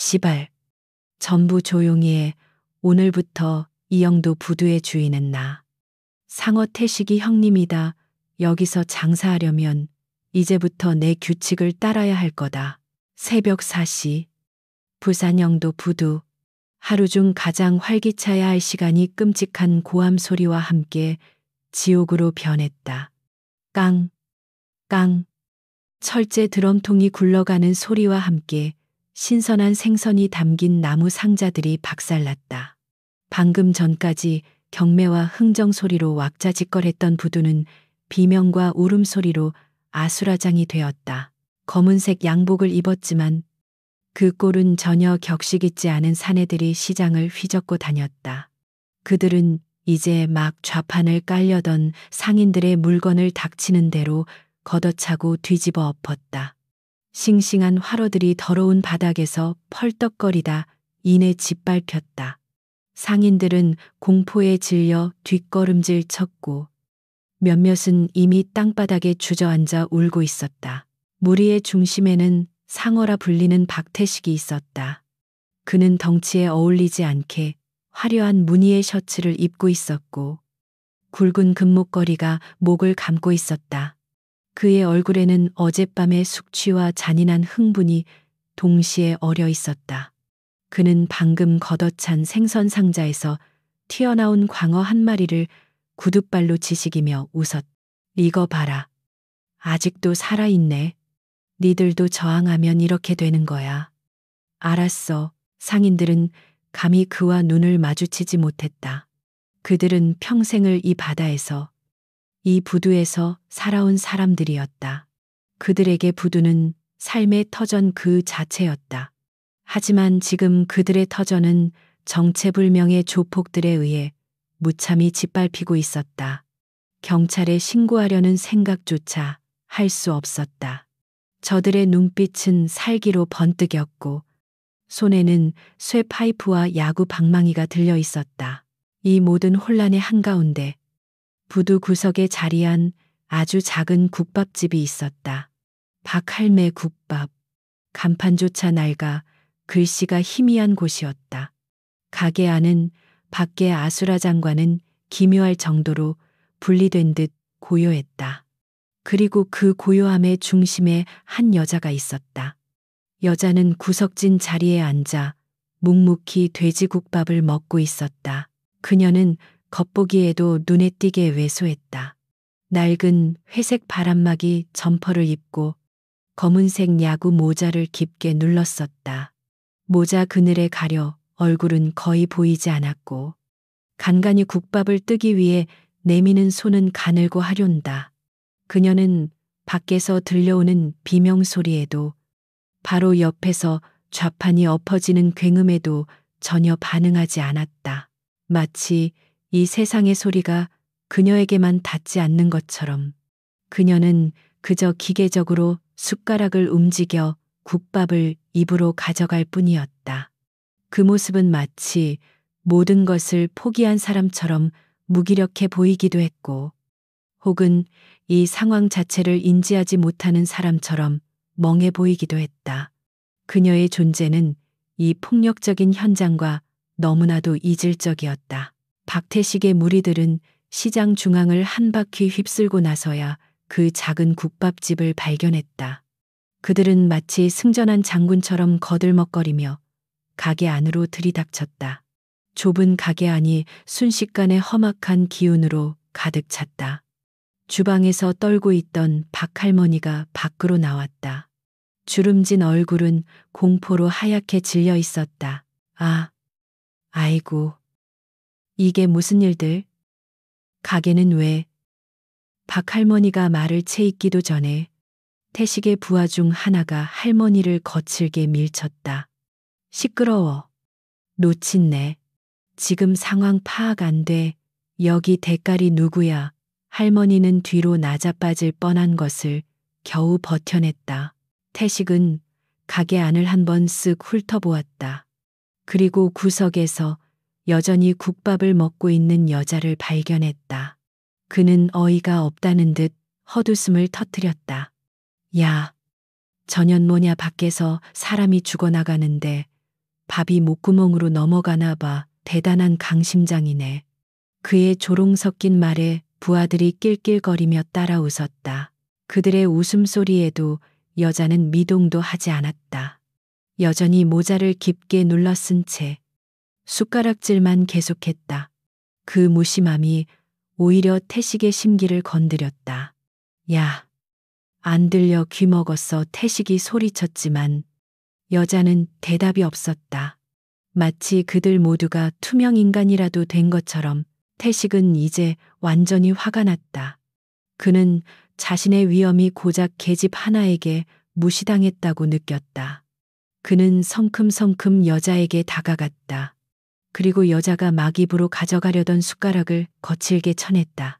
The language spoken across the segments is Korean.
시발. 전부 조용히 해. 오늘부터 이영도 부두의 주인은 나. 상어 태식이 형님이다. 여기서 장사하려면 이제부터 내 규칙을 따라야 할 거다. 새벽 4시. 부산 영도 부두. 하루 중 가장 활기차야 할 시간이 끔찍한 고함 소리와 함께 지옥으로 변했다. 깡, 깡. 철제 드럼통이 굴러가는 소리와 함께 신선한 생선이 담긴 나무 상자들이 박살났다. 방금 전까지 경매와 흥정 소리로 왁자지껄했던 부두는 비명과 울음소리로 아수라장이 되었다. 검은색 양복을 입었지만 그 꼴은 전혀 격식 있지 않은 사내들이 시장을 휘젓고 다녔다. 그들은 이제 막 좌판을 깔려던 상인들의 물건을 닥치는 대로 걷어차고 뒤집어 엎었다. 싱싱한 화로들이 더러운 바닥에서 펄떡거리다 이내 짓밟혔다. 상인들은 공포에 질려 뒷걸음질 쳤고 몇몇은 이미 땅바닥에 주저앉아 울고 있었다. 무리의 중심에는 상어라 불리는 박태식이 있었다. 그는 덩치에 어울리지 않게 화려한 무늬의 셔츠를 입고 있었고 굵은 금목걸이가 목을 감고 있었다. 그의 얼굴에는 어젯밤의 숙취와 잔인한 흥분이 동시에 어려 있었다. 그는 방금 걷어찬 생선 상자에서 튀어나온 광어 한 마리를 구둣발로 지식이며 웃었다. 이거 봐라. 아직도 살아있네. 니들도 저항하면 이렇게 되는 거야. 알았어. 상인들은 감히 그와 눈을 마주치지 못했다. 그들은 평생을 이 바다에서, 이 부두에서 살아온 사람들이었다. 그들에게 부두는 삶의 터전 그 자체였다. 하지만 지금 그들의 터전은 정체불명의 조폭들에 의해 무참히 짓밟히고 있었다. 경찰에 신고하려는 생각조차 할 수 없었다. 저들의 눈빛은 살기로 번뜩였고 손에는 쇠 파이프와 야구 방망이가 들려 있었다. 이 모든 혼란의 한가운데 부두 구석에 자리한 아주 작은 국밥집이 있었다. 박할매 국밥. 간판조차 낡아 글씨가 희미한 곳이었다. 가게 안은 밖의 아수라장과는 기묘할 정도로 분리된 듯 고요했다. 그리고 그 고요함의 중심에 한 여자가 있었다. 여자는 구석진 자리에 앉아 묵묵히 돼지국밥을 먹고 있었다. 그녀는 겉보기에도 눈에 띄게 왜소했다. 낡은 회색 바람막이 점퍼를 입고 검은색 야구 모자를 깊게 눌렀었다. 모자 그늘에 가려 얼굴은 거의 보이지 않았고 간간히 국밥을 뜨기 위해 내미는 손은 가늘고 하련다. 그녀는 밖에서 들려오는 비명소리에도 바로 옆에서 좌판이 엎어지는 굉음에도 전혀 반응하지 않았다. 마치 이 세상의 소리가 그녀에게만 닿지 않는 것처럼 그녀는 그저 기계적으로 숟가락을 움직여 국밥을 입으로 가져갈 뿐이었다. 그 모습은 마치 모든 것을 포기한 사람처럼 무기력해 보이기도 했고 혹은 이 상황 자체를 인지하지 못하는 사람처럼 멍해 보이기도 했다. 그녀의 존재는 이 폭력적인 현장과 너무나도 이질적이었다. 박태식의 무리들은 시장 중앙을 한 바퀴 휩쓸고 나서야 그 작은 국밥집을 발견했다. 그들은 마치 승전한 장군처럼 거들먹거리며 가게 안으로 들이닥쳤다. 좁은 가게 안이 순식간에 험악한 기운으로 가득 찼다. 주방에서 떨고 있던 박할머니가 밖으로 나왔다. 주름진 얼굴은 공포로 하얗게 질려 있었다. 아이고. 이게 무슨 일들? 가게는 왜? 박할머니가 말을 채잇기도 전에 태식의 부하 중 하나가 할머니를 거칠게 밀쳤다. 시끄러워. 놓친네. 지금 상황 파악 안 돼. 여기 대가리 누구야? 할머니는 뒤로 나자빠질 뻔한 것을 겨우 버텨냈다. 태식은 가게 안을 한번 쓱 훑어보았다. 그리고 구석에서 여전히 국밥을 먹고 있는 여자를 발견했다. 그는 어이가 없다는 듯 헛웃음을 터뜨렸다. 야, 저년 뭐냐 밖에서 사람이 죽어나가는데 밥이 목구멍으로 넘어가나 봐. 대단한 강심장이네. 그의 조롱 섞인 말에 부하들이 낄낄거리며 따라 웃었다. 그들의 웃음소리에도 여자는 미동도 하지 않았다. 여전히 모자를 깊게 눌러 쓴 채 숟가락질만 계속했다. 그 무심함이 오히려 태식의 심기를 건드렸다. 야, 안 들려 귀 먹었어. 태식이 소리쳤지만 여자는 대답이 없었다. 마치 그들 모두가 투명 인간이라도 된 것처럼 태식은 이제 완전히 화가 났다. 그는 자신의 위험이 고작 계집 하나에게 무시당했다고 느꼈다. 그는 성큼성큼 여자에게 다가갔다. 그리고 여자가 막 입으로 가져가려던 숟가락을 거칠게 쳐냈다.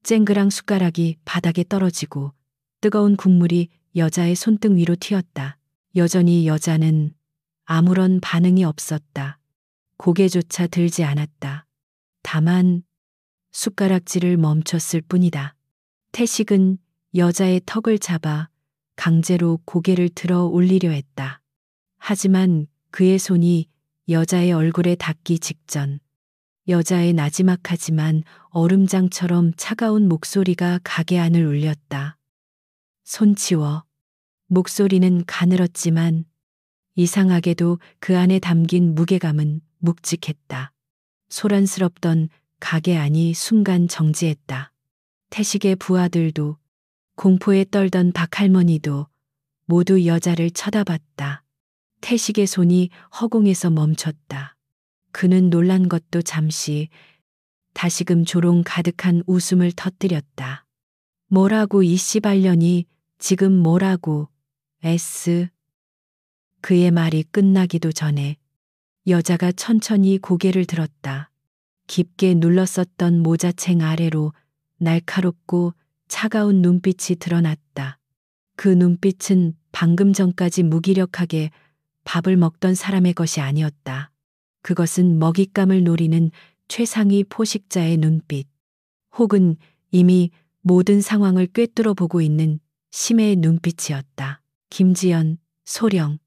쨍그랑 숟가락이 바닥에 떨어지고 뜨거운 국물이 여자의 손등 위로 튀었다. 여전히 여자는 아무런 반응이 없었다. 고개조차 들지 않았다. 다만 숟가락질을 멈췄을 뿐이다. 태식은 여자의 턱을 잡아 강제로 고개를 들어 올리려 했다. 하지만 그의 손이 여자의 얼굴에 닿기 직전 여자의 나지막하지만 얼음장처럼 차가운 목소리가 가게 안을 울렸다. 손 치워. 목소리는 가늘었지만 이상하게도 그 안에 담긴 무게감은 묵직했다. 소란스럽던 가게 안이 순간 정지했다. 태식의 부하들도 공포에 떨던 박할머니도 모두 여자를 쳐다봤다. 태식의 손이 허공에서 멈췄다. 그는 놀란 것도 잠시 다시금 조롱 가득한 웃음을 터뜨렸다. 뭐라고 이 씨발년이 지금 뭐라고 S. 그의 말이 끝나기도 전에 여자가 천천히 고개를 들었다. 깊게 눌렀었던 모자챙 아래로 날카롭고 차가운 눈빛이 드러났다. 그 눈빛은 방금 전까지 무기력하게 밥을 먹던 사람의 것이 아니었다. 그것은 먹잇감을 노리는 최상위 포식자의 눈빛, 혹은 이미 모든 상황을 꿰뚫어 보고 있는 심해의 눈빛이었다. 김지연, 소령.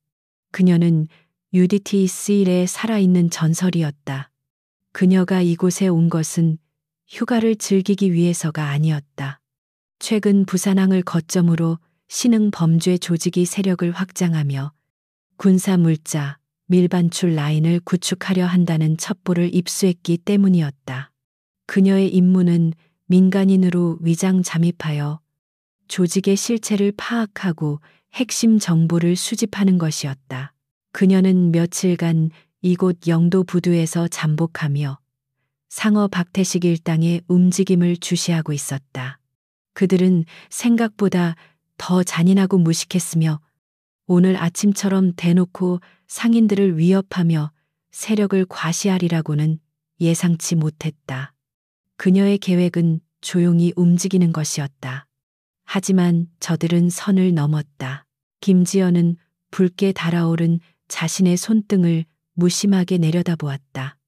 그녀는 UDT-1에 살아있는 전설이었다. 그녀가 이곳에 온 것은 휴가를 즐기기 위해서가 아니었다. 최근 부산항을 거점으로 신흥 범죄 조직이 세력을 확장하며 군사 물자, 밀반출 라인을 구축하려 한다는 첩보를 입수했기 때문이었다. 그녀의 임무는 민간인으로 위장 잠입하여 조직의 실체를 파악하고 핵심 정보를 수집하는 것이었다. 그녀는 며칠간 이곳 영도 부두에서 잠복하며 상어 박태식 일당의 움직임을 주시하고 있었다. 그들은 생각보다 더 잔인하고 무식했으며 오늘 아침처럼 대놓고 상인들을 위협하며 세력을 과시하리라고는 예상치 못했다. 그녀의 계획은 조용히 움직이는 것이었다. 하지만 저들은 선을 넘었다. 김지연은 붉게 달아오른 자신의 손등을 무심하게 내려다보았다.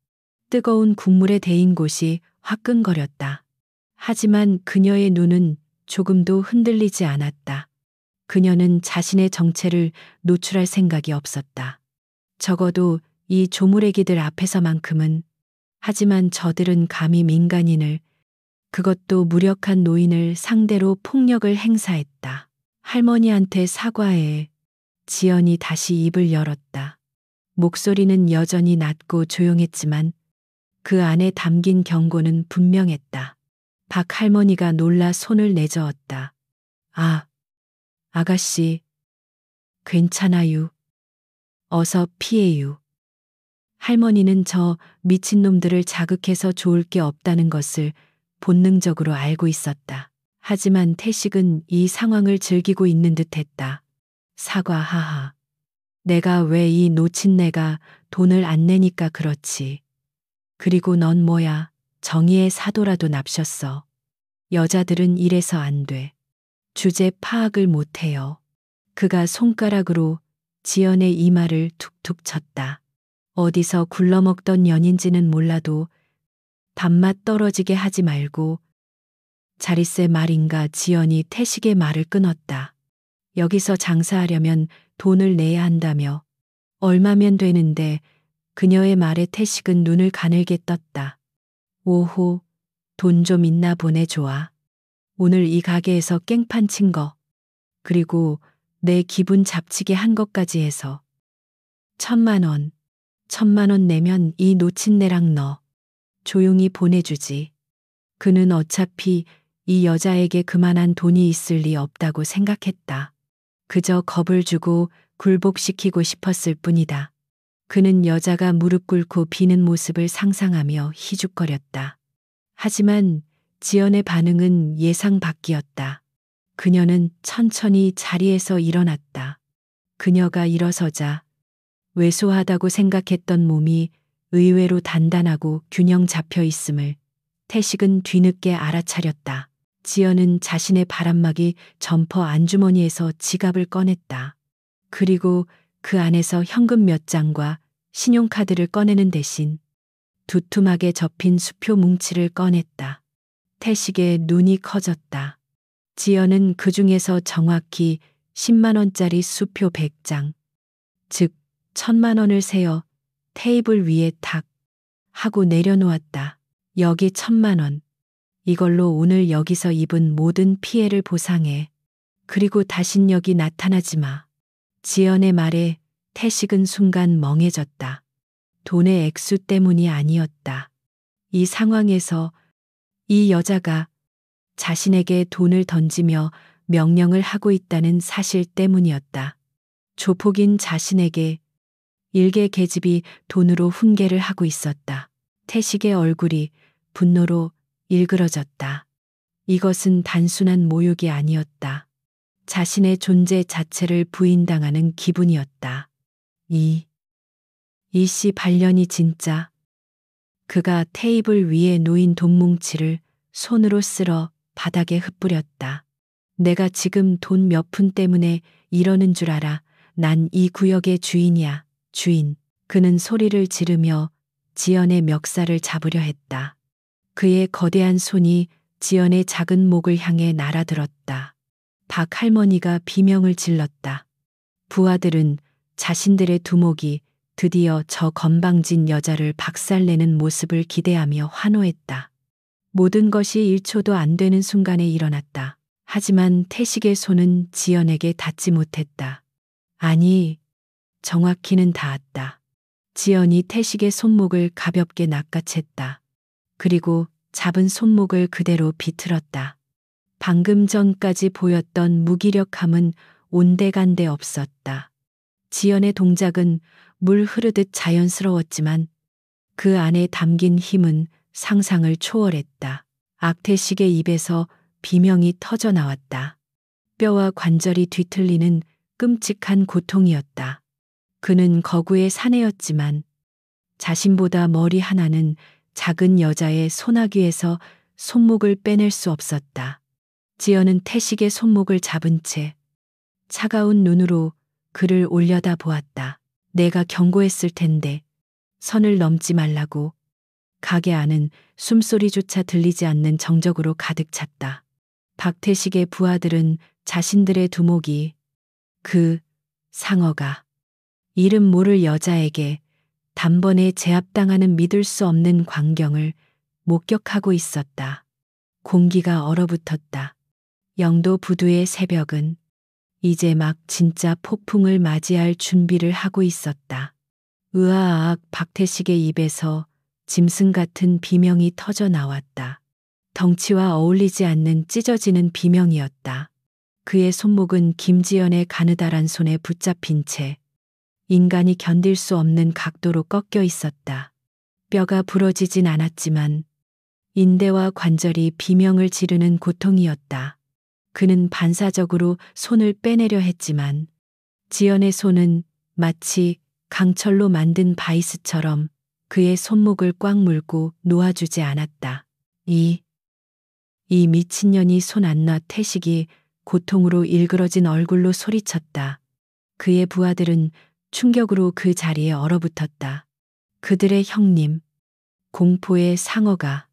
뜨거운 국물에 데인 곳이 화끈거렸다. 하지만 그녀의 눈은 조금도 흔들리지 않았다. 그녀는 자신의 정체를 노출할 생각이 없었다. 적어도 이 조무래기들 앞에서만큼은. 하지만 저들은 감히 민간인을, 그것도 무력한 노인을 상대로 폭력을 행사했다. 할머니한테 사과해. 지연이 다시 입을 열었다. 목소리는 여전히 낮고 조용했지만 그 안에 담긴 경고는 분명했다. 박 할머니가 놀라 손을 내저었다. 아, 아가씨, 괜찮아요. 어서 피해요. 할머니는 저 미친놈들을 자극해서 좋을 게 없다는 것을 본능적으로 알고 있었다. 하지만 태식은 이 상황을 즐기고 있는 듯했다. 사과하하. 내가 왜 이 노친네가 돈을 안 내니까 그렇지. 그리고 넌 뭐야, 정의의 사도라도 납셨어. 여자들은 이래서 안 돼. 주제 파악을 못해요. 그가 손가락으로 지연의 이마를 툭툭 쳤다. 어디서 굴러먹던 년인지는 몰라도 밥맛 떨어지게 하지 말고. 자릿세 말인가. 지연이 태식의 말을 끊었다. 여기서 장사하려면 돈을 내야 한다며. 얼마면 되는데 그녀의 말에 태식은 눈을 가늘게 떴다. 오호, 돈 좀 있나 보네 좋아. 오늘 이 가게에서 깽판 친 거. 그리고 내 기분 잡치게 한 것까지 해서. 1,000만 원. 1,000만 원 내면 이 노친네랑 너 조용히 보내주지. 그는 어차피 이 여자에게 그만한 돈이 있을 리 없다고 생각했다. 그저 겁을 주고 굴복시키고 싶었을 뿐이다. 그는 여자가 무릎 꿇고 비는 모습을 상상하며 희죽거렸다. 하지만 지연의 반응은 예상 밖이었다. 그녀는 천천히 자리에서 일어났다. 그녀가 일어서자 왜소하다고 생각했던 몸이 의외로 단단하고 균형 잡혀 있음을 태식은 뒤늦게 알아차렸다. 지연은 자신의 바람막이 점퍼 안주머니에서 지갑을 꺼냈다. 그리고 그 안에서 현금 몇 장과 신용카드를 꺼내는 대신 두툼하게 접힌 수표 뭉치를 꺼냈다. 태식의 눈이 커졌다. 지연은 그 중에서 정확히 10만 원짜리 수표 100장, 즉 1,000만 원을 세어 테이블 위에 탁 하고 내려놓았다. 여기 1,000만 원. 이걸로 오늘 여기서 입은 모든 피해를 보상해. 그리고 다신 여기 나타나지 마. 지연의 말에 태식은 순간 멍해졌다. 돈의 액수 때문이 아니었다. 이 상황에서 이 여자가 자신에게 돈을 던지며 명령을 하고 있다는 사실 때문이었다. 조폭인 자신에게 일개 계집이 돈으로 훈계를 하고 있었다. 태식의 얼굴이 분노로 일그러졌다. 이것은 단순한 모욕이 아니었다. 자신의 존재 자체를 부인당하는 기분이었다. 이씨 발년이 진짜. 그가 테이블 위에 놓인 돈뭉치를 손으로 쓸어 바닥에 흩뿌렸다. 내가 지금 돈 몇 푼 때문에 이러는 줄 알아. 난 이 구역의 주인이야. 주인. 그는 소리를 지르며 지연의 멱살을 잡으려 했다. 그의 거대한 손이 지연의 작은 목을 향해 날아들었다. 박 할머니가 비명을 질렀다. 부하들은 자신들의 두목이 드디어 저 건방진 여자를 박살내는 모습을 기대하며 환호했다. 모든 것이 1초도 안 되는 순간에 일어났다. 하지만 태식의 손은 지연에게 닿지 못했다. 아니, 정확히는 닿았다. 지연이 태식의 손목을 가볍게 낚아챘다. 그리고 잡은 손목을 그대로 비틀었다. 방금 전까지 보였던 무기력함은 온데간데 없었다. 지연의 동작은 물 흐르듯 자연스러웠지만 그 안에 담긴 힘은 상상을 초월했다. 악태식의 입에서 비명이 터져 나왔다. 뼈와 관절이 뒤틀리는 끔찍한 고통이었다. 그는 거구의 사내였지만 자신보다 머리 하나는 작은 여자의 소나귀에서 손목을 빼낼 수 없었다. 지연은 태식의 손목을 잡은 채 차가운 눈으로 그를 올려다 보았다. 내가 경고했을 텐데 선을 넘지 말라고. 가게 안은 숨소리조차 들리지 않는 정적으로 가득 찼다. 박태식의 부하들은 자신들의 두목이 그 상어가 이름 모를 여자에게 단번에 제압당하는 믿을 수 없는 광경을 목격하고 있었다. 공기가 얼어붙었다. 영도 부두의 새벽은 이제 막 진짜 폭풍을 맞이할 준비를 하고 있었다. 으아악 박태식의 입에서 짐승 같은 비명이 터져 나왔다. 덩치와 어울리지 않는 찢어지는 비명이었다. 그의 손목은 김지연의 가느다란 손에 붙잡힌 채 인간이 견딜 수 없는 각도로 꺾여 있었다. 뼈가 부러지진 않았지만 인대와 관절이 비명을 지르는 고통이었다. 그는 반사적으로 손을 빼내려 했지만 지연의 손은 마치 강철로 만든 바이스처럼 그의 손목을 꽉 물고 놓아주지 않았다. 이 미친년이 손 안 놔. 태식이 고통으로 일그러진 얼굴로 소리쳤다. 그의 부하들은 충격으로 그 자리에 얼어붙었다. 그들의 형님, 공포의 상어가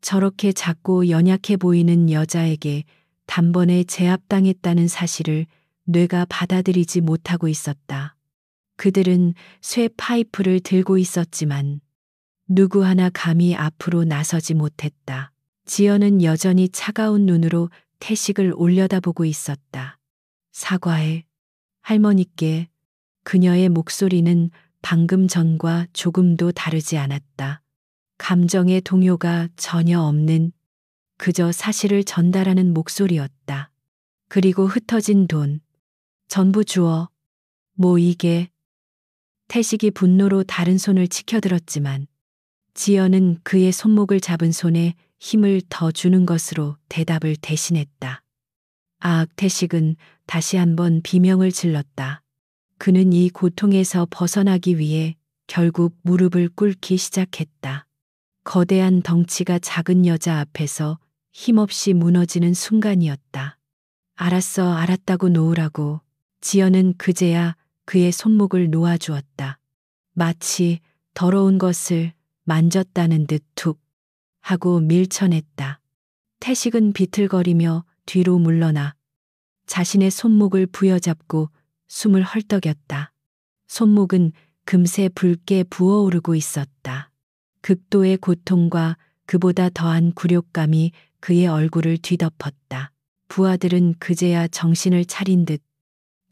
저렇게 작고 연약해 보이는 여자에게 단번에 제압당했다는 사실을 뇌가 받아들이지 못하고 있었다. 그들은 쇠 파이프를 들고 있었지만 누구 하나 감히 앞으로 나서지 못했다. 지연은 여전히 차가운 눈으로 태식을 올려다보고 있었다. 사과해. 할머니께. 그녀의 목소리는 방금 전과 조금도 다르지 않았다. 감정의 동요가 전혀 없는 그저 사실을 전달하는 목소리였다. 그리고 흩어진 돈. 전부 주어. 뭐 이게. 태식이 분노로 다른 손을 치켜들었지만 지연은 그의 손목을 잡은 손에 힘을 더 주는 것으로 대답을 대신했다. 태식은 다시 한번 비명을 질렀다. 그는 이 고통에서 벗어나기 위해 결국 무릎을 꿇기 시작했다. 거대한 덩치가 작은 여자 앞에서 힘없이 무너지는 순간이었다. 알았어, 알았다고 놓으라고. 지연은 그제야 그의 손목을 놓아주었다. 마치 더러운 것을 만졌다는 듯 툭 하고 밀쳐냈다. 태식은 비틀거리며 뒤로 물러나 자신의 손목을 부여잡고 숨을 헐떡였다. 손목은 금세 붉게 부어오르고 있었다. 극도의 고통과 그보다 더한 굴욕감이 그의 얼굴을 뒤덮었다. 부하들은 그제야 정신을 차린 듯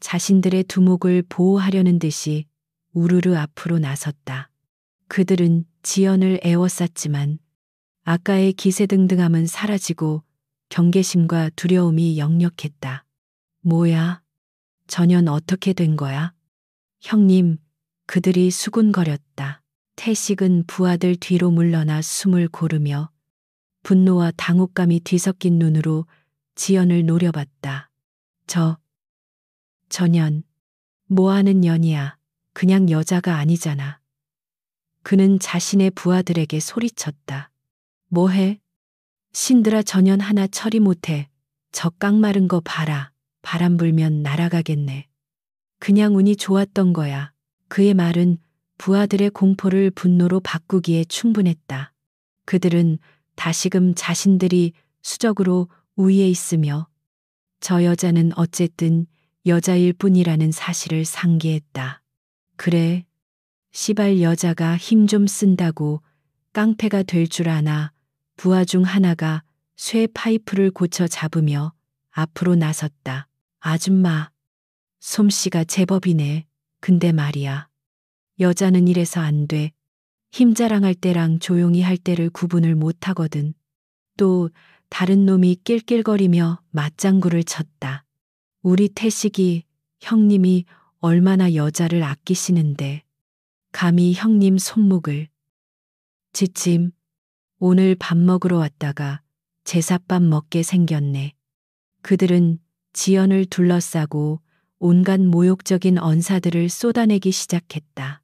자신들의 두목을 보호하려는 듯이 우르르 앞으로 나섰다. 그들은 지연을 애워쌌지만 아까의 기세등등함은 사라지고 경계심과 두려움이 역력했다. 뭐야? 전현 어떻게 된 거야? 형님, 그들이 수군거렸다. 태식은 부하들 뒤로 물러나 숨을 고르며 분노와 당혹감이 뒤섞인 눈으로 지연을 노려봤다. 전현, 뭐하는 년이야. 그냥 여자가 아니잖아. 그는 자신의 부하들에게 소리쳤다. 뭐해? 신들아, 전현 하나 처리 못해. 저 깡마른 거 봐라. 바람 불면 날아가겠네. 그냥 운이 좋았던 거야. 그의 말은 부하들의 공포를 분노로 바꾸기에 충분했다. 그들은 다시금 자신들이 수적으로 우위에 있으며 저 여자는 어쨌든 여자일 뿐이라는 사실을 상기했다. 그래, 시발 여자가 힘 좀 쓴다고 깡패가 될 줄 아나. 부하 중 하나가 쇠 파이프를 고쳐 잡으며 앞으로 나섰다. 아줌마, 솜씨가 제법이네. 근데 말이야. 여자는 이래서 안 돼. 힘 자랑할 때랑 조용히 할 때를 구분을 못 하거든. 또 다른 놈이 낄낄거리며 맞장구를 쳤다. 우리 태식이 형님이 얼마나 여자를 아끼시는데 감히 형님 손목을. 지침, 오늘 밥 먹으러 왔다가 제사밥 먹게 생겼네. 그들은 지연을 둘러싸고 온갖 모욕적인 언사들을 쏟아내기 시작했다.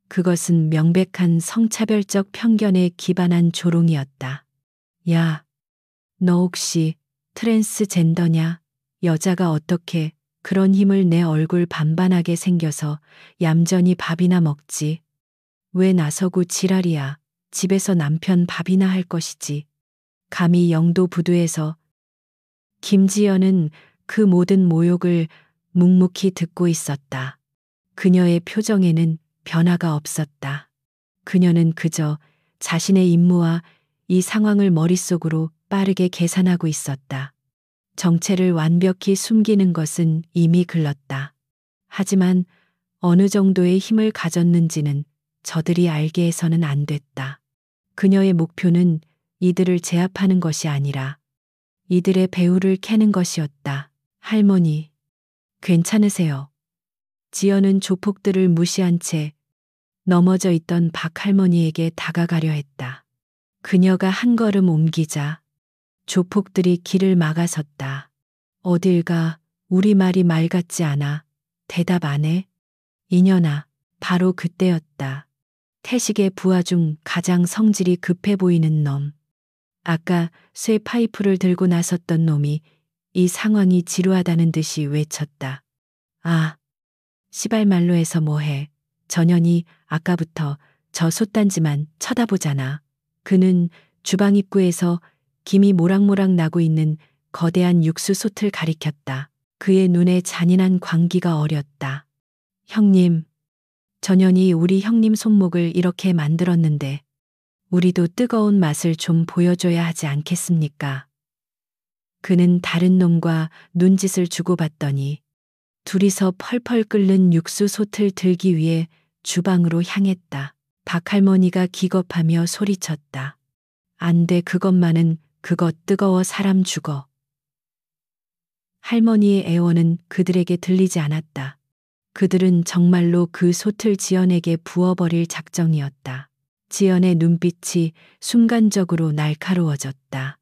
그것은 명백한 성차별적 편견에 기반한 조롱이었다. 야, 너 혹시 트랜스젠더냐? 여자가 어떻게 그런 힘을 내 얼굴 반반하게 생겨서 얌전히 밥이나 먹지? 왜 나서고 지랄이야? 집에서 남편 밥이나 할 것이지. 감히 영도 부두에서. 김지연은 그 모든 모욕을 묵묵히 듣고 있었다. 그녀의 표정에는 변화가 없었다. 그녀는 그저 자신의 임무와 이 상황을 머릿속으로 빠르게 계산하고 있었다. 정체를 완벽히 숨기는 것은 이미 글렀다. 하지만 어느 정도의 힘을 가졌는지는 저들이 알게 해서는 안 됐다. 그녀의 목표는 이들을 제압하는 것이 아니라 이들의 배후를 캐는 것이었다. 할머니, 괜찮으세요? 지연은 조폭들을 무시한 채 넘어져 있던 박 할머니에게 다가가려 했다. 그녀가 한 걸음 옮기자 조폭들이 길을 막아섰다. 어딜 가? 우리 말이 말 같지 않아. 대답 안 해? 이년아. 바로 그때였다. 태식의 부하 중 가장 성질이 급해 보이는 놈. 아까 쇠 파이프를 들고 나섰던 놈이 이 상황이 지루하다는 듯이 외쳤다. 시발말로 해서 뭐해. 전현이 아까부터 저 솥단지만 쳐다보잖아. 그는 주방 입구에서 김이 모락모락 나고 있는 거대한 육수 솥을 가리켰다. 그의 눈에 잔인한 광기가 어렸다. 형님, 전현이 우리 형님 손목을 이렇게 만들었는데 우리도 뜨거운 맛을 좀 보여줘야 하지 않겠습니까? 그는 다른 놈과 눈짓을 주고받더니 둘이서 펄펄 끓는 육수 솥을 들기 위해 주방으로 향했다. 박할머니가 기겁하며 소리쳤다. 안 돼, 그것만은 그것 뜨거워 사람 죽어. 할머니의 애원은 그들에게 들리지 않았다. 그들은 정말로 그 솥을 지연에게 부어버릴 작정이었다. 지연의 눈빛이 순간적으로 날카로워졌다.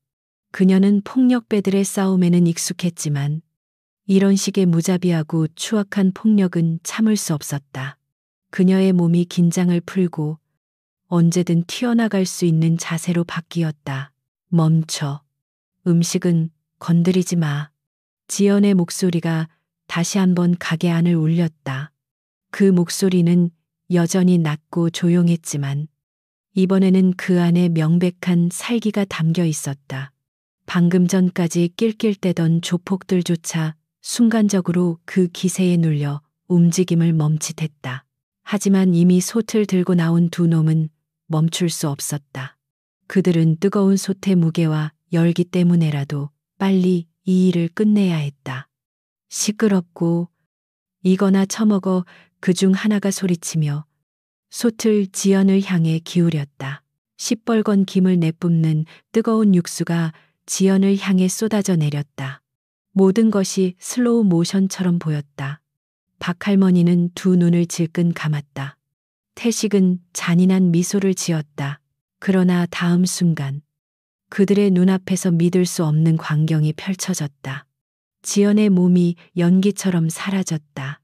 그녀는 폭력배들의 싸움에는 익숙했지만 이런 식의 무자비하고 추악한 폭력은 참을 수 없었다. 그녀의 몸이 긴장을 풀고 언제든 튀어나갈 수 있는 자세로 바뀌었다. 멈춰. 음식은 건드리지 마. 지연의 목소리가 다시 한번 가게 안을 울렸다. 그 목소리는 여전히 낮고 조용했지만 이번에는 그 안에 명백한 살기가 담겨 있었다. 방금 전까지 낄낄대던 조폭들조차 순간적으로 그 기세에 눌려 움직임을 멈칫했다. 하지만 이미 솥을 들고 나온 두 놈은 멈출 수 없었다. 그들은 뜨거운 솥의 무게와 열기 때문에라도 빨리 이 일을 끝내야 했다. 시끄럽고 이거나 처먹어, 그중 하나가 소리치며 솥을 지연을 향해 기울였다. 시뻘건 김을 내뿜는 뜨거운 육수가 지연을 향해 쏟아져 내렸다. 모든 것이 슬로우 모션처럼 보였다. 박할머니는 두 눈을 질끈 감았다. 태식은 잔인한 미소를 지었다. 그러나 다음 순간 그들의 눈앞에서 믿을 수 없는 광경이 펼쳐졌다. 지연의 몸이 연기처럼 사라졌다.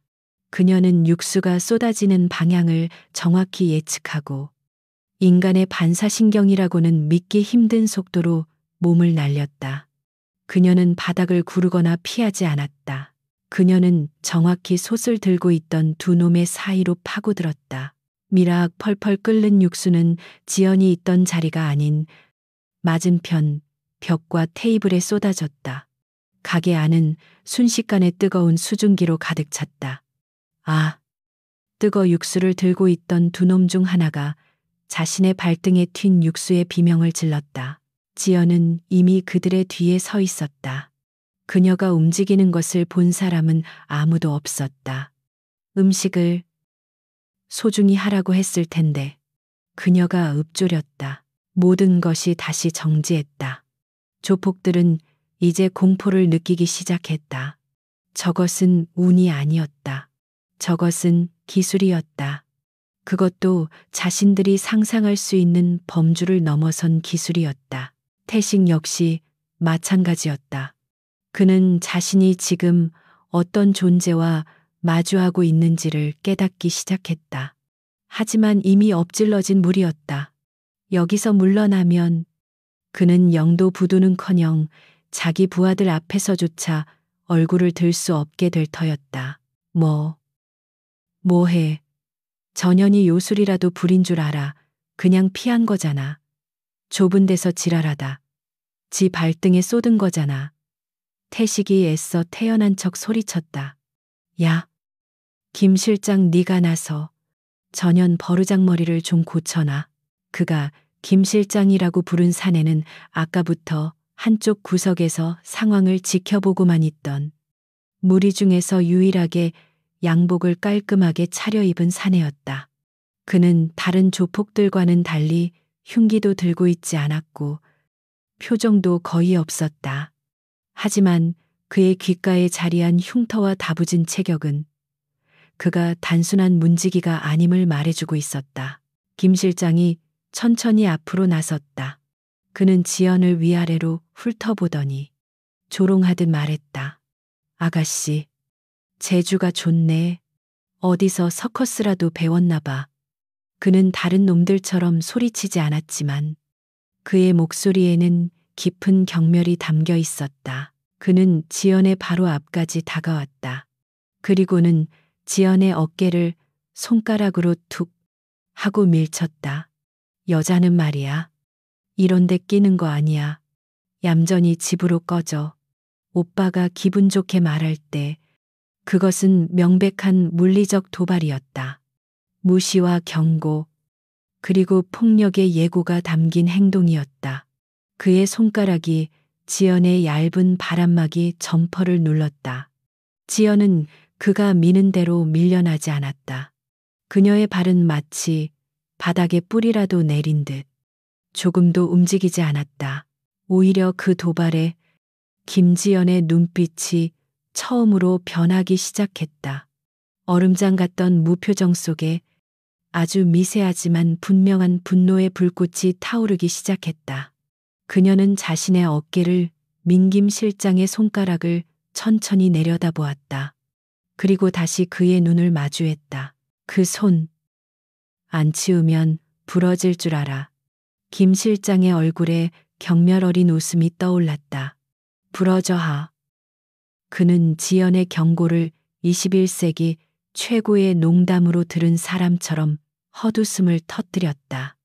그녀는 육수가 쏟아지는 방향을 정확히 예측하고 인간의 반사신경이라고는 믿기 힘든 속도로 몸을 날렸다. 그녀는 바닥을 구르거나 피하지 않았다. 그녀는 정확히 솥을 들고 있던 두 놈의 사이로 파고들었다. 미락 펄펄 끓는 육수는 지연이 있던 자리가 아닌 맞은편 벽과 테이블에 쏟아졌다. 가게 안은 순식간에 뜨거운 수증기로 가득 찼다. 아! 뜨거 육수를 들고 있던 두 놈 중 하나가 자신의 발등에 튄 육수의 비명을 질렀다. 지연은 이미 그들의 뒤에 서 있었다. 그녀가 움직이는 것을 본 사람은 아무도 없었다. 음식을 소중히 하라고 했을 텐데 그녀가 읊조렸다. 모든 것이 다시 정지했다. 조폭들은 이제 공포를 느끼기 시작했다. 저것은 운이 아니었다. 저것은 기술이었다. 그것도 자신들이 상상할 수 있는 범주를 넘어선 기술이었다. 태식 역시 마찬가지였다. 그는 자신이 지금 어떤 존재와 마주하고 있는지를 깨닫기 시작했다. 하지만 이미 엎질러진 물이었다. 여기서 물러나면 그는 영도 부두는커녕 자기 부하들 앞에서조차 얼굴을 들 수 없게 될 터였다. 뭐해. 전현이 요술이라도 부린 줄 알아. 그냥 피한 거잖아. 좁은 데서 지랄하다. 지 발등에 쏟은 거잖아. 태식이 애써 태연한 척 소리쳤다. 야, 김 실장 네가 나서 전현 버르장머리를 좀 고쳐놔. 그가 김 실장이라고 부른 사내는 아까부터 한쪽 구석에서 상황을 지켜보고만 있던 무리 중에서 유일하게 양복을 깔끔하게 차려입은 사내였다. 그는 다른 조폭들과는 달리 흉기도 들고 있지 않았고 표정도 거의 없었다. 하지만 그의 귓가에 자리한 흉터와 다부진 체격은 그가 단순한 문지기가 아님을 말해주고 있었다. 김 실장이 천천히 앞으로 나섰다. 그는 지연을 위아래로 훑어보더니 조롱하듯 말했다. 아가씨, 재주가 좋네. 어디서 서커스라도 배웠나 봐. 그는 다른 놈들처럼 소리치지 않았지만 그의 목소리에는 깊은 경멸이 담겨 있었다. 그는 지연의 바로 앞까지 다가왔다. 그리고는 지연의 어깨를 손가락으로 툭 하고 밀쳤다. 여자는 말이야. 이런데 끼는 거 아니야. 얌전히 집으로 꺼져. 오빠가 기분 좋게 말할 때 그것은 명백한 물리적 도발이었다. 무시와 경고, 그리고 폭력의 예고가 담긴 행동이었다. 그의 손가락이 지연의 얇은 바람막이 점퍼를 눌렀다. 지연은 그가 미는 대로 밀려나지 않았다. 그녀의 발은 마치 바닥에 뿌리라도 내린 듯 조금도 움직이지 않았다. 오히려 그 도발에 김지연의 눈빛이 처음으로 변하기 시작했다. 얼음장 같던 무표정 속에 아주 미세하지만 분명한 분노의 불꽃이 타오르기 시작했다. 그녀는 자신의 어깨를 민 김 실장의 손가락을 천천히 내려다보았다. 그리고 다시 그의 눈을 마주했다. 그 손, 안 치우면 부러질 줄 알아. 김 실장의 얼굴에 경멸 어린 웃음이 떠올랐다. 부러져하. 그는 지연의 경고를 21세기 최고의 농담으로 들은 사람처럼 헛웃음을 터뜨렸다.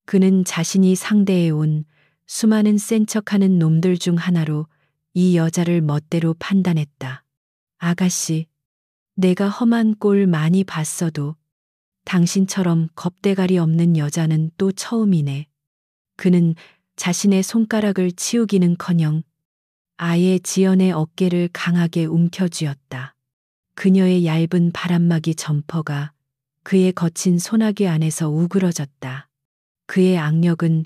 그는 자신이 상대해온 수많은 센 척하는 놈들 중 하나로 이 여자를 멋대로 판단했다. 아가씨, 내가 험한 꼴 많이 봤어도 당신처럼 겁대가리 없는 여자는 또 처음이네. 그는 자신의 손가락을 치우기는커녕 아예 지연의 어깨를 강하게 움켜쥐었다. 그녀의 얇은 바람막이 점퍼가 그의 거친 소나기 안에서 우그러졌다. 그의 악력은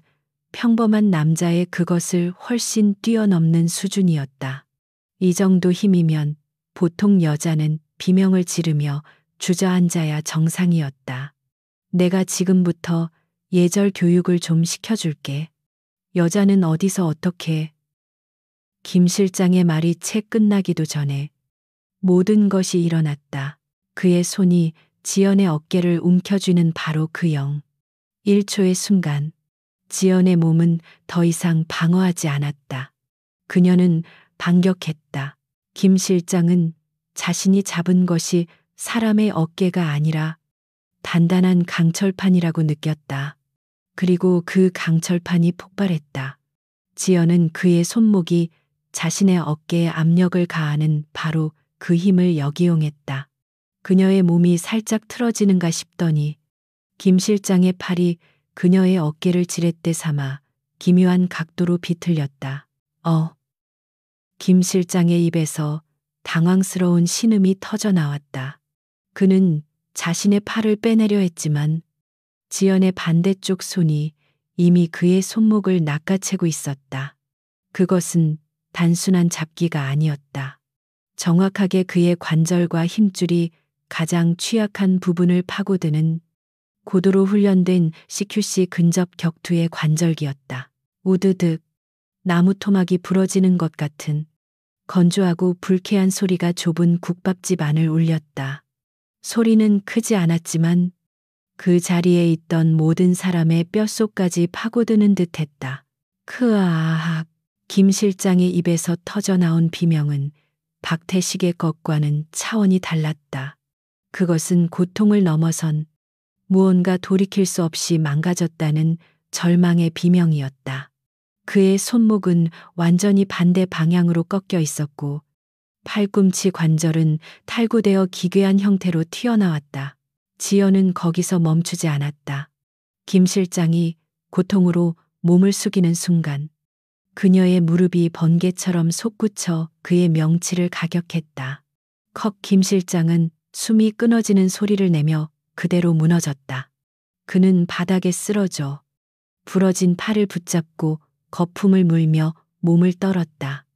평범한 남자의 그것을 훨씬 뛰어넘는 수준이었다. 이 정도 힘이면 보통 여자는 비명을 지르며 주저앉아야 정상이었다. 내가 지금부터 예절 교육을 좀 시켜줄게. 여자는 어디서 어떻게. 김 실장의 말이 채 끝나기도 전에 모든 것이 일어났다. 그의 손이 지연의 어깨를 움켜쥐는 바로 그 1초의 순간, 지연의 몸은 더 이상 방어하지 않았다. 그녀는 반격했다. 김 실장은 자신이 잡은 것이 사람의 어깨가 아니라 단단한 강철판이라고 느꼈다. 그리고 그 강철판이 폭발했다. 지연은 그의 손목이 자신의 어깨에 압력을 가하는 바로 그 힘을 역이용했다. 그녀의 몸이 살짝 틀어지는가 싶더니 김 실장의 팔이 그녀의 어깨를 지렛대 삼아 기묘한 각도로 비틀렸다. 김 실장의 입에서 당황스러운 신음이 터져 나왔다. 그는 자신의 팔을 빼내려 했지만 지연의 반대쪽 손이 이미 그의 손목을 낚아채고 있었다. 그것은 단순한 잡기가 아니었다. 정확하게 그의 관절과 힘줄이 가장 취약한 부분을 파고드는 고도로 훈련된 CQC 근접 격투의 관절기였다. 우드득, 나무 토막이 부러지는 것 같은 건조하고 불쾌한 소리가 좁은 국밥집 안을 울렸다. 소리는 크지 않았지만 그 자리에 있던 모든 사람의 뼛속까지 파고드는 듯했다. 크아악. 김 실장의 입에서 터져나온 비명은 박태식의 것과는 차원이 달랐다. 그것은 고통을 넘어선 무언가 돌이킬 수 없이 망가졌다는 절망의 비명이었다. 그의 손목은 완전히 반대 방향으로 꺾여 있었고 팔꿈치 관절은 탈구되어 기괴한 형태로 튀어나왔다. 지연은 거기서 멈추지 않았다. 김 실장이 고통으로 몸을 숙이는 순간 그녀의 무릎이 번개처럼 솟구쳐 그의 명치를 가격했다. 컥. 김 실장은 숨이 끊어지는 소리를 내며 그대로 무너졌다. 그는 바닥에 쓰러져 부러진 팔을 붙잡고 거품을 물며 몸을 떨었다.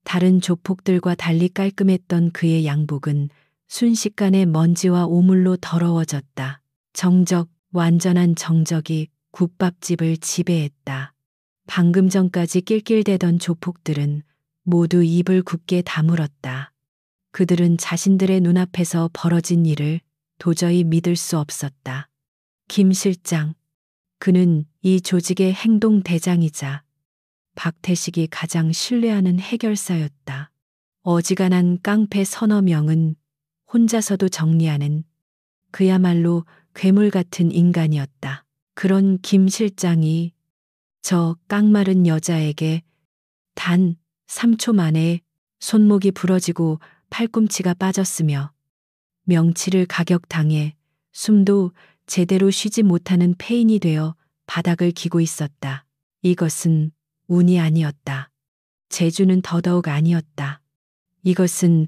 다른 조폭들과 달리 깔끔했던 그의 양복은 순식간에 먼지와 오물로 더러워졌다. 정적, 완전한 정적이 국밥집을 지배했다. 방금 전까지 낄낄대던 조폭들은 모두 입을 굳게 다물었다. 그들은 자신들의 눈앞에서 벌어진 일을 도저히 믿을 수 없었다. 김 실장, 그는 이 조직의 행동 대장이자 박태식이 가장 신뢰하는 해결사였다. 어지간한 깡패 서너 명은 혼자서도 정리하는 그야말로 괴물 같은 인간이었다. 그런 김 실장이 저 깡마른 여자에게 단 3초 만에 손목이 부러지고 팔꿈치가 빠졌으며 명치를 가격당해 숨도 제대로 쉬지 못하는 폐인이 되어 바닥을 기고 있었다. 이것은 운이 아니었다. 재주는 더더욱 아니었다. 이것은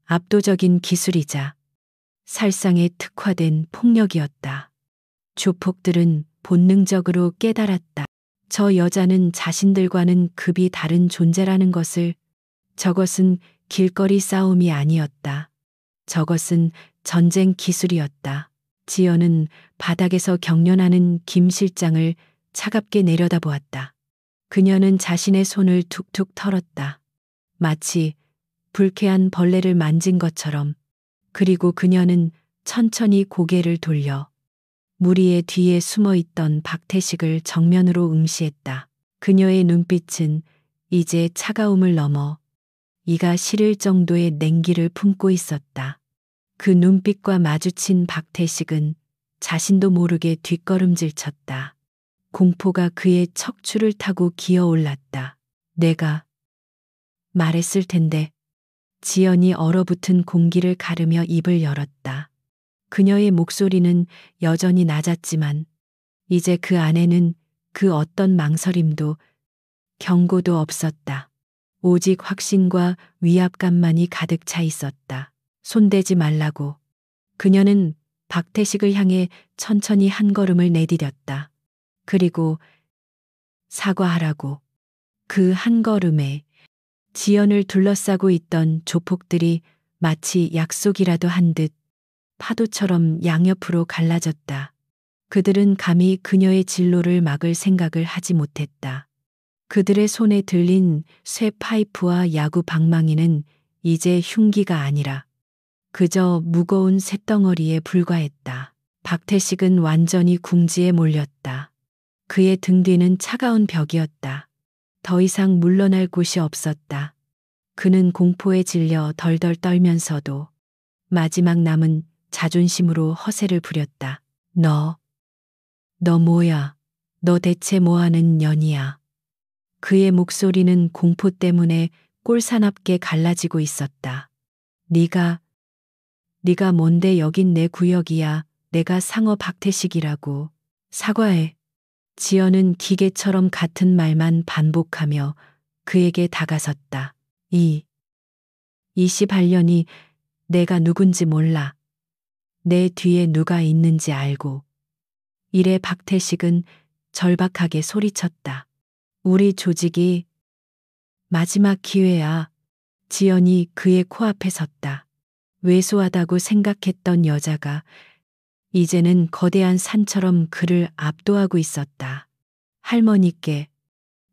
압도적인 기술이자 살상에 특화된 폭력이었다. 조폭들은 본능적으로 깨달았다. 저 여자는 자신들과는 급이 다른 존재라는 것을. 저것은 길거리 싸움이 아니었다. 저것은 전쟁 기술이었다. 지연은 바닥에서 경련하는 김 실장을 차갑게 내려다보았다. 그녀는 자신의 손을 툭툭 털었다. 마치 불쾌한 벌레를 만진 것처럼. 그리고 그녀는 천천히 고개를 돌려 무리의 뒤에 숨어 있던 박태식을 정면으로 응시했다. 그녀의 눈빛은 이제 차가움을 넘어 이가 시릴 정도의 냉기를 품고 있었다. 그 눈빛과 마주친 박태식은 자신도 모르게 뒷걸음질 쳤다. 공포가 그의 척추를 타고 기어올랐다. 내가 말했을 텐데. 지연이 얼어붙은 공기를 가르며 입을 열었다. 그녀의 목소리는 여전히 낮았지만 이제 그 안에는 그 어떤 망설임도 경고도 없었다. 오직 확신과 위압감만이 가득 차 있었다. 손대지 말라고. 그녀는 박태식을 향해 천천히 한 걸음을 내디뎠다. 그리고 사과하라고. 그 한 걸음에 지연을 둘러싸고 있던 조폭들이 마치 약속이라도 한 듯 파도처럼 양옆으로 갈라졌다. 그들은 감히 그녀의 진로를 막을 생각을 하지 못했다. 그들의 손에 들린 쇠 파이프와 야구 방망이는 이제 흉기가 아니라 그저 무거운 쇳덩어리에 불과했다. 박태식은 완전히 궁지에 몰렸다. 그의 등 뒤는 차가운 벽이었다. 더 이상 물러날 곳이 없었다. 그는 공포에 질려 덜덜 떨면서도 마지막 남은 자존심으로 허세를 부렸다. 너 뭐야? 너 대체 뭐하는 년이야? 그의 목소리는 공포 때문에 꼴사납게 갈라지고 있었다. 네가 뭔데 여긴 내 구역이야. 내가 상어 박태식이라고. 사과해. 지연은 기계처럼 같은 말만 반복하며 그에게 다가섰다. 28년이 내가 누군지 몰라. 내 뒤에 누가 있는지 알고. 이래 박태식은 절박하게 소리쳤다. 우리 조직이 마지막 기회야. 지연이 그의 코앞에 섰다. 왜소하다고 생각했던 여자가 이제는 거대한 산처럼 그를 압도하고 있었다. 할머니께,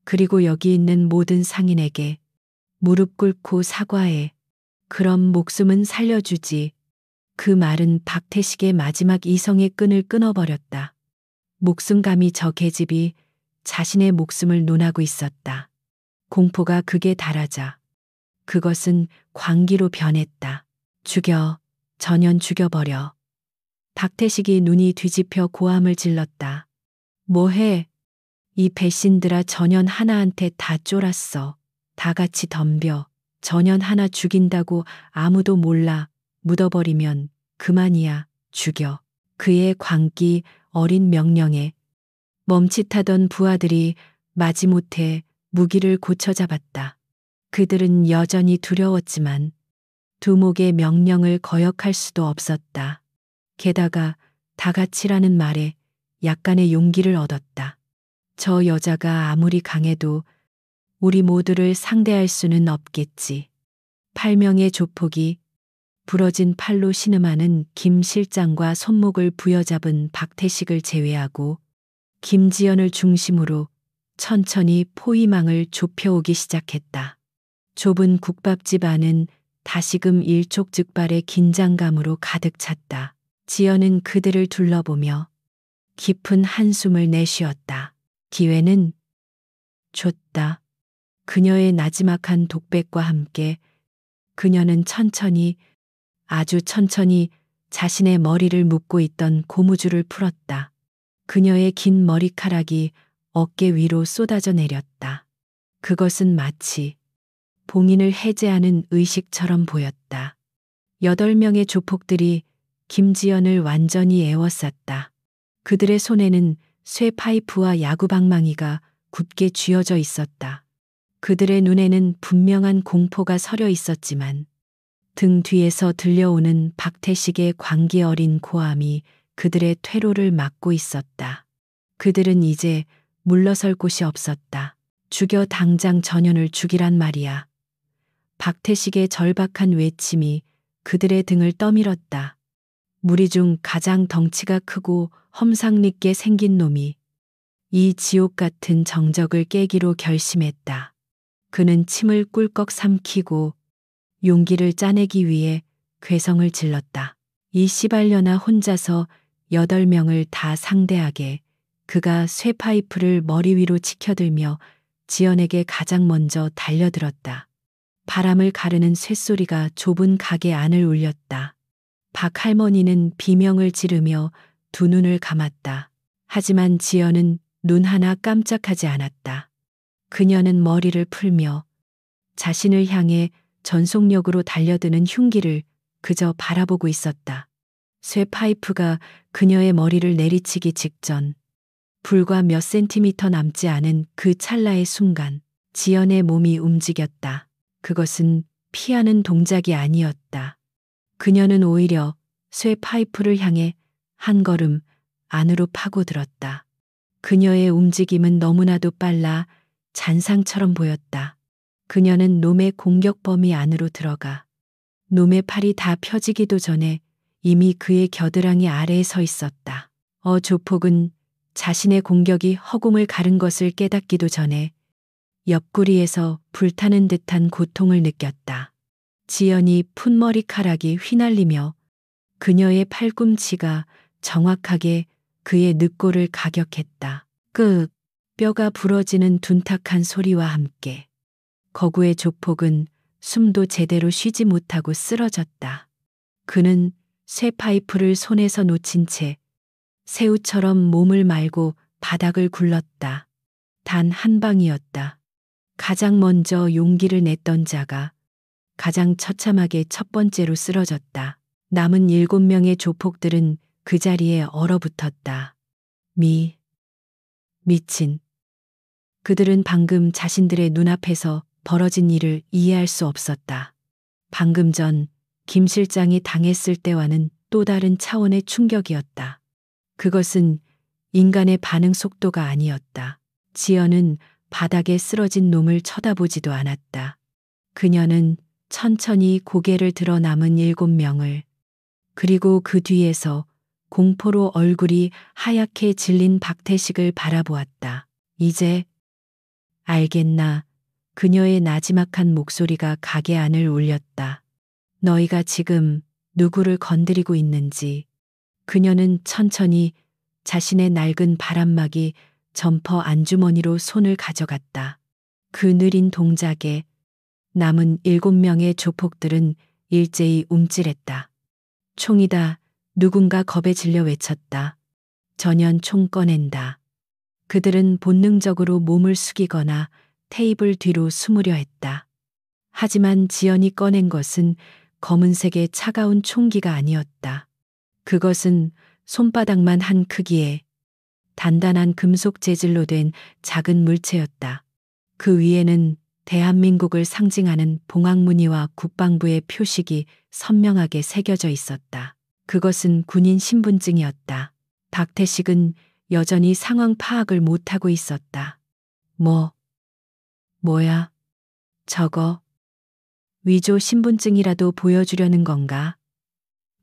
그리고 여기 있는 모든 상인에게 무릎 꿇고 사과해. 그럼 목숨은 살려주지. 그 말은 박태식의 마지막 이성의 끈을 끊어버렸다. 목숨감이 저 계집이 자신의 목숨을 논하고 있었다. 공포가 극에 달하자 그것은 광기로 변했다. 죽여. 전연 죽여버려. 박태식이 눈이 뒤집혀 고함을 질렀다. 뭐해? 이 배신들아, 전연 하나한테 다 쫄았어. 다 같이 덤벼. 전연 하나 죽인다고 아무도 몰라. 묻어버리면 그만이야. 죽여. 그의 광기 어린 명령에 멈칫하던 부하들이 마지못해 무기를 고쳐 잡았다. 그들은 여전히 두려웠지만 두목의 명령을 거역할 수도 없었다. 게다가 다 같이라는 말에 약간의 용기를 얻었다. 저 여자가 아무리 강해도 우리 모두를 상대할 수는 없겠지. 8명의 조폭이 부러진 팔로 신음하는 김 실장과 손목을 부여잡은 박태식을 제외하고 김지연을 중심으로 천천히 포위망을 좁혀오기 시작했다. 좁은 국밥집 안은 다시금 일촉즉발의 긴장감으로 가득 찼다. 지연은 그들을 둘러보며 깊은 한숨을 내쉬었다. 기회는 줬다. 그녀의 나지막한 독백과 함께 그녀는 천천히, 아주 천천히 자신의 머리를 묶고 있던 고무줄을 풀었다. 그녀의 긴 머리카락이 어깨 위로 쏟아져 내렸다. 그것은 마치 봉인을 해제하는 의식처럼 보였다. 8명의 조폭들이 김지연을 완전히 에워쌌다. 그들의 손에는 쇠 파이프와 야구 방망이가 굳게 쥐어져 있었다. 그들의 눈에는 분명한 공포가 서려 있었지만 등 뒤에서 들려오는 박태식의 광기 어린 고함이 그들의 퇴로를 막고 있었다. 그들은 이제 물러설 곳이 없었다. 죽여 당장 전현을 죽이란 말이야. 박태식의 절박한 외침이 그들의 등을 떠밀었다. 무리 중 가장 덩치가 크고 험상궂게 생긴 놈이 이 지옥 같은 정적을 깨기로 결심했다. 그는 침을 꿀꺽 삼키고 용기를 짜내기 위해 괴성을 질렀다. 이 시발려나 혼자서 8명을 다 상대하게 그가 쇠파이프를 머리 위로 치켜들며 지연에게 가장 먼저 달려들었다. 바람을 가르는 쇳소리가 좁은 가게 안을 울렸다. 박 할머니는 비명을 지르며 두 눈을 감았다. 하지만 지연은 눈 하나 깜짝하지 않았다. 그녀는 머리를 풀며 자신을 향해 전속력으로 달려드는 흉기를 그저 바라보고 있었다. 쇠 파이프가 그녀의 머리를 내리치기 직전 불과 몇 센티미터 남지 않은 그 찰나의 순간 지연의 몸이 움직였다. 그것은 피하는 동작이 아니었다. 그녀는 오히려 쇠 파이프를 향해 한 걸음 안으로 파고들었다. 그녀의 움직임은 너무나도 빨라 잔상처럼 보였다. 그녀는 놈의 공격 범위 안으로 들어가 놈의 팔이 다 펴지기도 전에 이미 그의 겨드랑이 아래에 서 있었다. 조폭은 자신의 공격이 허공을 가른 것을 깨닫기도 전에 옆구리에서 불타는 듯한 고통을 느꼈다. 지연이 푼머리카락이 휘날리며 그녀의 팔꿈치가 정확하게 그의 늑골을 가격했다. 뼈가 부러지는 둔탁한 소리와 함께 거구의 조폭은 숨도 제대로 쉬지 못하고 쓰러졌다. 그는 쇠 파이프를 손에서 놓친 채 새우처럼 몸을 말고 바닥을 굴렀다. 단 한 방이었다. 가장 먼저 용기를 냈던 자가 가장 처참하게 첫 번째로 쓰러졌다. 남은 7명의 조폭들은 그 자리에 얼어붙었다. 미친. 그들은 방금 자신들의 눈앞에서 벌어진 일을 이해할 수 없었다. 방금 전 김 실장이 당했을 때와는 또 다른 차원의 충격이었다. 그것은 인간의 반응 속도가 아니었다. 지연은 바닥에 쓰러진 놈을 쳐다보지도 않았다. 그녀는 천천히 고개를 들어 남은 7명을 그리고 그 뒤에서 공포로 얼굴이 하얗게 질린 박태식을 바라보았다. 이제 알겠나? 그녀의 나지막한 목소리가 가게 안을 울렸다. 너희가 지금 누구를 건드리고 있는지. 그녀는 천천히 자신의 낡은 바람막이 점퍼 안주머니로 손을 가져갔다. 그 느린 동작에 남은 7명의 조폭들은 일제히 움찔했다. 총이다. 누군가 겁에 질려 외쳤다. 전현 총 꺼낸다. 그들은 본능적으로 몸을 숙이거나 테이블 뒤로 숨으려 했다. 하지만 지연이 꺼낸 것은 검은색의 차가운 총기가 아니었다. 그것은 손바닥만 한 크기의 단단한 금속 재질로 된 작은 물체였다. 그 위에는 대한민국을 상징하는 봉황무늬와 국방부의 표식이 선명하게 새겨져 있었다. 그것은 군인 신분증이었다. 박태식은 여전히 상황 파악을 못하고 있었다. 뭐야? 저거 위조 신분증이라도 보여주려는 건가?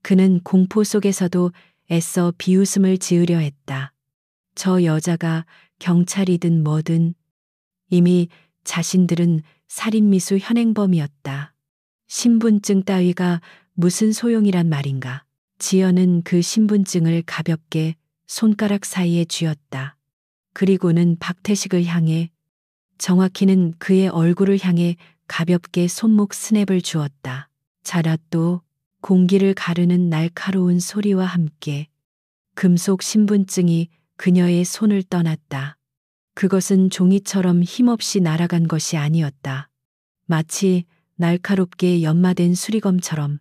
그는 공포 속에서도 애써 비웃음을 지으려 했다. 저 여자가 경찰이든 뭐든 이미 자신들은 살인미수 현행범이었다. 신분증 따위가 무슨 소용이란 말인가. 지연은 그 신분증을 가볍게 손가락 사이에 쥐었다. 그리고는 박태식을 향해, 정확히는 그의 얼굴을 향해 가볍게 손목 스냅을 주었다. 자라또 공기를 가르는 날카로운 소리와 함께 금속 신분증이 그녀의 손을 떠났다. 그것은 종이처럼 힘없이 날아간 것이 아니었다. 마치 날카롭게 연마된 수리검처럼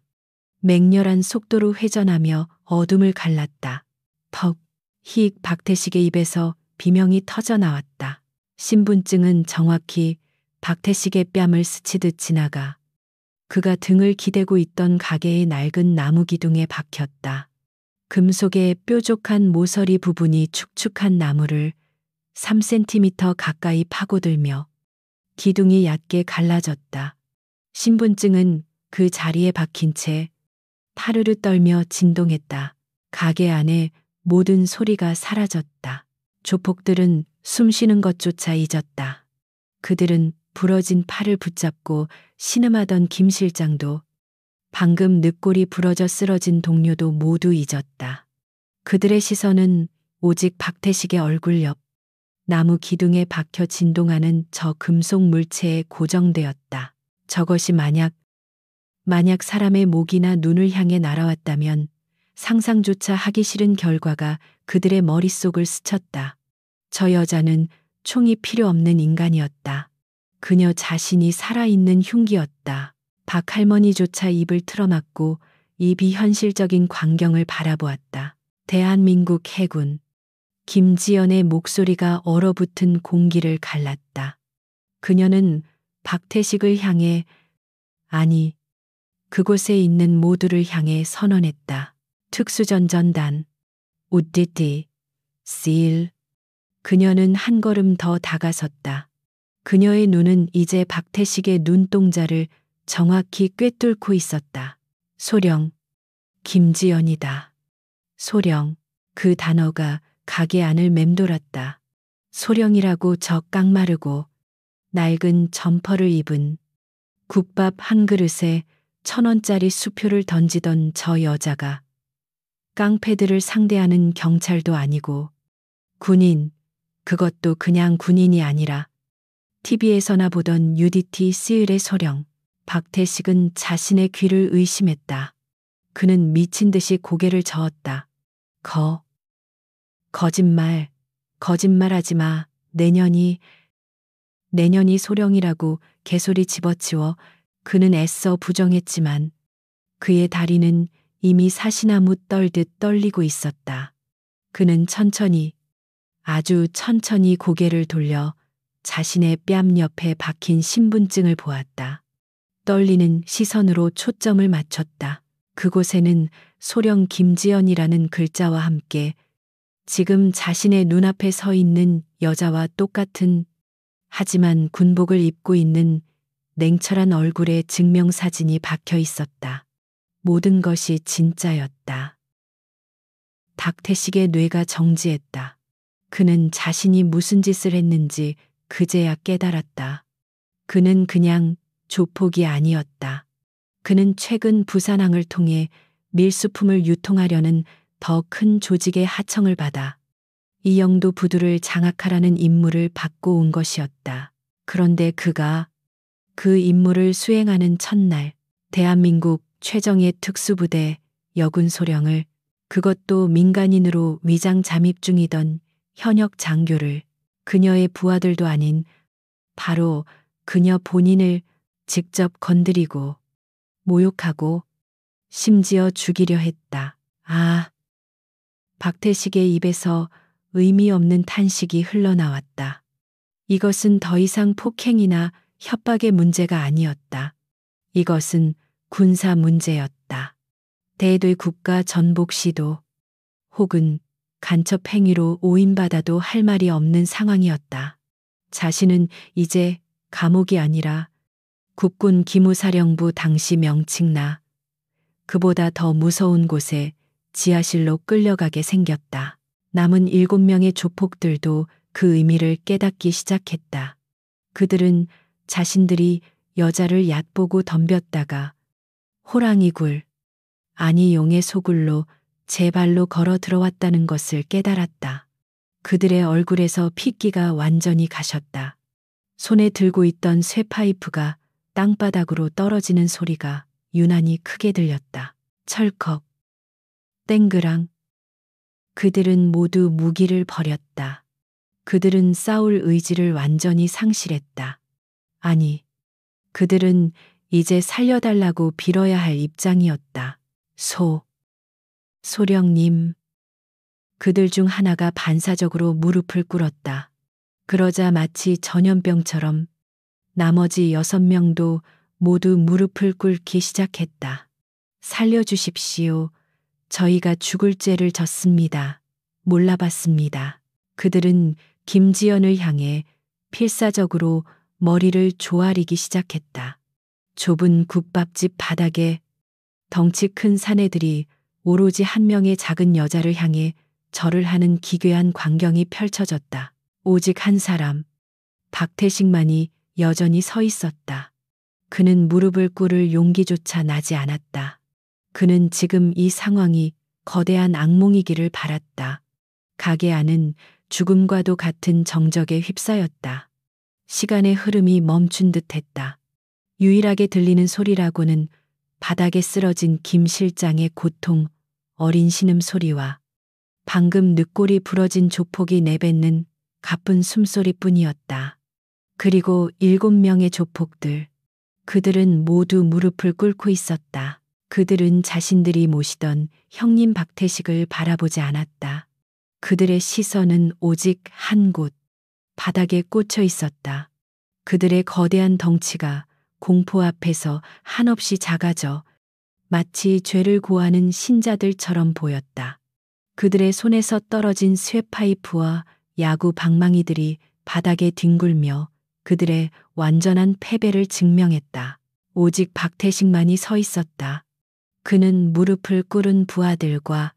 맹렬한 속도로 회전하며 어둠을 갈랐다. 퍽, 희익 박태식의 입에서 비명이 터져 나왔다. 신분증은 정확히 박태식의 뺨을 스치듯 지나가 그가 등을 기대고 있던 가게의 낡은 나무 기둥에 박혔다. 금속의 뾰족한 모서리 부분이 축축한 나무를 3cm 가까이 파고들며 기둥이 얕게 갈라졌다. 신분증은 그 자리에 박힌 채 타르르 떨며 진동했다. 가게 안에 모든 소리가 사라졌다. 조폭들은 숨 쉬는 것조차 잊었다. 그들은 부러진 팔을 붙잡고 신음하던 김 실장도 방금 늑골이 부러져 쓰러진 동료도 모두 잊었다. 그들의 시선은 오직 박태식의 얼굴 옆 나무 기둥에 박혀 진동하는 저 금속 물체에 고정되었다. 저것이 만약 사람의 목이나 눈을 향해 날아왔다면 상상조차 하기 싫은 결과가 그들의 머릿속을 스쳤다. 저 여자는 총이 필요 없는 인간이었다. 그녀 자신이 살아있는 흉기였다. 박 할머니조차 입을 틀어막고 이 비현실적인 광경을 바라보았다. 대한민국 해군. 김지연의 목소리가 얼어붙은 공기를 갈랐다. 그녀는 박태식을 향해, 아니, 그곳에 있는 모두를 향해 선언했다. 특수전전단, 우띠띠, 실. 그녀는 한 걸음 더 다가섰다. 그녀의 눈은 이제 박태식의 눈동자를 정확히 꿰뚫고 있었다. 소령, 김지연이다. 소령, 그 단어가 가게 안을 맴돌았다. 소령이라고 저 깡마르고 낡은 점퍼를 입은 국밥 한 그릇에 1,000원짜리 수표를 던지던 저 여자가 깡패들을 상대하는 경찰도 아니고 군인, 그것도 그냥 군인이 아니라 TV에서나 보던 UDT 시을의 소령. 박태식은 자신의 귀를 의심했다. 그는 미친 듯이 고개를 저었다. 거짓말하지 마. 내년이 소령이라고 개소리 집어치워 그는 애써 부정했지만 그의 다리는 이미 사시나무 떨듯 떨리고 있었다. 그는 천천히, 아주 천천히 고개를 돌려 자신의 뺨 옆에 박힌 신분증을 보았다. 떨리는 시선으로 초점을 맞췄다. 그곳에는 소령 김지연이라는 글자와 함께 지금 자신의 눈앞에 서 있는 여자와 똑같은 하지만 군복을 입고 있는 냉철한 얼굴의 증명사진이 박혀 있었다. 모든 것이 진짜였다. 박태식의 뇌가 정지했다. 그는 자신이 무슨 짓을 했는지 그제야 깨달았다. 그는 그냥 조폭이 아니었다. 그는 최근 부산항을 통해 밀수품을 유통하려는 더 큰 조직의 하청을 받아 이영도 부두를 장악하라는 임무를 받고 온 것이었다. 그런데 그가 그 임무를 수행하는 첫날, 대한민국 최정예 특수부대 여군 소령을, 그것도 민간인으로 위장 잠입 중이던 현역 장교를, 그녀의 부하들도 아닌 바로 그녀 본인을 직접 건드리고 모욕하고 심지어 죽이려 했다. 아, 박태식의 입에서 의미 없는 탄식이 흘러나왔다. 이것은 더 이상 폭행이나 협박의 문제가 아니었다. 이것은 군사 문제였다. 대대 국가 전복 시도 혹은 간첩 행위로 오인받아도 할 말이 없는 상황이었다. 자신은 이제 감옥이 아니라 국군 기무사령부 당시 명칭나 그보다 더 무서운 곳에 지하실로 끌려가게 생겼다. 남은 7명의 조폭들도 그 의미를 깨닫기 시작했다. 그들은 자신들이 여자를 얕보고 덤볐다가 호랑이 굴, 아니 용의 소굴로 제 발로 걸어 들어왔다는 것을 깨달았다. 그들의 얼굴에서 핏기가 완전히 가셨다. 손에 들고 있던 쇠파이프가 땅바닥으로 떨어지는 소리가 유난히 크게 들렸다. 철컥, 땡그랑. 그들은 모두 무기를 버렸다. 그들은 싸울 의지를 완전히 상실했다. 아니, 그들은 이제 살려달라고 빌어야 할 입장이었다. 소령님. 그들 중 하나가 반사적으로 무릎을 꿇었다. 그러자 마치 전염병처럼 나머지 6명도 모두 무릎을 꿇기 시작했다. 살려주십시오. 저희가 죽을 죄를 졌습니다. 몰라봤습니다. 그들은 김지연을 향해 필사적으로 머리를 조아리기 시작했다. 좁은 국밥집 바닥에 덩치 큰 사내들이 오로지 한 명의 작은 여자를 향해 절을 하는 기괴한 광경이 펼쳐졌다. 오직 한 사람, 박태식만이 여전히 서 있었다. 그는 무릎을 꿇을 용기조차 나지 않았다. 그는 지금 이 상황이 거대한 악몽이기를 바랐다. 가게 안은 죽음과도 같은 정적에 휩싸였다. 시간의 흐름이 멈춘 듯 했다. 유일하게 들리는 소리라고는 바닥에 쓰러진 김 실장의 고통, 어린 신음소리와 방금 늑골이 부러진 조폭이 내뱉는 가쁜 숨소리뿐이었다. 그리고 7명의 조폭들. 그들은 모두 무릎을 꿇고 있었다. 그들은 자신들이 모시던 형님 박태식을 바라보지 않았다. 그들의 시선은 오직 한 곳, 바닥에 꽂혀 있었다. 그들의 거대한 덩치가 공포 앞에서 한없이 작아져 마치 죄를 고하는 신자들처럼 보였다. 그들의 손에서 떨어진 쇠파이프와 야구 방망이들이 바닥에 뒹굴며 그들의 완전한 패배를 증명했다. 오직 박태식만이 서 있었다. 그는 무릎을 꿇은 부하들과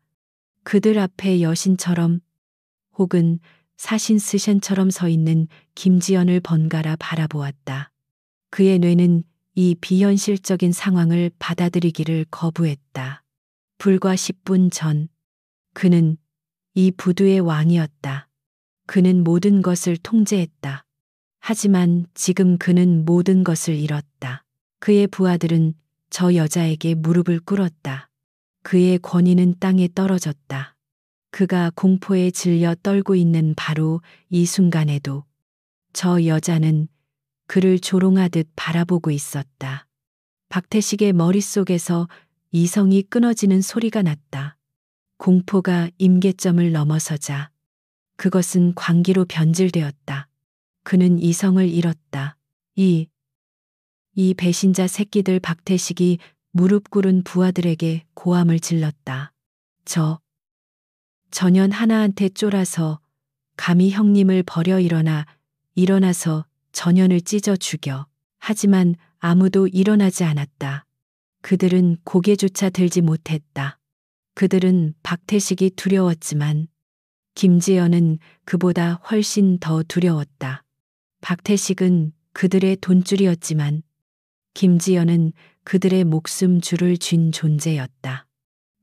그들 앞에 여신처럼 혹은 사신스셴처럼 서 있는 김지연을 번갈아 바라보았다. 그의 뇌는 이 비현실적인 상황을 받아들이기를 거부했다. 불과 10분 전, 그는 이 부두의 왕이었다. 그는 모든 것을 통제했다. 하지만 지금 그는 모든 것을 잃었다. 그의 부하들은 저 여자에게 무릎을 꿇었다. 그의 권위는 땅에 떨어졌다. 그가 공포에 질려 떨고 있는 바로 이 순간에도 저 여자는 그를 조롱하듯 바라보고 있었다. 박태식의 머릿속에서 이성이 끊어지는 소리가 났다. 공포가 임계점을 넘어서자 그것은 광기로 변질되었다. 그는 이성을 잃었다. 이 배신자 새끼들. 박태식이 무릎 꿇은 부하들에게 고함을 질렀다. 전연 하나한테 쫄아서 감히 형님을 버려 일어나서 전연을 찢어 죽여. 하지만 아무도 일어나지 않았다. 그들은 고개조차 들지 못했다. 그들은 박태식이 두려웠지만 김지연은 그보다 훨씬 더 두려웠다. 박태식은 그들의 돈줄이었지만 김지연은 그들의 목숨줄을 쥔 존재였다.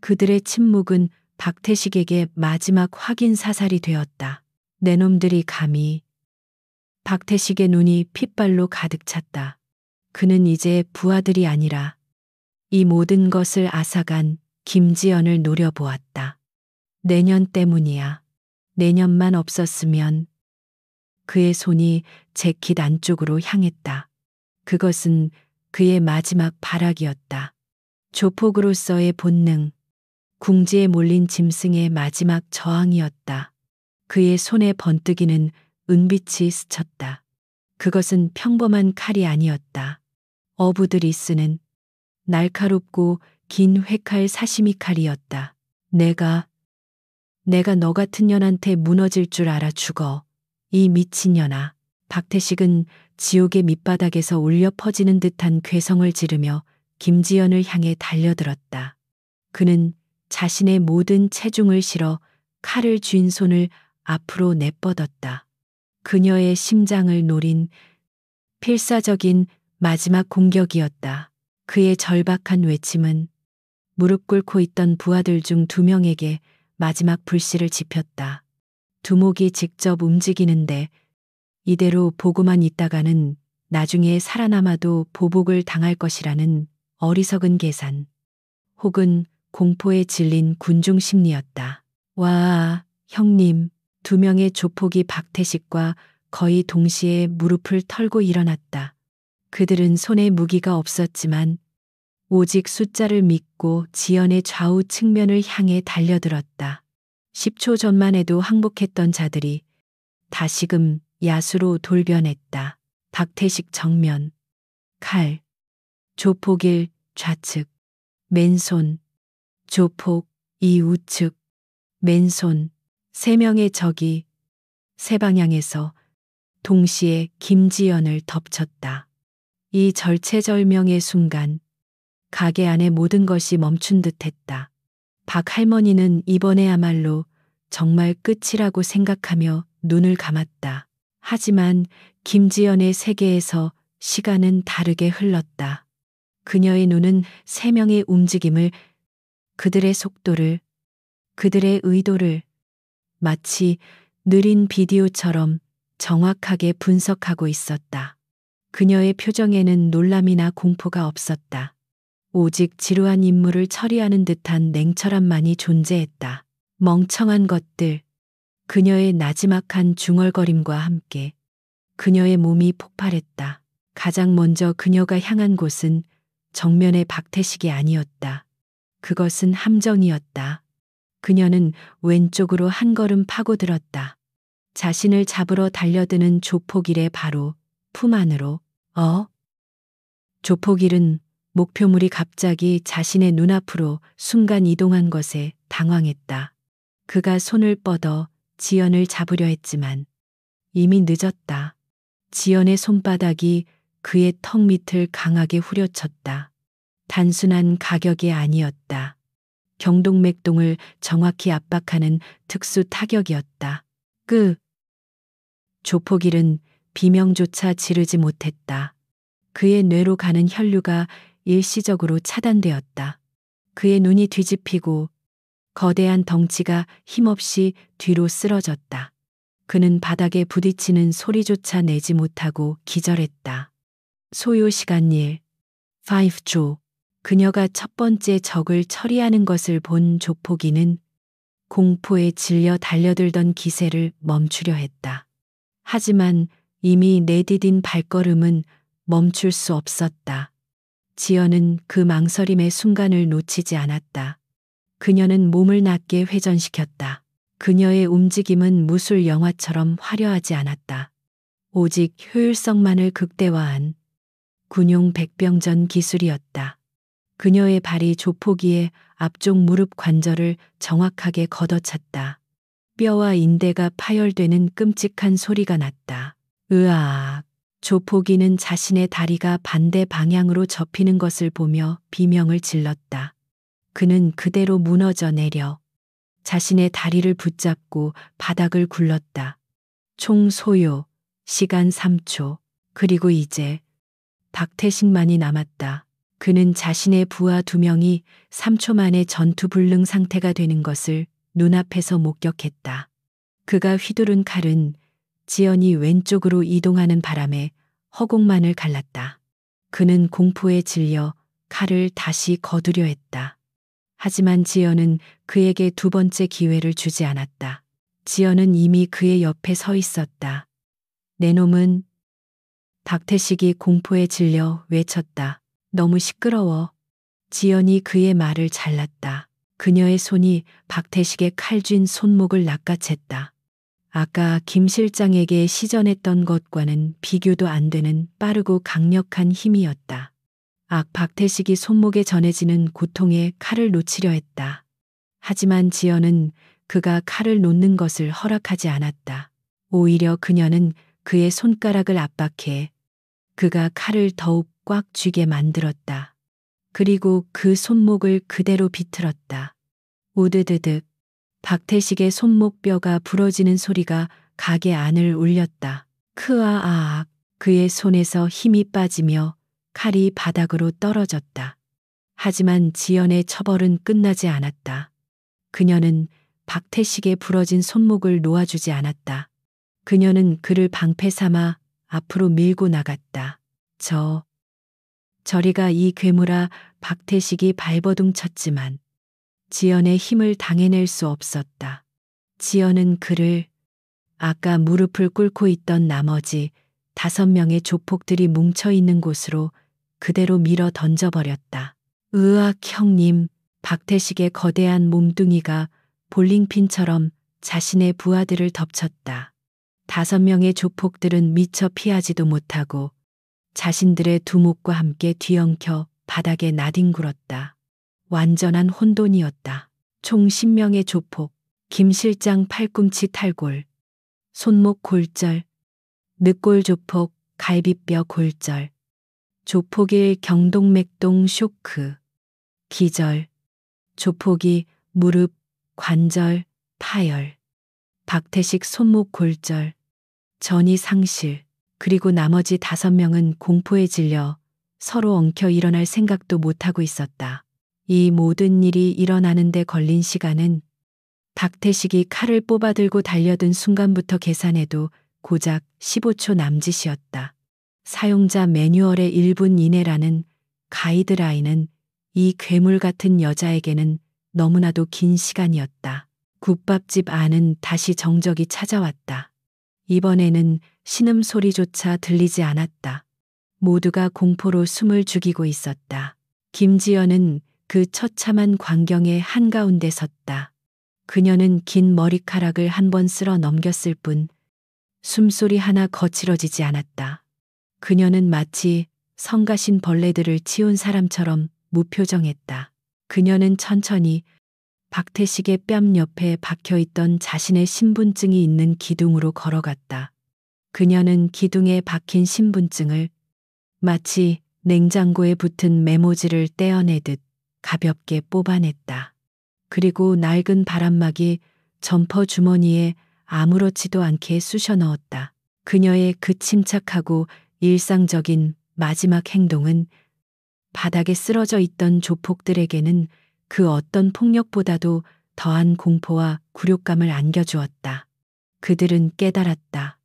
그들의 침묵은 박태식에게 마지막 확인 사살이 되었다. 내 놈들이 감히. 박태식의 눈이 핏발로 가득 찼다. 그는 이제 부하들이 아니라 이 모든 것을 앗아간 김지연을 노려보았다. 내년 때문이야. 내년만 없었으면. 그의 손이 재킷 안쪽으로 향했다. 그것은 그의 마지막 발악이었다. 조폭으로서의 본능, 궁지에 몰린 짐승의 마지막 저항이었다. 그의 손의 번뜩이는 은빛이 스쳤다. 그것은 평범한 칼이 아니었다. 어부들이 쓰는 날카롭고 긴 회칼 사시미 칼이었다. 내가 너 같은 년한테 무너질 줄 알아 죽어. 이 미친년아. 박태식은 지옥의 밑바닥에서 울려 퍼지는 듯한 괴성을 지르며 김지연을 향해 달려들었다. 그는 자신의 모든 체중을 실어 칼을 쥔 손을 앞으로 내뻗었다. 그녀의 심장을 노린 필사적인 마지막 공격이었다. 그의 절박한 외침은 무릎 꿇고 있던 부하들 중 2명에게 마지막 불씨를 지폈다. 두목이 직접 움직이는데 이대로 보고만 있다가는 나중에 살아남아도 보복을 당할 것이라는 어리석은 계산, 혹은 공포에 질린 군중 심리였다. 와, 형님. 2명의 조폭이 박태식과 거의 동시에 무릎을 털고 일어났다. 그들은 손에 무기가 없었지만 오직 숫자를 믿고 지연의 좌우 측면을 향해 달려들었다. 10초 전만 해도 항복했던 자들이 다시금 야수로 돌변했다. 박태식 정면, 칼, 조폭일 좌측, 맨손, 조폭 이 우측, 맨손, 세 명의 적이 세 방향에서 동시에 김지연을 덮쳤다. 이 절체절명의 순간 가게 안의 모든 것이 멈춘 듯했다. 박 할머니는 이번에야말로 정말 끝이라고 생각하며 눈을 감았다. 하지만 김지연의 세계에서 시간은 다르게 흘렀다. 그녀의 눈은 세 명의 움직임을, 그들의 속도를, 그들의 의도를 마치 느린 비디오처럼 정확하게 분석하고 있었다. 그녀의 표정에는 놀람이나 공포가 없었다. 오직 지루한 임무를 처리하는 듯한 냉철함만이 존재했다. 멍청한 것들. 그녀의 나지막한 중얼거림과 함께 그녀의 몸이 폭발했다. 가장 먼저 그녀가 향한 곳은 정면의 박태식이 아니었다. 그것은 함정이었다. 그녀는 왼쪽으로 한 걸음 파고들었다. 자신을 잡으러 달려드는 조폭일의 바로 품 안으로. 조폭일은 목표물이 갑자기 자신의 눈앞으로 순간 이동한 것에 당황했다. 그가 손을 뻗어 지연을 잡으려 했지만 이미 늦었다. 지연의 손바닥이 그의 턱 밑을 강하게 후려쳤다. 단순한 가격이 아니었다. 경동맥동을 정확히 압박하는 특수 타격이었다. 조폭일은 비명조차 지르지 못했다. 그의 뇌로 가는 혈류가 일시적으로 차단되었다. 그의 눈이 뒤집히고 거대한 덩치가 힘없이 뒤로 쓰러졌다. 그는 바닥에 부딪히는 소리조차 내지 못하고 기절했다. 소요 시간 5초. 그녀가 첫 번째 적을 처리하는 것을 본 조폭이는 공포에 질려 달려들던 기세를 멈추려 했다. 하지만 이미 내디딘 발걸음은 멈출 수 없었다. 지연은 그 망설임의 순간을 놓치지 않았다. 그녀는 몸을 낮게 회전시켰다. 그녀의 움직임은 무술 영화처럼 화려하지 않았다. 오직 효율성만을 극대화한 군용 백병전 기술이었다. 그녀의 발이 조폭이의 앞쪽 무릎 관절을 정확하게 걷어찼다. 뼈와 인대가 파열되는 끔찍한 소리가 났다. 으악. 조폭이는 자신의 다리가 반대 방향으로 접히는 것을 보며 비명을 질렀다. 그는 그대로 무너져 내려 자신의 다리를 붙잡고 바닥을 굴렀다. 총 소요 시간 3초. 그리고 이제 박태식만이 남았다. 그는 자신의 부하 2명이 3초 만에 전투불능 상태가 되는 것을 눈앞에서 목격했다. 그가 휘두른 칼은 지연이 왼쪽으로 이동하는 바람에 허공만을 갈랐다. 그는 공포에 질려 칼을 다시 거두려 했다. 하지만 지연은 그에게 두 번째 기회를 주지 않았다. 지연은 이미 그의 옆에 서 있었다. 내 놈은. 박태식이 공포에 질려 외쳤다. 너무 시끄러워. 지연이 그의 말을 잘랐다. 그녀의 손이 박태식의 칼쥔 손목을 낚아챘다. 아까 김 실장에게 시전했던 것과는 비교도 안 되는 빠르고 강력한 힘이었다. 박태식이 손목에 전해지는 고통에 칼을 놓치려 했다. 하지만 지연은 그가 칼을 놓는 것을 허락하지 않았다. 오히려 그녀는 그의 손가락을 압박해 그가 칼을 더욱 꽉 쥐게 만들었다. 그리고 그 손목을 그대로 비틀었다. 우드드득. 박태식의 손목뼈가 부러지는 소리가 가게 안을 울렸다. 크아아악. 그의 손에서 힘이 빠지며 칼이 바닥으로 떨어졌다. 하지만 지연의 처벌은 끝나지 않았다. 그녀는 박태식의 부러진 손목을 놓아주지 않았다. 그녀는 그를 방패 삼아 앞으로 밀고 나갔다. 저리가 이 괴물아. 박태식이 발버둥 쳤지만 지연의 힘을 당해낼 수 없었다. 지연은 그를 아까 무릎을 꿇고 있던 나머지 5명의 조폭들이 뭉쳐있는 곳으로 그대로 밀어 던져버렸다. 으악 형님. 박태식의 거대한 몸뚱이가 볼링핀처럼 자신의 부하들을 덮쳤다. 5명의 조폭들은 미처 피하지도 못하고 자신들의 두목과 함께 뒤엉켜 바닥에 나뒹굴었다. 완전한 혼돈이었다. 총 10명의 조폭, 김 실장 팔꿈치 탈골, 손목 골절, 늑골 조폭, 갈비뼈 골절, 조폭 1 경동맥동 쇼크, 기절, 조폭 2 무릎, 관절, 파열, 박태식 손목 골절, 전이 상실, 그리고 나머지 5명은 공포에 질려 서로 엉켜 일어날 생각도 못하고 있었다. 이 모든 일이 일어나는데 걸린 시간은 박태식이 칼을 뽑아들고 달려든 순간부터 계산해도 고작 15초 남짓이었다. 사용자 매뉴얼의 1분 이내라는 가이드라인은 이 괴물 같은 여자에게는 너무나도 긴 시간이었다. 국밥집 안은 다시 정적이 찾아왔다. 이번에는 신음소리조차 들리지 않았다. 모두가 공포로 숨을 죽이고 있었다. 김지연은 그 처참한 광경의 한가운데 섰다. 그녀는 긴 머리카락을 한 번 쓸어 넘겼을 뿐 숨소리 하나 거칠어지지 않았다. 그녀는 마치 성가신 벌레들을 치운 사람처럼 무표정했다. 그녀는 천천히 박태식의 뺨 옆에 박혀있던 자신의 신분증이 있는 기둥으로 걸어갔다. 그녀는 기둥에 박힌 신분증을 마치 냉장고에 붙은 메모지를 떼어내듯 가볍게 뽑아냈다. 그리고 낡은 바람막이 점퍼 주머니에 아무렇지도 않게 쑤셔 넣었다. 그녀의 그 침착하고 일상적인 마지막 행동은 바닥에 쓰러져 있던 조폭들에게는 그 어떤 폭력보다도 더한 공포와 굴욕감을 안겨주었다. 그들은 깨달았다.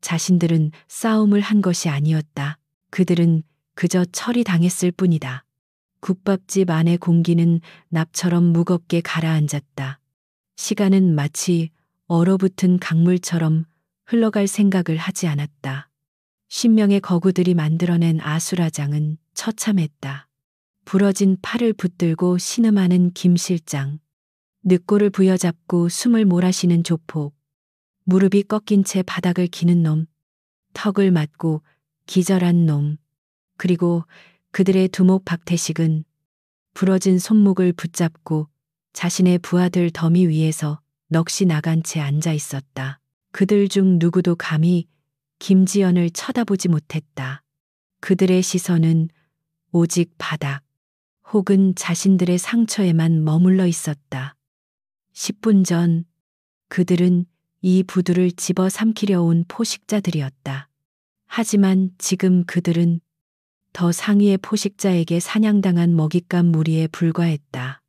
자신들은 싸움을 한 것이 아니었다. 그들은 그저 처리당했을 뿐이다. 국밥집 안의 공기는 납처럼 무겁게 가라앉았다. 시간은 마치 얼어붙은 강물처럼 흘러갈 생각을 하지 않았다. 10명의 거구들이 만들어낸 아수라장은 처참했다. 부러진 팔을 붙들고 신음하는 김 실장, 늑골을 부여잡고 숨을 몰아쉬는 조폭, 무릎이 꺾인 채 바닥을 기는 놈, 턱을 맞고 기절한 놈, 그리고 그들의 두목 박태식은 부러진 손목을 붙잡고 자신의 부하들 더미 위에서 넋이 나간 채 앉아 있었다. 그들 중 누구도 감히 김지연을 쳐다보지 못했다. 그들의 시선은 오직 바닥 혹은 자신들의 상처에만 머물러 있었다. 10분 전 그들은 이 부두를 집어삼키려 온 포식자들이었다. 하지만 지금 그들은 더 상위의 포식자에게 사냥당한 먹잇감 무리에 불과했다.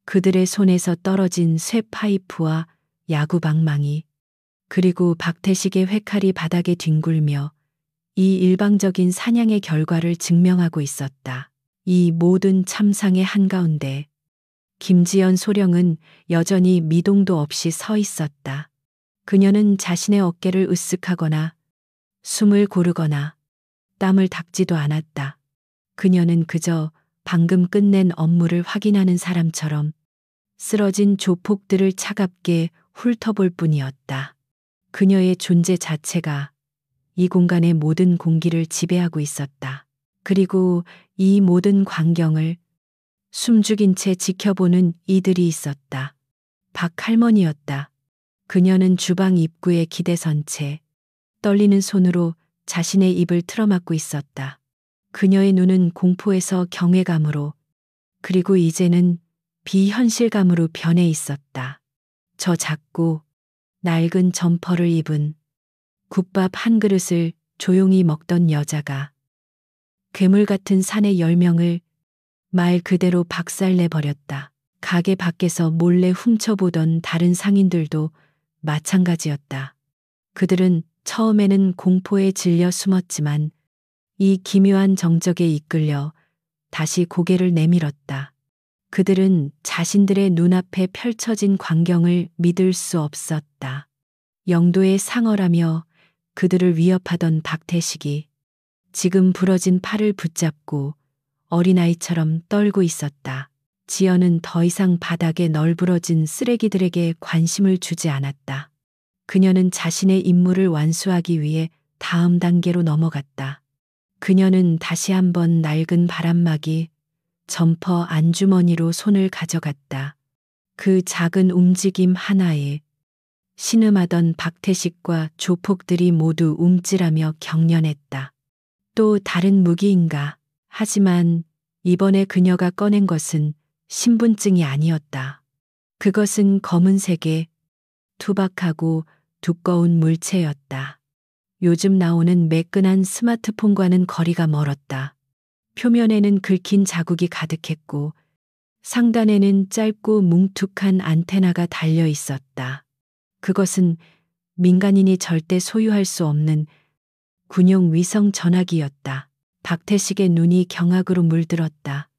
그들의 손에서 떨어진 쇠 파이프와 야구 방망이, 그리고 박태식의 회칼이 바닥에 뒹굴며 이 일방적인 사냥의 결과를 증명하고 있었다. 이 모든 참상의 한가운데 김지연 소령은 여전히 미동도 없이 서 있었다. 그녀는 자신의 어깨를 으쓱하거나 숨을 고르거나 땀을 닦지도 않았다. 그녀는 그저 방금 끝낸 업무를 확인하는 사람처럼 쓰러진 조폭들을 차갑게 훑어볼 뿐이었다. 그녀의 존재 자체가 이 공간의 모든 공기를 지배하고 있었다. 그리고 이 모든 광경을 숨죽인 채 지켜보는 이들이 있었다. 박 할머니였다. 그녀는 주방 입구에 기대선 채 떨리는 손으로 자신의 입을 틀어막고 있었다. 그녀의 눈은 공포에서 경외감으로, 그리고 이제는 비현실감으로 변해 있었다. 저 작고 낡은 점퍼를 입은 국밥 한 그릇을 조용히 먹던 여자가 괴물 같은 사내 10명을 말 그대로 박살내버렸다. 가게 밖에서 몰래 훔쳐보던 다른 상인들도 마찬가지였다. 그들은 처음에는 공포에 질려 숨었지만 이 기묘한 정적에 이끌려 다시 고개를 내밀었다. 그들은 자신들의 눈앞에 펼쳐진 광경을 믿을 수 없었다. 영도의 상어라며 그들을 위협하던 박태식이 지금 부러진 팔을 붙잡고 어린아이처럼 떨고 있었다. 지연은 더 이상 바닥에 널브러진 쓰레기들에게 관심을 주지 않았다. 그녀는 자신의 임무를 완수하기 위해 다음 단계로 넘어갔다. 그녀는 다시 한번 낡은 바람막이, 점퍼 안주머니로 손을 가져갔다. 그 작은 움직임 하나에 신음하던 박태식과 조폭들이 모두 움찔하며 경련했다. 또 다른 무기인가? 하지만 이번에 그녀가 꺼낸 것은 신분증이 아니었다. 그것은 검은색의 투박하고 두꺼운 물체였다. 요즘 나오는 매끈한 스마트폰과는 거리가 멀었다. 표면에는 긁힌 자국이 가득했고 상단에는 짧고 뭉툭한 안테나가 달려 있었다. 그것은 민간인이 절대 소유할 수 없는 군용 위성 전화기였다. 박태식의 눈이 경악으로 물들었다.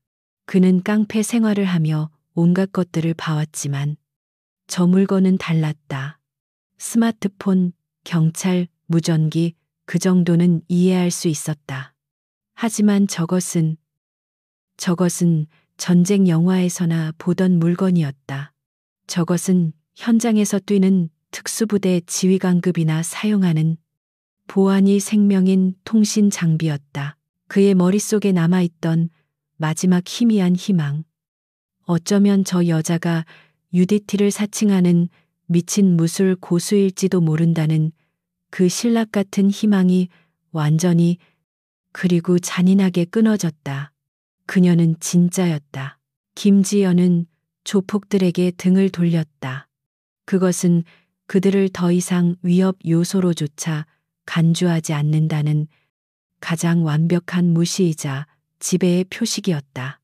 그는 깡패 생활을 하며 온갖 것들을 봐왔지만 저 물건은 달랐다. 스마트폰, 경찰, 무전기, 그 정도는 이해할 수 있었다. 하지만 저것은 전쟁 영화에서나 보던 물건이었다. 저것은 현장에서 뛰는 특수부대 지휘관급이나 사용하는 보안이 생명인 통신 장비였다. 그의 머릿속에 남아있던 마지막 희미한 희망. 어쩌면 저 여자가 UDT를 사칭하는 미친 무술 고수일지도 모른다는 그 신락 같은 희망이 완전히 그리고 잔인하게 끊어졌다. 그녀는 진짜였다. 김지연은 조폭들에게 등을 돌렸다. 그것은 그들을 더 이상 위협 요소로조차 간주하지 않는다는 가장 완벽한 무시이자 지배의 표식이었다.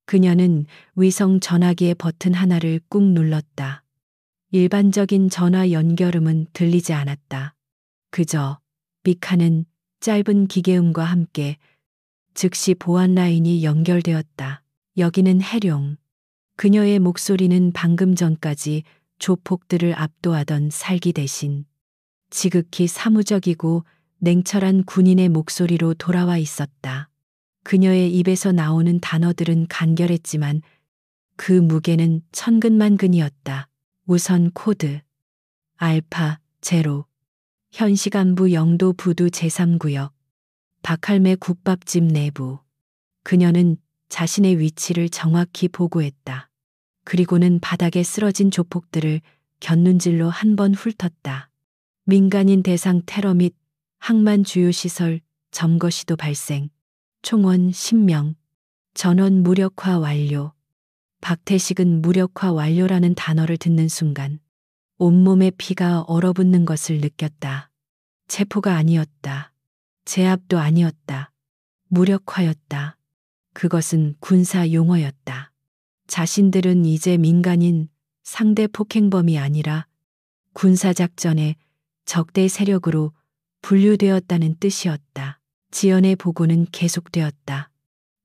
그녀는 위성 전화기의 버튼 하나를 꾹 눌렀다. 일반적인 전화 연결음은 들리지 않았다. 그저 삑하는 짧은 기계음과 함께 즉시 보안 라인이 연결되었다. 여기는 해룡. 그녀의 목소리는 방금 전까지 조폭들을 압도하던 살기 대신 지극히 사무적이고 냉철한 군인의 목소리로 돌아와 있었다. 그녀의 입에서 나오는 단어들은 간결했지만 그 무게는 천근만근이었다. 우선 코드, 알파, 제로, 현 시간부 영도 부두 제3구역, 박할매 국밥집 내부. 그녀는 자신의 위치를 정확히 보고했다. 그리고는 바닥에 쓰러진 조폭들을 곁눈질로 한 번 훑었다. 민간인 대상 테러 및 항만 주요 시설 점거 시도 발생. 총원 10명. 전원 무력화 완료. 박태식은 무력화 완료라는 단어를 듣는 순간 온몸에 피가 얼어붙는 것을 느꼈다. 체포가 아니었다. 제압도 아니었다. 무력화였다. 그것은 군사 용어였다. 자신들은 이제 민간인 상대 폭행범이 아니라 군사작전의 적대 세력으로 분류되었다는 뜻이었다. 지연의 보고는 계속되었다.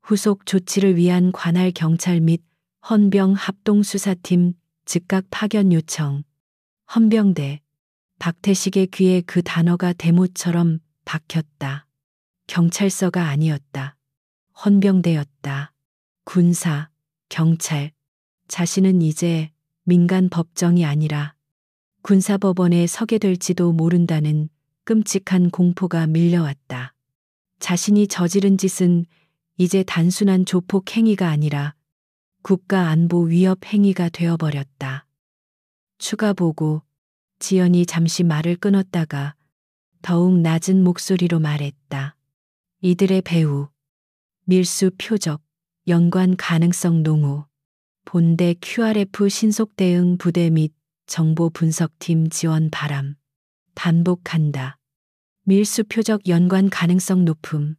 후속 조치를 위한 관할 경찰 및 헌병 합동수사팀 즉각 파견 요청. 헌병대. 박태식의 귀에 그 단어가 대못처럼 박혔다. 경찰서가 아니었다. 헌병대였다. 군사, 경찰. 자신은 이제 민간 법정이 아니라 군사법원에 서게 될지도 모른다는 끔찍한 공포가 밀려왔다. 자신이 저지른 짓은 이제 단순한 조폭 행위가 아니라 국가 안보 위협 행위가 되어버렸다. 추가 보고. 지연이 잠시 말을 끊었다가 더욱 낮은 목소리로 말했다. 이들의 배후, 밀수 표적, 연관 가능성 농후, 본대 QRF 신속 대응 부대 및 정보 분석팀 지원 바람. 반복한다. 밀수 표적 연관 가능성 높음.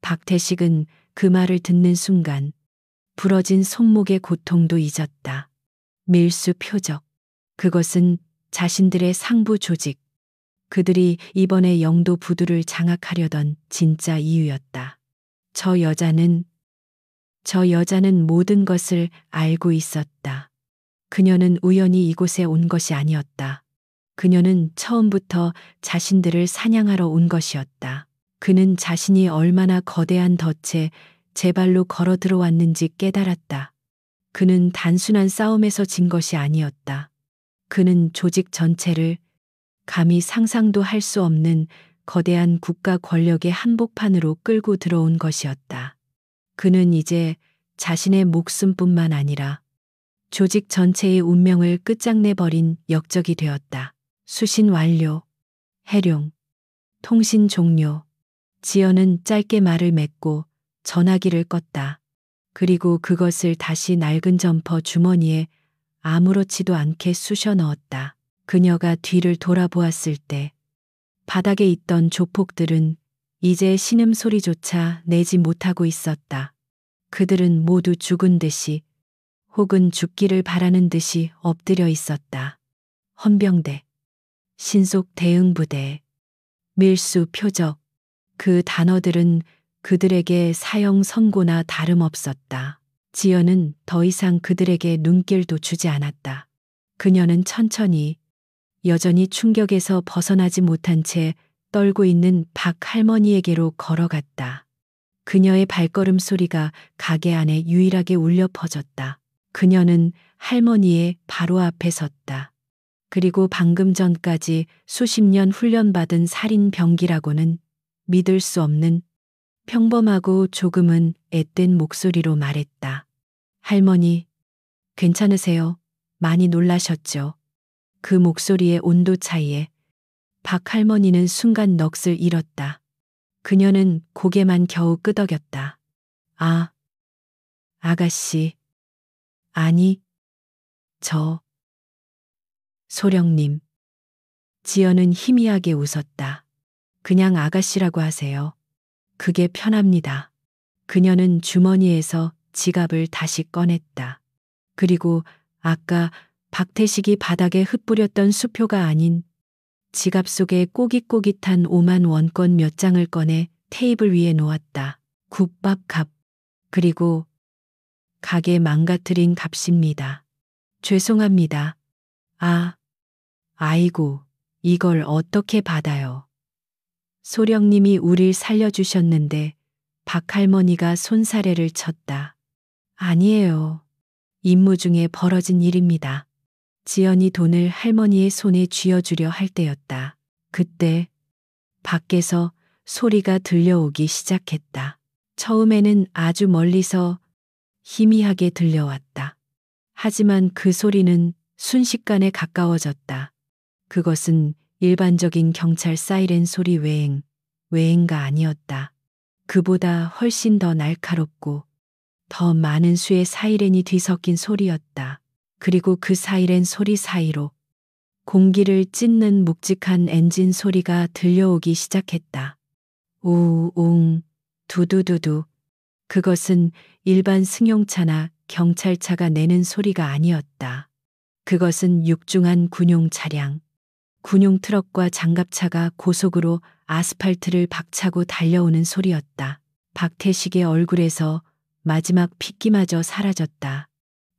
박태식은 그 말을 듣는 순간 부러진 손목의 고통도 잊었다. 밀수 표적. 그것은 자신들의 상부 조직. 그들이 이번에 영도 부두를 장악하려던 진짜 이유였다. 저 여자는 모든 것을 알고 있었다. 그녀는 우연히 이곳에 온 것이 아니었다. 그녀는 처음부터 자신들을 사냥하러 온 것이었다. 그는 자신이 얼마나 거대한 덫에 제 발로 걸어 들어왔는지 깨달았다. 그는 단순한 싸움에서 진 것이 아니었다. 그는 조직 전체를 감히 상상도 할 수 없는 거대한 국가 권력의 한복판으로 끌고 들어온 것이었다. 그는 이제 자신의 목숨뿐만 아니라 조직 전체의 운명을 끝장내버린 역적이 되었다. 수신 완료. 해룡. 통신 종료. 지연은 짧게 말을 맺고 전화기를 껐다. 그리고 그것을 다시 낡은 점퍼 주머니에 아무렇지도 않게 쑤셔 넣었다. 그녀가 뒤를 돌아보았을 때 바닥에 있던 조폭들은 이제 신음소리조차 내지 못하고 있었다. 그들은 모두 죽은 듯이 혹은 죽기를 바라는 듯이 엎드려 있었다. 헌병대, 신속 대응부대, 밀수 표적, 그 단어들은 그들에게 사형 선고나 다름없었다. 지연은 더 이상 그들에게 눈길도 주지 않았다. 그녀는 천천히 여전히 충격에서 벗어나지 못한 채 떨고 있는 박 할머니에게로 걸어갔다. 그녀의 발걸음 소리가 가게 안에 유일하게 울려 퍼졌다. 그녀는 할머니의 바로 앞에 섰다. 그리고 방금 전까지 수십 년 훈련받은 살인 병기라고는 믿을 수 없는 평범하고 조금은 앳된 목소리로 말했다. 할머니, 괜찮으세요? 많이 놀라셨죠? 그 목소리의 온도 차이에 박 할머니는 순간 넋을 잃었다. 그녀는 고개만 겨우 끄덕였다. 아, 아가씨. 아니, 저. 소령님. 지연은 희미하게 웃었다. 그냥 아가씨라고 하세요. 그게 편합니다. 그녀는 주머니에서 지갑을 다시 꺼냈다. 그리고 아까 박태식이 바닥에 흩뿌렸던 수표가 아닌 지갑 속에 꼬깃꼬깃한 5만 원권 몇 장을 꺼내 테이블 위에 놓았다. 국밥 값. 그리고 가게 망가뜨린 값입니다. 죄송합니다. 아, 아이고, 이걸 어떻게 받아요. 소령님이 우릴 살려주셨는데 박 할머니가 손사래를 쳤다. 아니에요. 임무 중에 벌어진 일입니다. 지연이 돈을 할머니의 손에 쥐어주려 할 때였다. 그때 밖에서 소리가 들려오기 시작했다. 처음에는 아주 멀리서 희미하게 들려왔다. 하지만 그 소리는 순식간에 가까워졌다. 그것은 일반적인 경찰 사이렌 소리 외행가 아니었다. 그보다 훨씬 더 날카롭고 더 많은 수의 사이렌이 뒤섞인 소리였다. 그리고 그 사이렌 소리 사이로 공기를 찢는 묵직한 엔진 소리가 들려오기 시작했다. 우웅, 두두두두. 그것은 일반 승용차나 경찰차가 내는 소리가 아니었다. 그것은 육중한 군용 차량, 군용 트럭과 장갑차가 고속으로 아스팔트를 박차고 달려오는 소리였다. 박태식의 얼굴에서 마지막 핏기마저 사라졌다.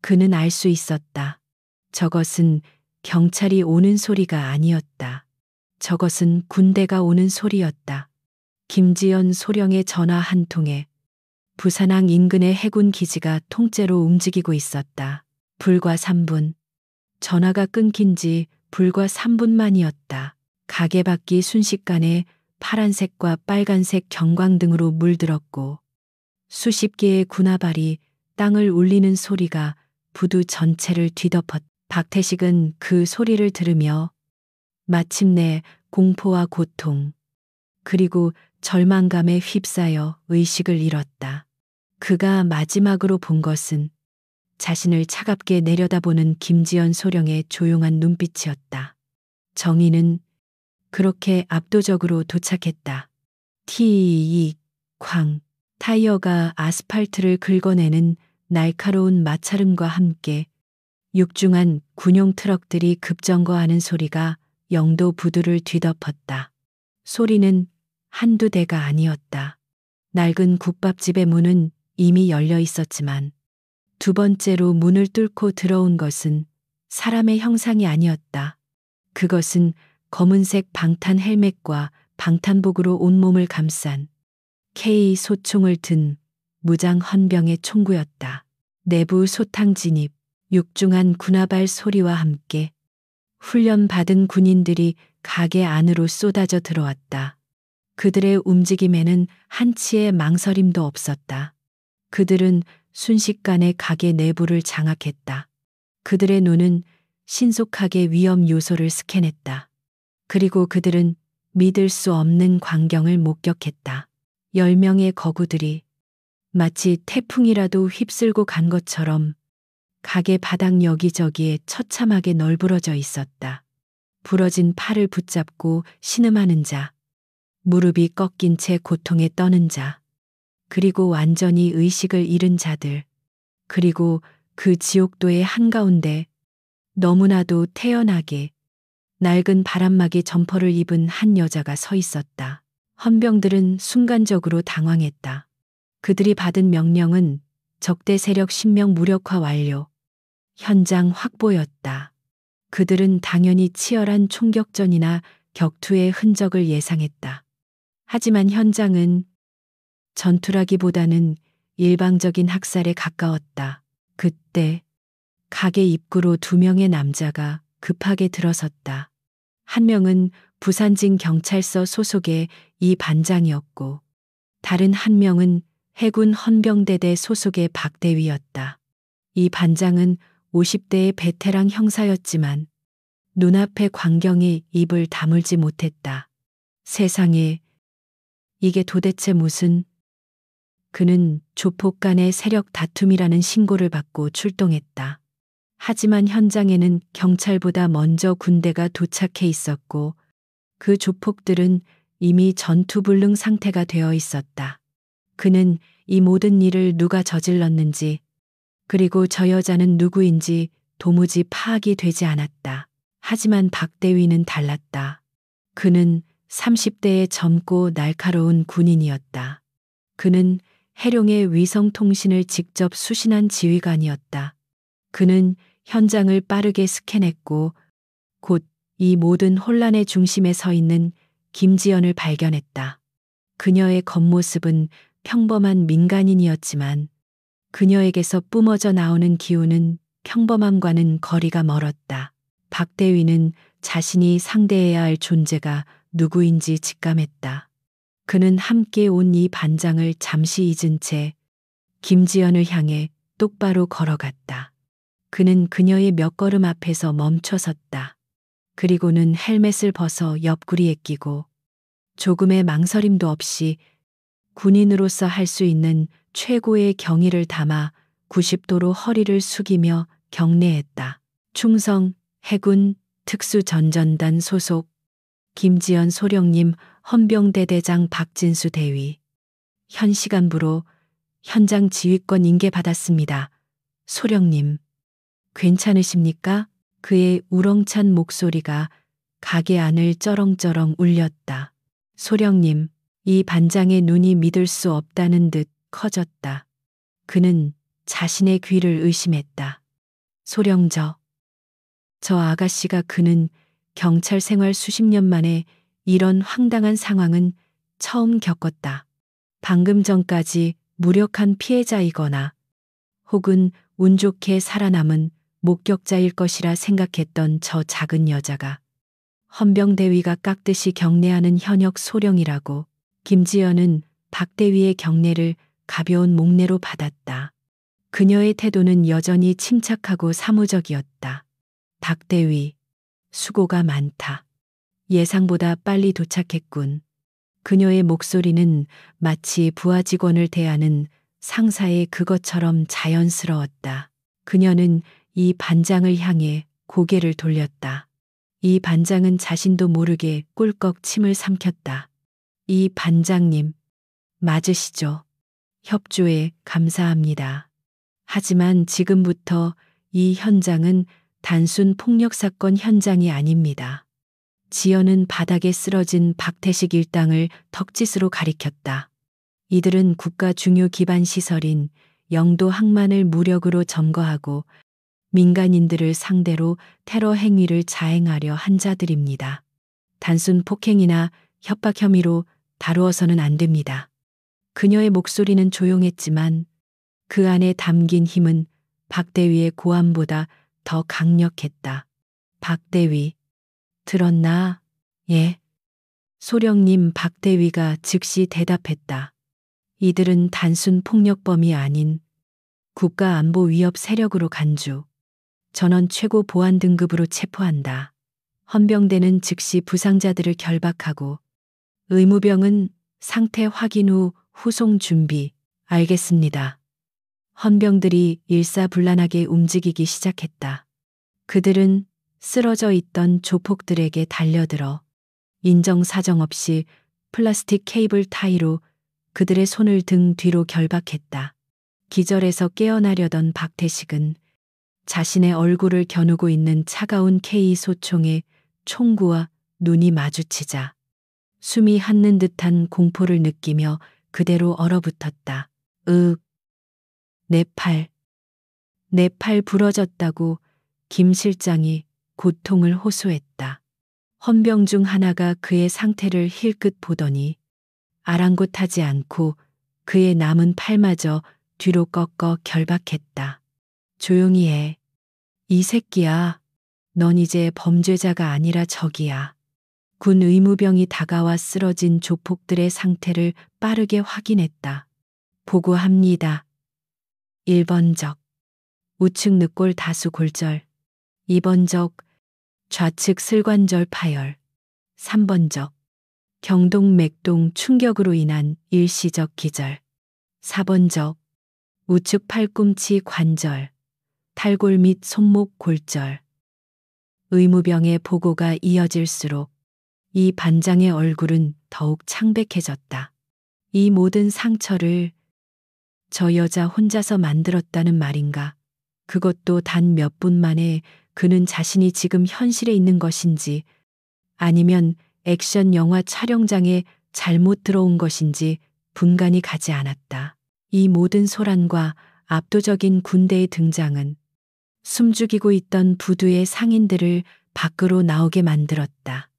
그는 알 수 있었다. 저것은 경찰이 오는 소리가 아니었다. 저것은 군대가 오는 소리였다. 김지연 소령의 전화 한 통에 부산항 인근의 해군 기지가 통째로 움직이고 있었다. 불과 3분. 전화가 끊긴 지 불과 3분 만이었다. 가게 밖이 순식간에 파란색과 빨간색 경광등으로 물들었고 수십 개의 군화발이 땅을 울리는 소리가 부두 전체를 뒤덮었다. 박태식은 그 소리를 들으며 마침내 공포와 고통 그리고 절망감에 휩싸여 의식을 잃었다. 그가 마지막으로 본 것은 자신을 차갑게 내려다보는 김지연 소령의 조용한 눈빛이었다. 정의는 그렇게 압도적으로 도착했다. 티익 쾅. 타이어가 아스팔트를 긁어내는 날카로운 마찰음과 함께 육중한 군용 트럭들이 급정거하는 소리가 영도 부두를 뒤덮었다. 소리는 한두 대가 아니었다. 낡은 국밥집의 문은 이미 열려 있었지만 두 번째로 문을 뚫고 들어온 것은 사람의 형상이 아니었다. 그것은 검은색 방탄 헬멧과 방탄복으로 온몸을 감싼 K 소총을 든 무장 헌병의 총구였다. 내부 소탕 진입, 육중한 군화발 소리와 함께 훈련받은 군인들이 가게 안으로 쏟아져 들어왔다. 그들의 움직임에는 한치의 망설임도 없었다. 그들은 순식간에 가게 내부를 장악했다. 그들의 눈은 신속하게 위험 요소를 스캔했다. 그리고 그들은 믿을 수 없는 광경을 목격했다. 10명의 거구들이 마치 태풍이라도 휩쓸고 간 것처럼 가게 바닥 여기저기에 처참하게 널브러져 있었다. 부러진 팔을 붙잡고 신음하는 자, 무릎이 꺾인 채 고통에 떠는 자, 그리고 완전히 의식을 잃은 자들, 그리고 그 지옥도의 한가운데 너무나도 태연하게 낡은 바람막이 점퍼를 입은 한 여자가 서 있었다. 헌병들은 순간적으로 당황했다. 그들이 받은 명령은 적대 세력 10명 무력화 완료, 현장 확보였다. 그들은 당연히 치열한 총격전이나 격투의 흔적을 예상했다. 하지만 현장은 전투라기보다는 일방적인 학살에 가까웠다. 그때 가게 입구로 2명의 남자가 급하게 들어섰다. 한 명은 부산진 경찰서 소속의 이 반장이었고 다른 한 명은 해군 헌병대대 소속의 박 대위였다. 이 반장은 50대의 베테랑 형사였지만 눈앞의 광경에 입을 다물지 못했다. 세상에, 이게 도대체 무슨... 그는 조폭 간의 세력 다툼이라는 신고를 받고 출동했다. 하지만 현장에는 경찰보다 먼저 군대가 도착해 있었고 그 조폭들은 이미 전투불능 상태가 되어 있었다. 그는 이 모든 일을 누가 저질렀는지 그리고 저 여자는 누구인지 도무지 파악이 되지 않았다. 하지만 박 대위는 달랐다. 그는 30대의 젊고 날카로운 군인이었다. 그는 해룡의 위성통신을 직접 수신한 지휘관이었다. 그는 현장을 빠르게 스캔했고 곧 이 모든 혼란의 중심에 서 있는 김지연을 발견했다. 그녀의 겉모습은 평범한 민간인이었지만 그녀에게서 뿜어져 나오는 기운은 평범함과는 거리가 멀었다. 박 대위는 자신이 상대해야 할 존재가 누구인지 직감했다. 그는 함께 온 이 반장을 잠시 잊은 채 김지연을 향해 똑바로 걸어갔다. 그는 그녀의 몇 걸음 앞에서 멈춰섰다. 그리고는 헬멧을 벗어 옆구리에 끼고 조금의 망설임도 없이 군인으로서 할 수 있는 최고의 경의를 담아 90도로 허리를 숙이며 경례했다. 충성, 해군, 특수전전단 소속, 김지연 소령님, 헌병대대장 박진수 대위. 현 시간부로 현장 지휘권 인계받았습니다. 소령님, 괜찮으십니까? 그의 우렁찬 목소리가 가게 안을 쩌렁쩌렁 울렸다. 소령님, 이 반장의 눈이 믿을 수 없다는 듯 커졌다. 그는 자신의 귀를 의심했다. 소령 저 아가씨가 그는 경찰 생활 수십 년 만에 이런 황당한 상황은 처음 겪었다. 방금 전까지 무력한 피해자이거나 혹은 운 좋게 살아남은 목격자일 것이라 생각했던 저 작은 여자가 헌병대위가 깍듯이 경례하는 현역 소령이라고. 김지연은 박 대위의 경례를 가벼운 목례로 받았다. 그녀의 태도는 여전히 침착하고 사무적이었다. 박 대위, 수고가 많다. 예상보다 빨리 도착했군. 그녀의 목소리는 마치 부하 직원을 대하는 상사의 그것처럼 자연스러웠다. 그녀는 이 반장을 향해 고개를 돌렸다. 이 반장은 자신도 모르게 꿀꺽 침을 삼켰다. 이 반장님, 맞으시죠? 협조에 감사합니다. 하지만 지금부터 이 현장은 단순 폭력 사건 현장이 아닙니다. 지연은 바닥에 쓰러진 박태식 일당을 턱짓으로 가리켰다. 이들은 국가 중요 기반 시설인 영도 항만을 무력으로 점거하고 민간인들을 상대로 테러 행위를 자행하려 한 자들입니다. 단순 폭행이나 협박 혐의로 다루어서는 안 됩니다. 그녀의 목소리는 조용했지만 그 안에 담긴 힘은 박대위의 고함보다 더 강력했다. 박대위, 들었나? 예. 소령님, 박대위가 즉시 대답했다. 이들은 단순 폭력범이 아닌 국가안보 위협 세력으로 간주. 전원 최고 보안 등급으로 체포한다. 헌병대는 즉시 부상자들을 결박하고 의무병은 상태 확인 후 후송 준비. 알겠습니다. 헌병들이 일사불란하게 움직이기 시작했다. 그들은 쓰러져 있던 조폭들에게 달려들어 인정사정 없이 플라스틱 케이블 타이로 그들의 손을 등 뒤로 결박했다. 기절해서 깨어나려던 박태식은 자신의 얼굴을 겨누고 있는 차가운 K 소총의 총구와 눈이 마주치자 숨이 핫는 듯한 공포를 느끼며 그대로 얼어붙었다. 내 팔 부러졌다고 김 실장이 고통을 호소했다. 헌병 중 하나가 그의 상태를 힐끗 보더니 아랑곳하지 않고 그의 남은 팔마저 뒤로 꺾어 결박했다. 조용히 해. 이 새끼야. 넌 이제 범죄자가 아니라 적이야. 군 의무병이 다가와 쓰러진 조폭들의 상태를 빠르게 확인했다. 보고합니다. 1번 적. 우측 늑골 다수 골절. 2번 적. 좌측 슬관절 파열. 3번 적. 경동 맥동 충격으로 인한 일시적 기절. 4번 적. 우측 팔꿈치 관절. 탈골 및 손목 골절. 의무병의 보고가 이어질수록 이 반장의 얼굴은 더욱 창백해졌다. 이 모든 상처를 저 여자 혼자서 만들었다는 말인가? 그것도 단 몇 분 만에. 그는 자신이 지금 현실에 있는 것인지 아니면 액션 영화 촬영장에 잘못 들어온 것인지 분간이 가지 않았다. 이 모든 소란과 압도적인 군대의 등장은 숨죽이고 있던 부두의 상인들을 밖으로 나오게 만들었다.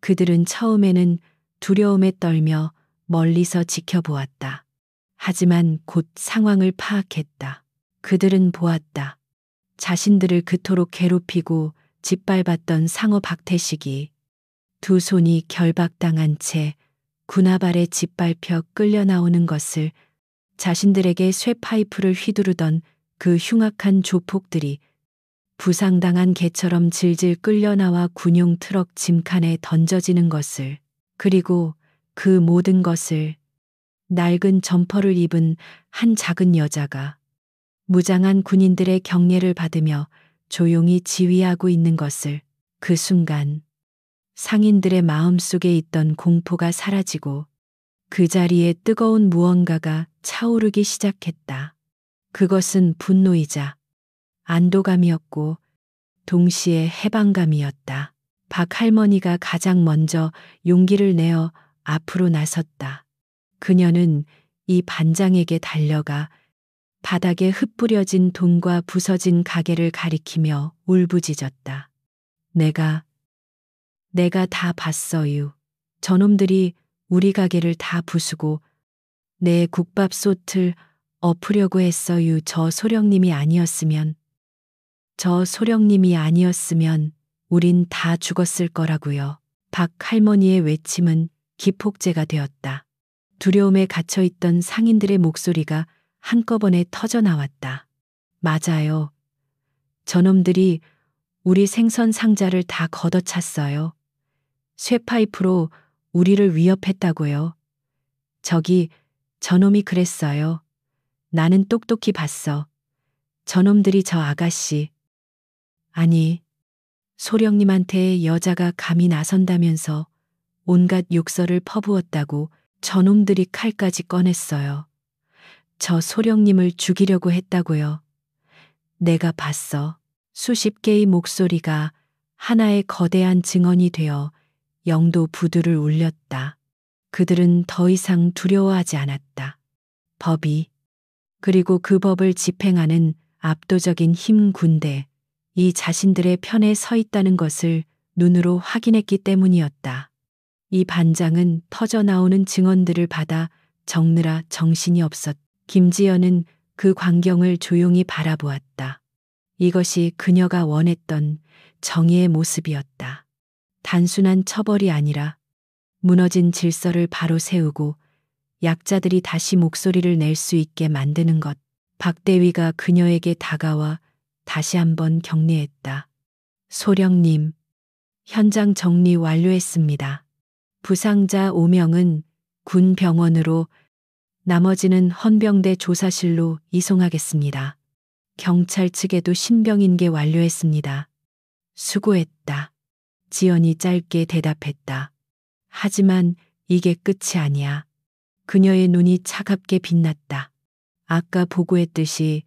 그들은 처음에는 두려움에 떨며 멀리서 지켜보았다. 하지만 곧 상황을 파악했다. 그들은 보았다. 자신들을 그토록 괴롭히고 짓밟았던 상어 박태식이 두 손이 결박당한 채 군화발에 짓밟혀 끌려 나오는 것을, 자신들에게 쇠파이프를 휘두르던 그 흉악한 조폭들이 부상당한 개처럼 질질 끌려나와 군용 트럭 짐칸에 던져지는 것을, 그리고 그 모든 것을 낡은 점퍼를 입은 한 작은 여자가 무장한 군인들의 경례를 받으며 조용히 지휘하고 있는 것을, 그 순간 상인들의 마음속에 있던 공포가 사라지고 그 자리에 뜨거운 무언가가 차오르기 시작했다. 그것은 분노이자 안도감이었고 동시에 해방감이었다. 박 할머니가 가장 먼저 용기를 내어 앞으로 나섰다. 그녀는 이 반장에게 달려가 바닥에 흩뿌려진 돈과 부서진 가게를 가리키며 울부짖었다. 내가 다 봤어요. 저놈들이 우리 가게를 다 부수고 내 국밥솥을 엎으려고 했어요. 저 소령님이 아니었으면 우린 다 죽었을 거라고요. 박 할머니의 외침은 기폭제가 되었다. 두려움에 갇혀있던 상인들의 목소리가 한꺼번에 터져 나왔다. 맞아요. 저놈들이 우리 생선 상자를 다 걷어찼어요. 쇠파이프로 우리를 위협했다고요. 저놈이 그랬어요. 나는 똑똑히 봤어. 저놈들이 저 아가씨, 아니, 소령님한테 여자가 감히 나선다면서 온갖 욕설을 퍼부었다고 저놈들이 칼까지 꺼냈어요. 저 소령님을 죽이려고 했다고요. 내가 봤어. 수십 개의 목소리가 하나의 거대한 증언이 되어 영도 부두를 울렸다. 그들은 더 이상 두려워하지 않았다. 법이, 그리고 그 법을 집행하는 압도적인 힘 군대, 이 자신들의 편에 서 있다는 것을 눈으로 확인했기 때문이었다. 이 반장은 터져 나오는 증언들을 받아 적느라 정신이 없었다. 김지연은 그 광경을 조용히 바라보았다. 이것이 그녀가 원했던 정의의 모습이었다. 단순한 처벌이 아니라 무너진 질서를 바로 세우고 약자들이 다시 목소리를 낼 수 있게 만드는 것. 박대위가 그녀에게 다가와 다시 한번 격려했다. 소령님, 현장 정리 완료했습니다. 부상자 5명은 군 병원으로, 나머지는 헌병대 조사실로 이송하겠습니다. 경찰 측에도 신병인계 완료했습니다. 수고했다. 지연이 짧게 대답했다. 하지만 이게 끝이 아니야. 그녀의 눈이 차갑게 빛났다. 아까 보고했듯이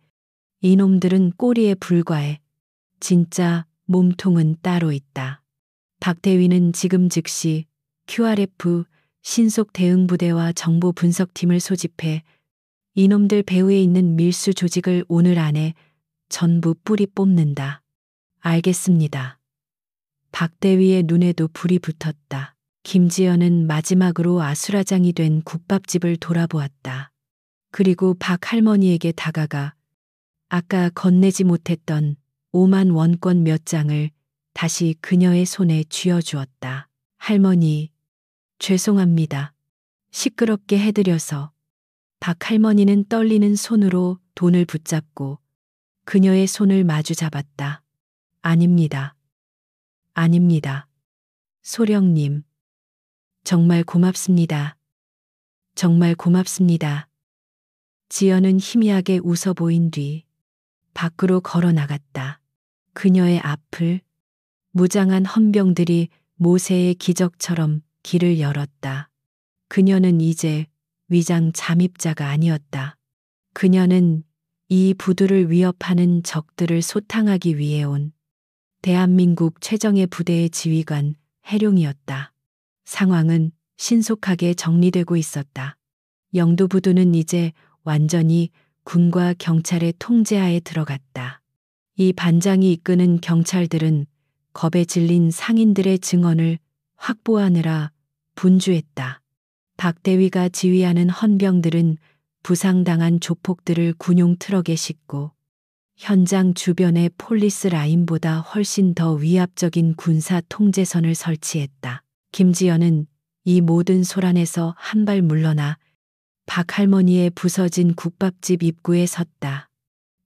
이놈들은 꼬리에 불과해. 진짜 몸통은 따로 있다. 박대위는 지금 즉시 QRF 신속 대응부대와 정보 분석팀을 소집해 이놈들 배후에 있는 밀수 조직을 오늘 안에 전부 뿌리 뽑는다. 알겠습니다. 박대위의 눈에도 불이 붙었다. 김지연은 마지막으로 아수라장이 된 국밥집을 돌아보았다. 그리고 박 할머니에게 다가가 아까 건네지 못했던 5만 원권 몇 장을 다시 그녀의 손에 쥐어주었다. 할머니, 죄송합니다. 시끄럽게 해드려서. 박 할머니는 떨리는 손으로 돈을 붙잡고 그녀의 손을 마주 잡았다. 아닙니다. 아닙니다. 소령님. 정말 고맙습니다. 정말 고맙습니다. 지연은 희미하게 웃어 보인 뒤 밖으로 걸어 나갔다. 그녀의 앞을 무장한 헌병들이 모세의 기적처럼 길을 열었다. 그녀는 이제 위장 잠입자가 아니었다. 그녀는 이 부두를 위협하는 적들을 소탕하기 위해 온 대한민국 최정예 부대의 지휘관 해룡이었다. 상황은 신속하게 정리되고 있었다. 영도부두는 이제 완전히 군과 경찰의 통제하에 들어갔다. 이 반장이 이끄는 경찰들은 겁에 질린 상인들의 증언을 확보하느라 분주했다. 박대위가 지휘하는 헌병들은 부상당한 조폭들을 군용 트럭에 싣고 현장 주변의 폴리스 라인보다 훨씬 더 위압적인 군사 통제선을 설치했다. 김지연은 이 모든 소란에서 한 발 물러나 박 할머니의 부서진 국밥집 입구에 섰다.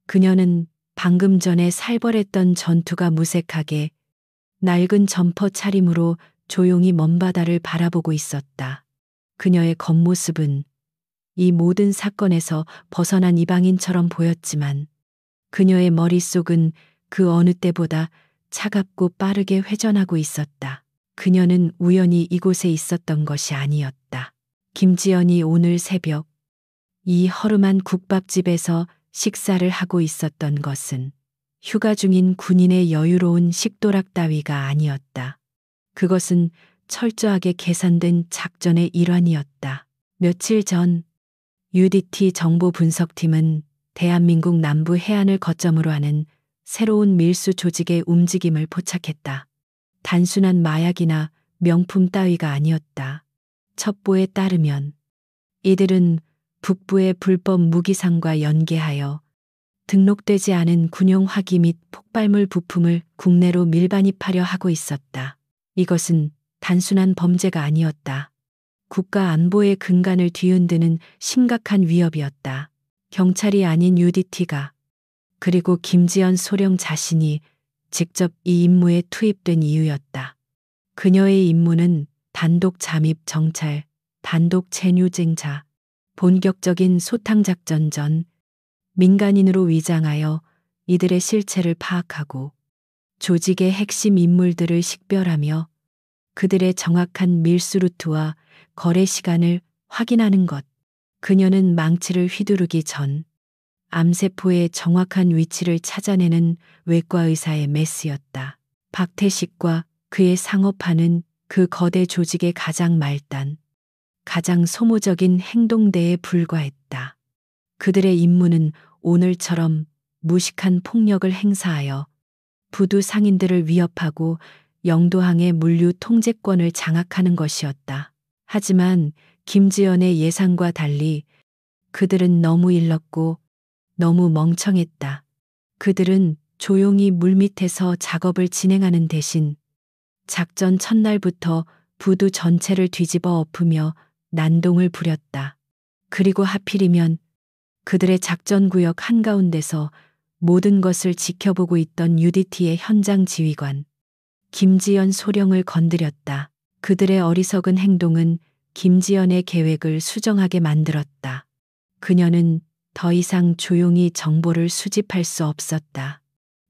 그녀는 방금 전에 살벌했던 전투가 무색하게 낡은 점퍼 차림으로 조용히 먼 바다를 바라보고 있었다. 그녀의 겉모습은 이 모든 사건에서 벗어난 이방인처럼 보였지만 그녀의 머릿속은 그 어느 때보다 차갑고 빠르게 회전하고 있었다. 그녀는 우연히 이곳에 있었던 것이 아니었다. 김지연이 오늘 새벽 이 허름한 국밥집에서 식사를 하고 있었던 것은 휴가 중인 군인의 여유로운 식도락 따위가 아니었다. 그것은 철저하게 계산된 작전의 일환이었다. 며칠 전 UDT 정보 분석팀은 대한민국 남부 해안을 거점으로 하는 새로운 밀수 조직의 움직임을 포착했다. 단순한 마약이나 명품 따위가 아니었다. 첩보에 따르면 이들은 북부의 불법 무기상과 연계하여 등록되지 않은 군용 화기 및 폭발물 부품을 국내로 밀반입하려 하고 있었다. 이것은 단순한 범죄가 아니었다. 국가 안보의 근간을 뒤흔드는 심각한 위협이었다. 경찰이 아닌 UDT가 그리고 김지연 소령 자신이 직접 이 임무에 투입된 이유였다. 그녀의 임무는 단독 잠입 정찰, 단독 체류쟁자, 본격적인 소탕작전 전 민간인으로 위장하여 이들의 실체를 파악하고 조직의 핵심 인물들을 식별하며 그들의 정확한 밀수 루트와 거래 시간을 확인하는 것. 그녀는 망치를 휘두르기 전 암세포의 정확한 위치를 찾아내는 외과 의사의 메스였다. 박태식과 그의 상업화는 그 거대 조직의 가장 말단, 가장 소모적인 행동대에 불과했다. 그들의 임무는 오늘처럼 무식한 폭력을 행사하여 부두 상인들을 위협하고 영도항의 물류 통제권을 장악하는 것이었다. 하지만 김지연의 예상과 달리 그들은 너무 일렀고 너무 멍청했다. 그들은 조용히 물밑에서 작업을 진행하는 대신 작전 첫날부터 부두 전체를 뒤집어 엎으며 난동을 부렸다. 그리고 하필이면 그들의 작전구역 한가운데서 모든 것을 지켜보고 있던 UDT의 현장 지휘관 김지연 소령을 건드렸다. 그들의 어리석은 행동은 김지연의 계획을 수정하게 만들었다. 그녀는 더 이상 조용히 정보를 수집할 수 없었다.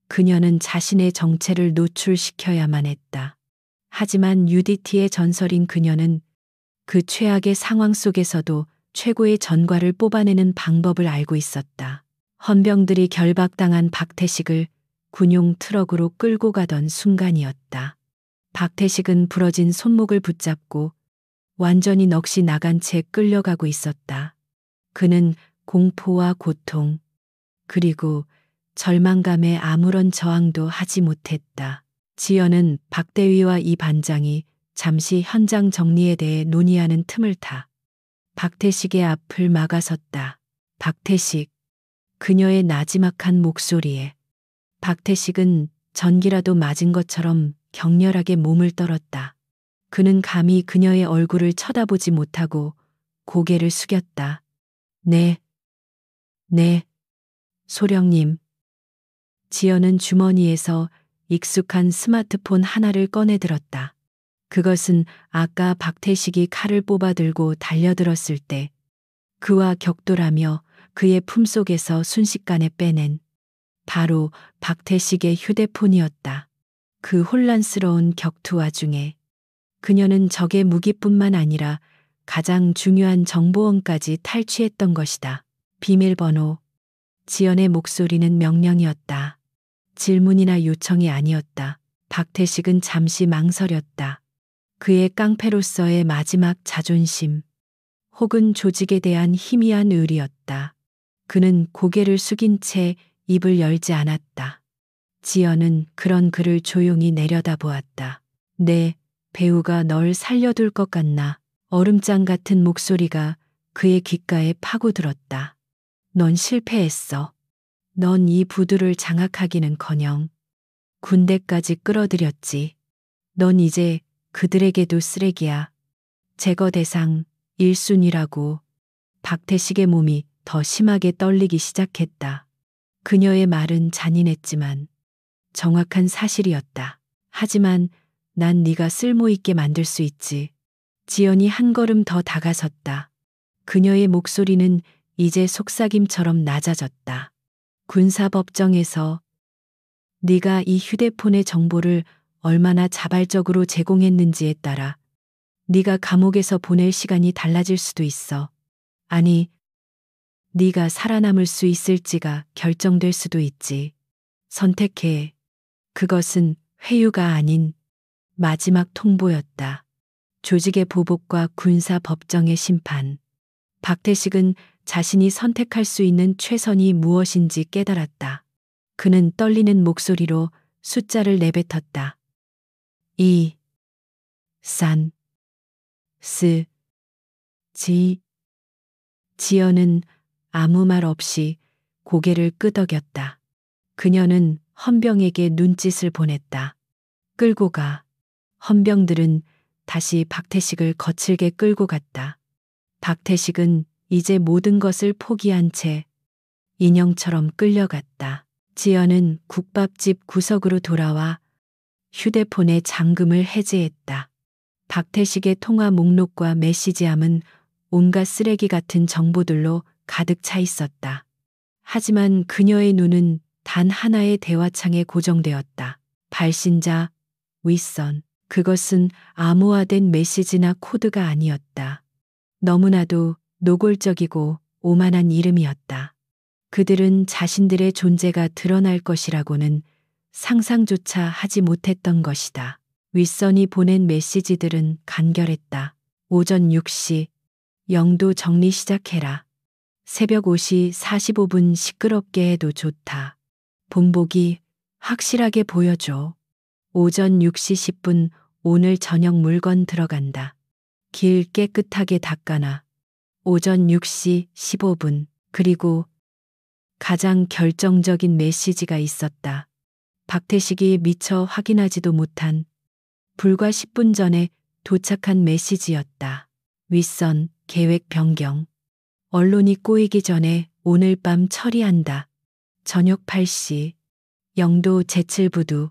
그녀는 자신의 정체를 노출시켜야만 했다. 하지만 UDT의 전설인 그녀는 그 최악의 상황 속에서도 최고의 전과를 뽑아내는 방법을 알고 있었다. 헌병들이 결박당한 박태식을 군용 트럭으로 끌고 가던 순간이었다. 박태식은 부러진 손목을 붙잡고 완전히 넋이 나간 채 끌려가고 있었다. 그는 공포와 고통, 그리고 절망감에 아무런 저항도 하지 못했다. 지연은 박대위와 이 반장이 잠시 현장 정리에 대해 논의하는 틈을 타 박태식의 앞을 막아섰다. 박태식, 그녀의 나지막한 목소리에 박태식은 전기라도 맞은 것처럼 격렬하게 몸을 떨었다. 그는 감히 그녀의 얼굴을 쳐다보지 못하고 고개를 숙였다. 네, 소령님. 지연은 주머니에서 익숙한 스마트폰 하나를 꺼내들었다. 그것은 아까 박태식이 칼을 뽑아 들고 달려들었을 때 그와 격돌하며 그의 품속에서 순식간에 빼낸 바로 박태식의 휴대폰이었다. 그 혼란스러운 격투 와중에 그녀는 적의 무기뿐만 아니라 가장 중요한 정보원까지 탈취했던 것이다. 비밀번호. 지연의 목소리는 명령이었다. 질문이나 요청이 아니었다. 박태식은 잠시 망설였다. 그의 깡패로서의 마지막 자존심, 혹은 조직에 대한 희미한 의리였다. 그는 고개를 숙인 채 입을 열지 않았다. 지연은 그런 그를 조용히 내려다보았다. 내 배우가 널 살려둘 것 같나? 얼음장 같은 목소리가 그의 귓가에 파고들었다. 넌 실패했어. 넌 이 부두를 장악하기는커녕 군대까지 끌어들였지. 넌 이제 그들에게도 쓰레기야. 제거 대상 1순위라고. 박태식의 몸이 더 심하게 떨리기 시작했다. 그녀의 말은 잔인했지만 정확한 사실이었다. 하지만 난 네가 쓸모있게 만들 수 있지. 지연이 한 걸음 더 다가섰다. 그녀의 목소리는 이제 속삭임처럼 낮아졌다. 군사법정에서 네가 이 휴대폰의 정보를 얼마나 자발적으로 제공했는지에 따라 네가 감옥에서 보낼 시간이 달라질 수도 있어. 아니, 네가 살아남을 수 있을지가 결정될 수도 있지. 선택해. 그것은 회유가 아닌 마지막 통보였다. 조직의 보복과 군사 법정의 심판. 박태식은 자신이 선택할 수 있는 최선이 무엇인지 깨달았다. 그는 떨리는 목소리로 숫자를 내뱉었다. 2, 3, 4, 지. 지연은 아무 말 없이 고개를 끄덕였다. 그녀는 헌병에게 눈짓을 보냈다. 끌고 가. 헌병들은 다시 박태식을 거칠게 끌고 갔다. 박태식은 이제 모든 것을 포기한 채 인형처럼 끌려갔다. 지연은 국밥집 구석으로 돌아와 휴대폰의 잠금을 해제했다. 박태식의 통화 목록과 메시지함은 온갖 쓰레기 같은 정보들로 가득 차 있었다. 하지만 그녀의 눈은 단 하나의 대화창에 고정되었다. 발신자, 윗선. 그것은 암호화된 메시지나 코드가 아니었다. 너무나도 노골적이고 오만한 이름이었다. 그들은 자신들의 존재가 드러날 것이라고는 상상조차 하지 못했던 것이다. 윗선이 보낸 메시지들은 간결했다. 오전 6시, 영도 정리 시작해라. 새벽 5시 45분 시끄럽게 해도 좋다. 본보기 확실하게 보여줘. 오전 6시 10분 오늘 저녁 물건 들어간다. 길 깨끗하게 닦아놔. 오전 6시 15분 그리고 가장 결정적인 메시지가 있었다. 박태식이 미처 확인하지도 못한 불과 10분 전에 도착한 메시지였다. 윗선 계획 변경. 언론이 꼬이기 전에 오늘 밤 처리한다. 저녁 8시. 영도 제칠부두.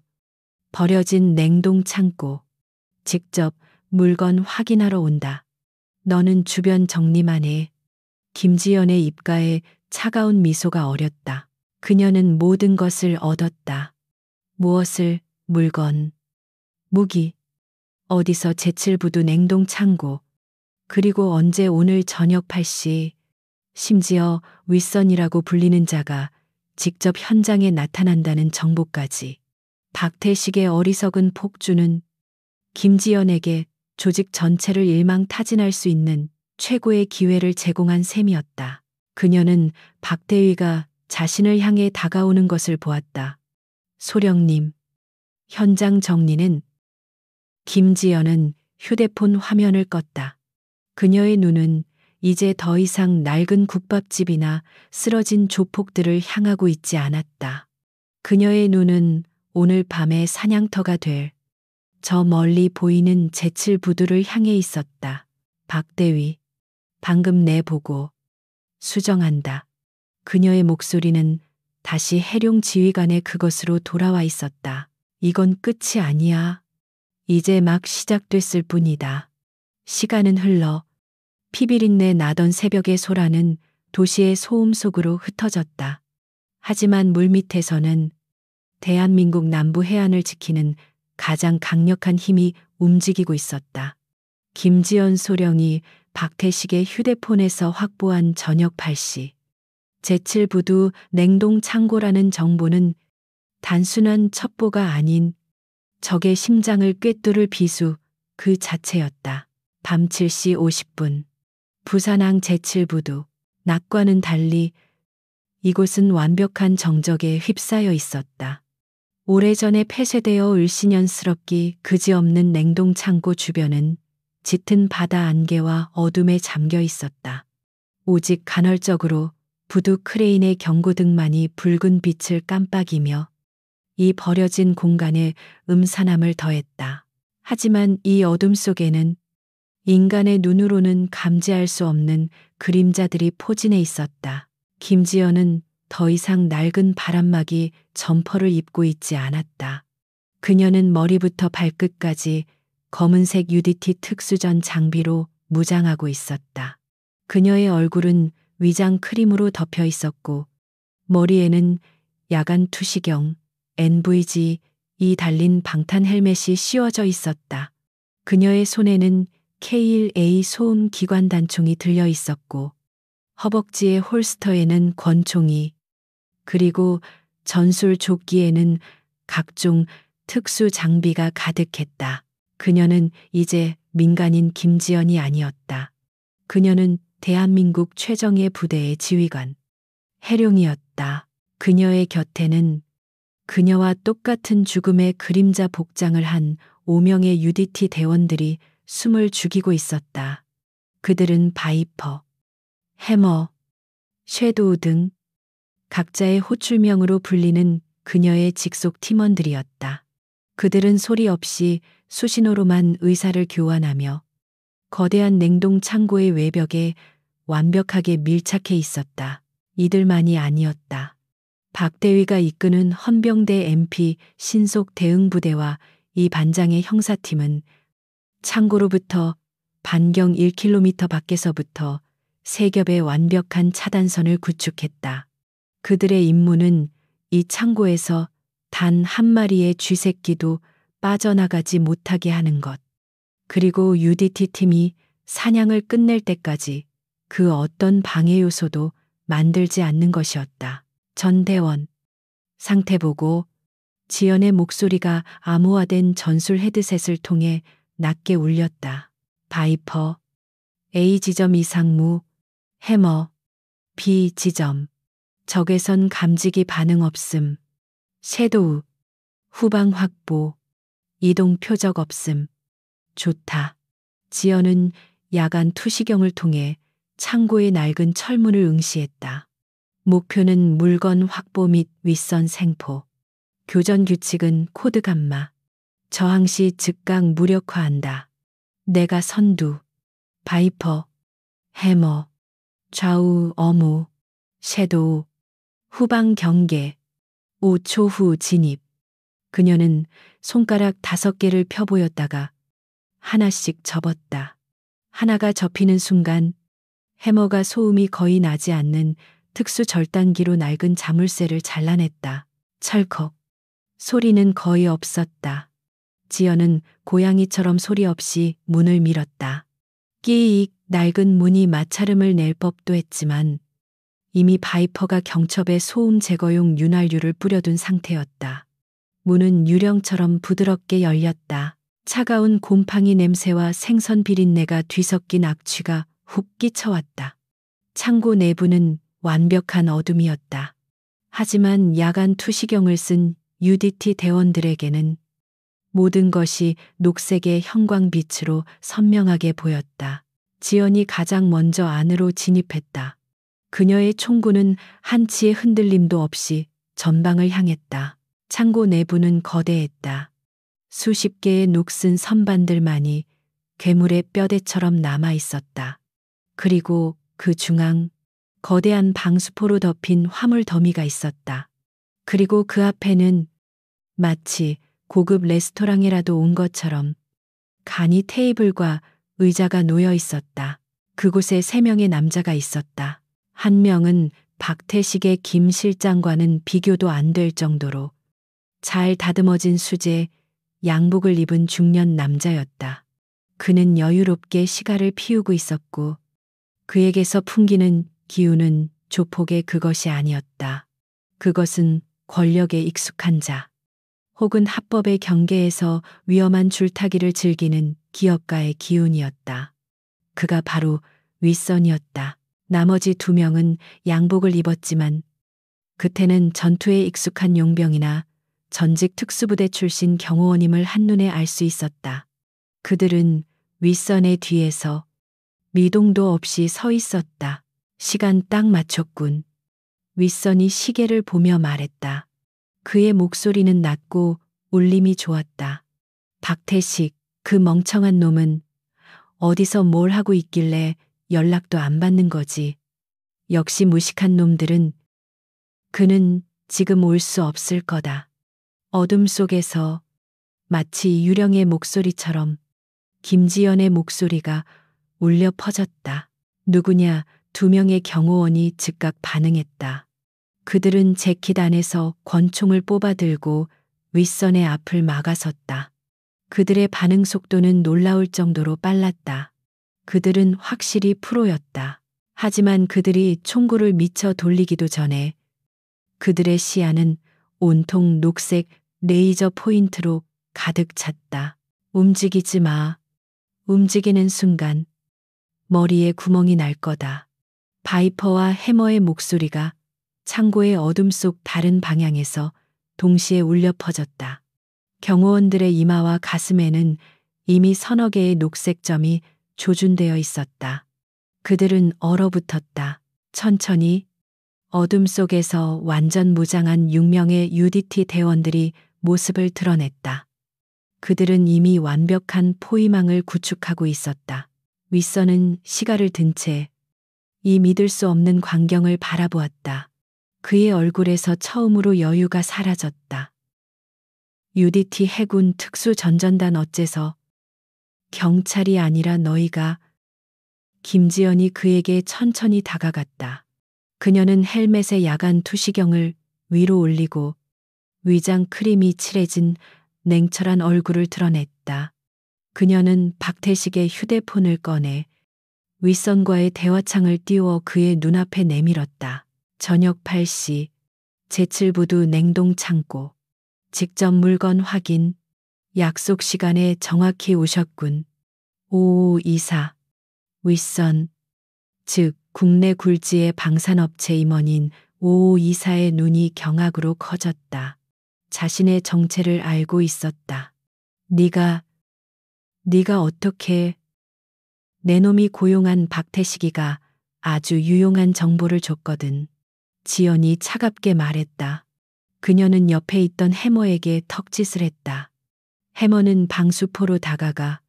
버려진 냉동 창고. 직접 물건 확인하러 온다. 너는 주변 정리만 해. 김지연의 입가에 차가운 미소가 어렸다. 그녀는 모든 것을 얻었다. 무엇을? 물건, 무기, 어디서 제칠부두 냉동 창고, 그리고 언제? 오늘 저녁 8시. 심지어 윗선이라고 불리는 자가 직접 현장에 나타난다는 정보까지. 박태식의 어리석은 폭주는 김지연에게 조직 전체를 일망타진할 수 있는 최고의 기회를 제공한 셈이었다. 그녀는 박대위가 자신을 향해 다가오는 것을 보았다. 소령님. 현장 정리는. 김지연은 휴대폰 화면을 껐다. 그녀의 눈은 이제 더 이상 낡은 국밥집이나 쓰러진 조폭들을 향하고 있지 않았다. 그녀의 눈은 오늘 밤의 사냥터가 될 저 멀리 보이는 제칠부두를 향해 있었다. 박대위, 방금 내 보고 수정한다. 그녀의 목소리는 다시 해룡 지휘관의 그것으로 돌아와 있었다. 이건 끝이 아니야. 이제 막 시작됐을 뿐이다. 시간은 흘러 피비린내 나던 새벽의 소라는 도시의 소음 속으로 흩어졌다. 하지만 물밑에서는 대한민국 남부 해안을 지키는 가장 강력한 힘이 움직이고 있었다. 김지연 소령이 박태식의 휴대폰에서 확보한 저녁 8시. 제칠부두 냉동 창고라는 정보는 단순한 첩보가 아닌 적의 심장을 꿰뚫을 비수 그 자체였다. 밤 7시 50분. 부산항 제칠부두. 낮과는 달리 이곳은 완벽한 정적에 휩싸여 있었다. 오래전에 폐쇄되어 을씨년스럽기 그지없는 냉동 창고 주변은 짙은 바다 안개와 어둠에 잠겨 있었다. 오직 간헐적으로 부두 크레인의 경고등만이 붉은 빛을 깜빡이며 이 버려진 공간에 음산함을 더했다. 하지만 이 어둠 속에는 인간의 눈으로는 감지할 수 없는 그림자들이 포진해 있었다. 김지연은 더 이상 낡은 바람막이 점퍼를 입고 있지 않았다. 그녀는 머리부터 발끝까지 검은색 UDT 특수전 장비로 무장하고 있었다. 그녀의 얼굴은 위장 크림으로 덮여 있었고 머리에는 야간 투시경 NVG이 달린 방탄 헬멧이 씌워져 있었다. 그녀의 손에는 K1A 소음 기관 단총이 들려 있었고 허벅지의 홀스터에는 권총이 그리고 전술 조끼에는 각종 특수 장비가 가득했다. 그녀는 이제 민간인 김지연이 아니었다. 그녀는 대한민국 최정예 부대의 지휘관 해룡이었다. 그녀의 곁에는 그녀와 똑같은 죽음의 그림자 복장을 한 5명의 UDT 대원들이 숨을 죽이고 있었다. 그들은 바이퍼, 해머, 섀도우 등 각자의 호출명으로 불리는 그녀의 직속 팀원들이었다. 그들은 소리 없이 수신호로만 의사를 교환하며 거대한 냉동 창고의 외벽에 완벽하게 밀착해 있었다. 이들만이 아니었다. 박대위가 이끄는 헌병대 MP 신속 대응부대와 이 반장의 형사팀은 창고로부터 반경 1km 밖에서부터 세 겹의 완벽한 차단선을 구축했다. 그들의 임무는 이 창고에서 단 한 마리의 쥐새끼도 빠져나가지 못하게 하는 것. 그리고 UDT 팀이 사냥을 끝낼 때까지 그 어떤 방해 요소도 만들지 않는 것이었다. 전대원. 상태 보고. 지연의 목소리가 암호화된 전술 헤드셋을 통해 낮게 울렸다. 바이퍼. A 지점 이상무. 해머. B 지점. 적외선 감지기 반응 없음. 섀도우. 후방 확보. 이동 표적 없음. 좋다. 지연은 야간 투시경을 통해 창고의 낡은 철문을 응시했다. 목표는 물건 확보 및 윗선 생포. 교전 규칙은 코드 감마. 저항 시 즉각 무력화한다. 내가 선두. 바이퍼. 해머. 좌우 어무. 섀도우. 후방 경계. 5초 후 진입. 그녀는 손가락 5개를 펴보였다가 하나씩 접었다. 하나가 접히는 순간 해머가 소음이 거의 나지 않는 특수 절단기로 낡은 자물쇠를 잘라냈다. 철컥. 소리는 거의 없었다. 지연은 고양이처럼 소리 없이 문을 밀었다. 끼익 낡은 문이 마찰음을 낼 법도 했지만 이미 바이퍼가 경첩에 소음 제거용 윤활유를 뿌려둔 상태였다. 문은 유령처럼 부드럽게 열렸다. 차가운 곰팡이 냄새와 생선 비린내가 뒤섞인 악취가 훅 끼쳐왔다. 창고 내부는 완벽한 어둠이었다. 하지만 야간 투시경을 쓴 UDT 대원들에게는 모든 것이 녹색의 형광빛으로 선명하게 보였다. 지연이 가장 먼저 안으로 진입했다. 그녀의 총구는 한치의 흔들림도 없이 전방을 향했다. 창고 내부는 거대했다. 수십 개의 녹슨 선반들만이 괴물의 뼈대처럼 남아 있었다. 그리고 그 중앙, 거대한 방수포로 덮인 화물 더미가 있었다. 그리고 그 앞에는 마치 고급 레스토랑이라도 온 것처럼 간이 테이블과 의자가 놓여 있었다. 그곳에 3명의 남자가 있었다. 한 명은 박태식의 김 실장과는 비교도 안 될 정도로 잘 다듬어진 수제 양복을 입은 중년 남자였다. 그는 여유롭게 시가를 피우고 있었고 그에게서 풍기는 기운은 조폭의 그것이 아니었다. 그것은 권력에 익숙한 자, 혹은 합법의 경계에서 위험한 줄타기를 즐기는 기업가의 기운이었다. 그가 바로 윗선이었다. 나머지 2명은 양복을 입었지만 그때는 전투에 익숙한 용병이나 전직 특수부대 출신 경호원임을 한눈에 알 수 있었다. 그들은 윗선의 뒤에서 미동도 없이 서 있었다. 시간 딱 맞췄군. 윗선이 시계를 보며 말했다. 그의 목소리는 낮고 울림이 좋았다. 박태식, 그 멍청한 놈은 어디서 뭘 하고 있길래 연락도 안 받는 거지. 역시 무식한 놈들은 그는 지금 올 수 없을 거다. 어둠 속에서 마치 유령의 목소리처럼 김지연의 목소리가 울려 퍼졌다. 누구냐? 2명의 경호원이 즉각 반응했다. 그들은 재킷 안에서 권총을 뽑아들고 윗선의 앞을 막아섰다. 그들의 반응 속도는 놀라울 정도로 빨랐다. 그들은 확실히 프로였다. 하지만 그들이 총구를 미쳐 돌리기도 전에 그들의 시야는 온통 녹색 레이저 포인트로 가득 찼다. 움직이지 마. 움직이는 순간 머리에 구멍이 날 거다. 바이퍼와 해머의 목소리가 창고의 어둠 속 다른 방향에서 동시에 울려 퍼졌다. 경호원들의 이마와 가슴에는 이미 서너 개의 녹색 점이 조준되어 있었다. 그들은 얼어붙었다. 천천히 어둠 속에서 완전 무장한 6명의 UDT 대원들이 모습을 드러냈다. 그들은 이미 완벽한 포위망을 구축하고 있었다. 윗선은 시가를 든 채 이 믿을 수 없는 광경을 바라보았다. 그의 얼굴에서 처음으로 여유가 사라졌다. UDT 해군 특수전전단 어째서 경찰이 아니라 너희가. 김지연이 그에게 천천히 다가갔다. 그녀는 헬멧의 야간 투시경을 위로 올리고 위장 크림이 칠해진 냉철한 얼굴을 드러냈다. 그녀는 박태식의 휴대폰을 꺼내 윗선과의 대화창을 띄워 그의 눈앞에 내밀었다. 저녁 8시 제칠부두 냉동 창고. 직접 물건 확인. 약속 시간에 정확히 오셨군. 5524. 윗선. 즉 국내 굴지의 방산업체 임원인 5524의 눈이 경악으로 커졌다. 자신의 정체를 알고 있었다. 네가 어떻게. 내 놈이 고용한 박태식이가 아주 유용한 정보를 줬거든. 지연이 차갑게 말했다. 그녀는 옆에 있던 해머에게 턱짓을 했다. 해머는 방수포로 다가가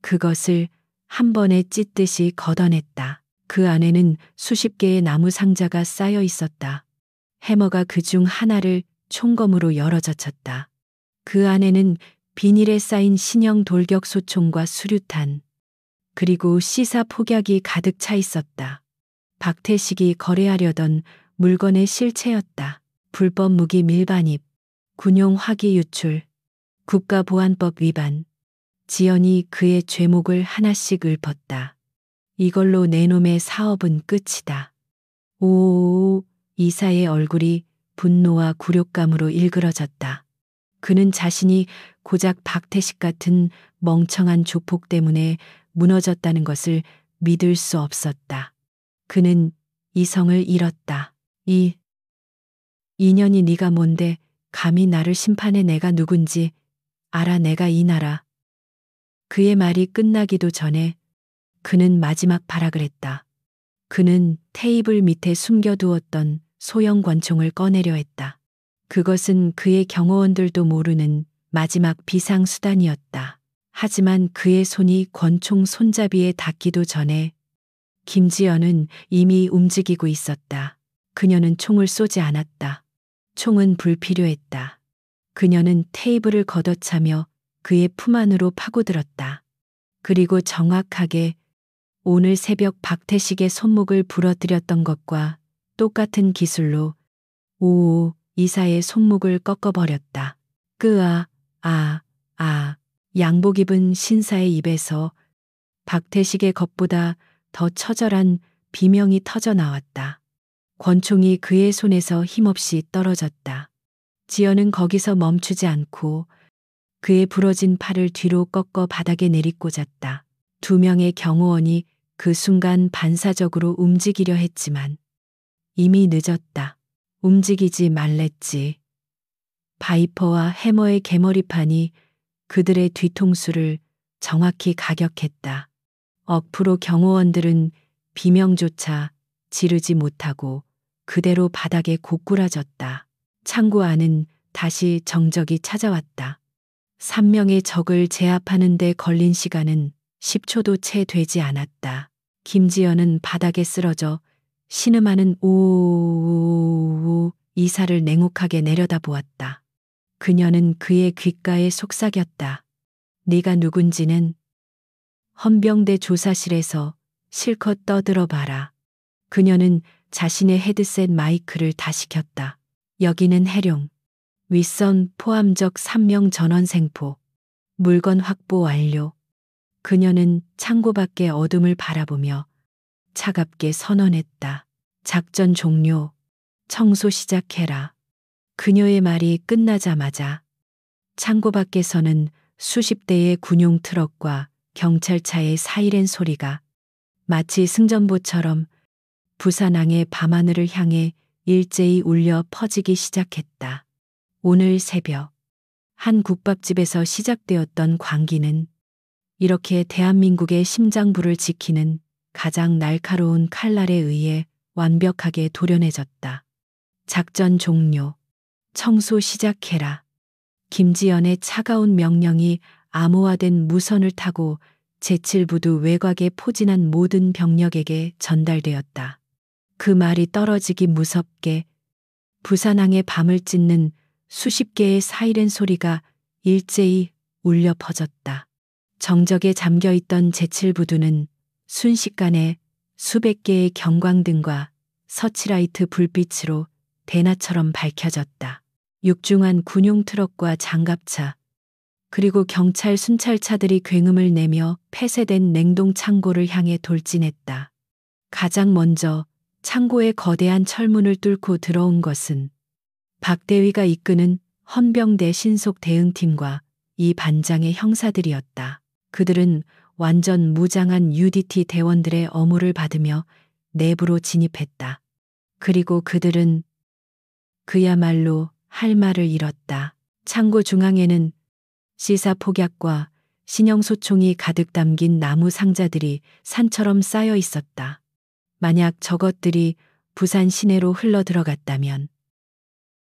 그것을 한 번에 찢듯이 걷어냈다. 그 안에는 수십 개의 나무 상자가 쌓여 있었다. 해머가 그중 하나를 총검으로 열어젖혔다. 그 안에는 비닐에 쌓인 신형 돌격 소총과 수류탄, 그리고 시사 폭약이 가득 차 있었다. 박태식이 거래하려던 물건의 실체였다. 불법 무기 밀반입, 군용 화기 유출, 국가보안법 위반. 지연이 그의 죄목을 하나씩 읊었다. 이걸로 내 놈의 사업은 끝이다. 오, 이사의 얼굴이 분노와 굴욕감으로 일그러졌다. 그는 자신이 고작 박태식 같은 멍청한 조폭 때문에 무너졌다는 것을 믿을 수 없었다. 그는 이성을 잃었다. 이 인연이 네가 뭔데 감히 나를 심판해. 내가 누군지 알아. 내가 이 나라. 그의 말이 끝나기도 전에 그는 마지막 발악을 했다. 그는 테이블 밑에 숨겨두었던 소형 권총을 꺼내려 했다. 그것은 그의 경호원들도 모르는 마지막 비상수단이었다. 하지만 그의 손이 권총 손잡이에 닿기도 전에 김지연은 이미 움직이고 있었다. 그녀는 총을 쏘지 않았다. 총은 불필요했다. 그녀는 테이블을 걷어차며 그의 품 안으로 파고들었다. 그리고 정확하게 오늘 새벽 박태식의 손목을 부러뜨렸던 것과 똑같은 기술로 오오 이사의 손목을 꺾어버렸다. 양복 입은 신사의 입에서 박태식의 것보다 더 처절한 비명이 터져 나왔다. 권총이 그의 손에서 힘없이 떨어졌다. 지연은 거기서 멈추지 않고 그의 부러진 팔을 뒤로 꺾어 바닥에 내리꽂았다. 두 명의 경호원이 그 순간 반사적으로 움직이려 했지만 이미 늦었다. 움직이지 말랬지. 바이퍼와 해머의 개머리판이 그들의 뒤통수를 정확히 가격했다. 억프로 경호원들은 비명조차 지르지 못하고 그대로 바닥에 고꾸라졌다. 창고 안은 다시 정적이 찾아왔다. 3명의 적을 제압하는 데 걸린 시간은 10초도 채 되지 않았다. 김지연은 바닥에 쓰러져 신음하는 오오오오 이사를 냉혹하게 내려다보았다. 그녀는 그의 귓가에 속삭였다. 네가 누군지는 헌병대 조사실에서 실컷 떠들어봐라. 그녀는 자신의 헤드셋 마이크를 다시 켰다. 여기는 해룡. 윗선 포함적 3명 전원 생포. 물건 확보 완료. 그녀는 창고 밖의 어둠을 바라보며 차갑게 선언했다. 작전 종료. 청소 시작해라. 그녀의 말이 끝나자마자 창고 밖에서는 수십 대의 군용 트럭과 경찰차의 사이렌 소리가 마치 승전보처럼 부산항의 밤하늘을 향해 일제히 울려 퍼지기 시작했다. 오늘 새벽 한 국밥집에서 시작되었던 광기는 이렇게 대한민국의 심장부를 지키는 가장 날카로운 칼날에 의해 완벽하게 도려내졌다. 작전 종료. 청소 시작해라. 김지연의 차가운 명령이 암호화된 무선을 타고 제7부두 외곽에 포진한 모든 병력에게 전달되었다. 그 말이 떨어지기 무섭게 부산항의 밤을 찢는 수십 개의 사이렌 소리가 일제히 울려 퍼졌다. 정적에 잠겨있던 제7부두는 순식간에 수백 개의 경광등과 서치라이트 불빛으로 대낮처럼 밝혀졌다. 육중한 군용 트럭과 장갑차, 그리고 경찰 순찰차들이 굉음을 내며 폐쇄된 냉동 창고를 향해 돌진했다. 가장 먼저 창고의 거대한 철문을 뚫고 들어온 것은 박대위가 이끄는 헌병대 신속 대응팀과 이 반장의 형사들이었다. 그들은 완전 무장한 UDT 대원들의 어무를 받으며 내부로 진입했다. 그리고 그들은 그야말로 할 말을 잃었다. 창고 중앙에는 시사 폭약과 신형 소총이 가득 담긴 나무 상자들이 산처럼 쌓여 있었다. 만약 저것들이 부산 시내로 흘러 들어갔다면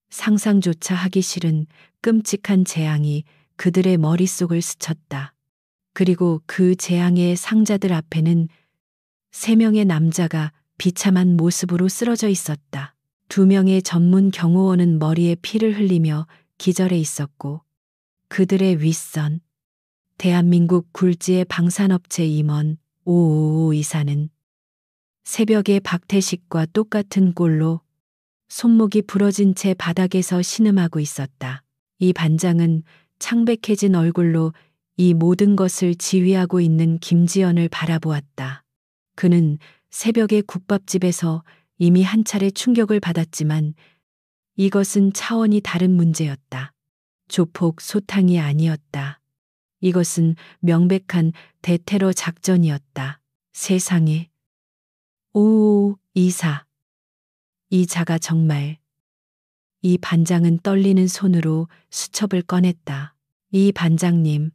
상상조차 하기 싫은 끔찍한 재앙이 그들의 머릿속을 스쳤다. 그리고 그 재앙의 상자들 앞에는 3명의 남자가 비참한 모습으로 쓰러져 있었다. 2명의 전문 경호원은 머리에 피를 흘리며 기절해 있었고 그들의 윗선 대한민국 굴지의 방산업체 임원 555 이사는 새벽에 박태식과 똑같은 꼴로 손목이 부러진 채 바닥에서 신음하고 있었다. 이 반장은 창백해진 얼굴로 이 모든 것을 지휘하고 있는 김지연을 바라보았다. 그는 새벽에 국밥집에서 이미 한 차례 충격을 받았지만 이것은 차원이 다른 문제였다. 조폭 소탕이 아니었다. 이것은 명백한 대테러 작전이었다. 세상에. 오, 이사. 이 자가 정말. 이 반장은 떨리는 손으로 수첩을 꺼냈다. 이 반장님.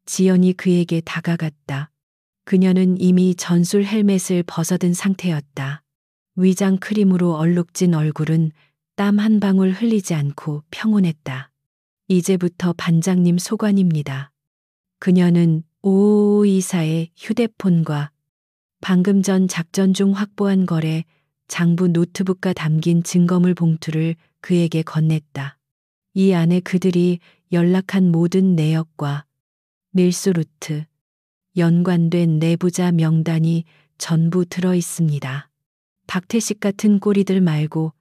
지연이 그에게 다가갔다. 그녀는 이미 전술 헬멧을 벗어든 상태였다. 위장 크림으로 얼룩진 얼굴은 땀 한 방울 흘리지 않고 평온했다. 이제부터 반장님 소관입니다. 그녀는 오 이사의 휴대폰과 방금 전 작전 중 확보한 거래 장부 노트북과 담긴 증거물 봉투를 그에게 건넸다. 이 안에 그들이 연락한 모든 내역과 밀수 루트, 연관된 내부자 명단이 전부 들어 있습니다. 박태식 같은 꼬리들 말고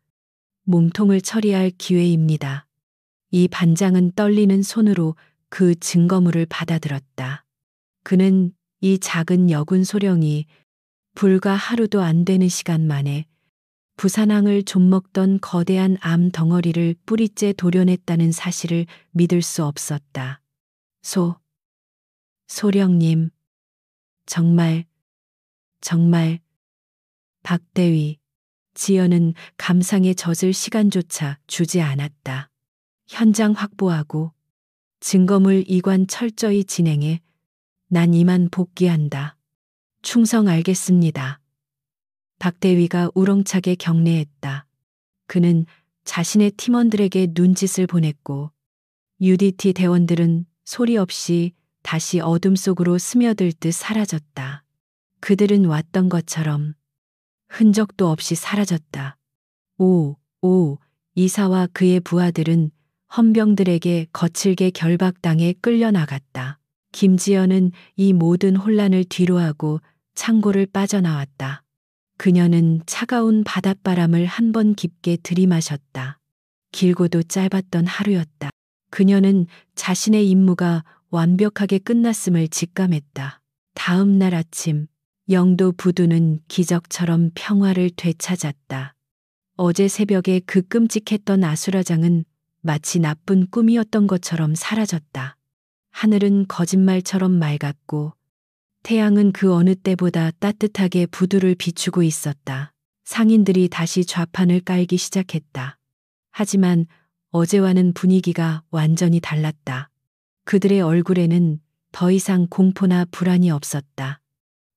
몸통을 처리할 기회입니다. 이 반장은 떨리는 손으로 그 증거물을 받아들었다. 그는 이 작은 여군 소령이 불과 하루도 안 되는 시간 만에 부산항을 좀먹던 거대한 암 덩어리를 뿌리째 도려냈다는 사실을 믿을 수 없었다. 소령님. 정말. 박대위. 지연은 감상에 젖을 시간조차 주지 않았다. 현장 확보하고 증거물 이관 철저히 진행해 난 이만 복귀한다. 충성 알겠습니다. 박대위가 우렁차게 경례했다. 그는 자신의 팀원들에게 눈짓을 보냈고 UDT 대원들은 소리 없이 다시 어둠 속으로 스며들 듯 사라졌다. 그들은 왔던 것처럼 흔적도 없이 사라졌다. 이사와 그의 부하들은 헌병들에게 거칠게 결박당해 끌려나갔다. 김지연은 이 모든 혼란을 뒤로하고 창고를 빠져나왔다. 그녀는 차가운 바닷바람을 한 번 깊게 들이마셨다. 길고도 짧았던 하루였다. 그녀는 자신의 임무가 완벽하게 끝났음을 직감했다. 다음 날 아침, 영도 부두는 기적처럼 평화를 되찾았다. 어제 새벽에 그 끔찍했던 아수라장은 마치 나쁜 꿈이었던 것처럼 사라졌다. 하늘은 거짓말처럼 맑았고 태양은 그 어느 때보다 따뜻하게 부두를 비추고 있었다. 상인들이 다시 좌판을 깔기 시작했다. 하지만 어제와는 분위기가 완전히 달랐다. 그들의 얼굴에는 더 이상 공포나 불안이 없었다.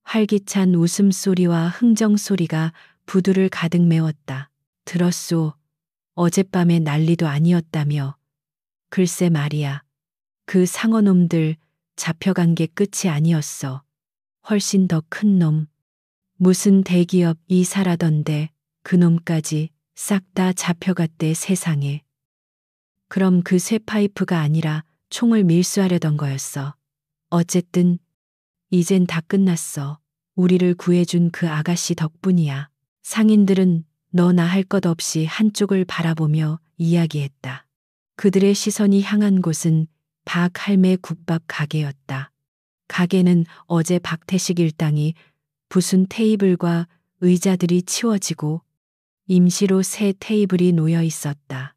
활기찬 웃음소리와 흥정소리가 부두를 가득 메웠다. 들었소. 어젯밤의 난리도 아니었다며. 글쎄 말이야. 그 상어놈들 잡혀간 게 끝이 아니었어. 훨씬 더 큰 놈. 무슨 대기업 이사라던데 그놈까지 싹 다 잡혀갔대 세상에. 그럼 그 쇠파이프가 아니라 총을 밀수하려던 거였어. 어쨌든 이젠 다 끝났어. 우리를 구해준 그 아가씨 덕분이야. 상인들은 너나 할 것 없이 한쪽을 바라보며 이야기했다. 그들의 시선이 향한 곳은 박 할매 국밥 가게였다. 가게는 어제 박태식 일당이 부순 테이블과 의자들이 치워지고 임시로 새 테이블이 놓여 있었다.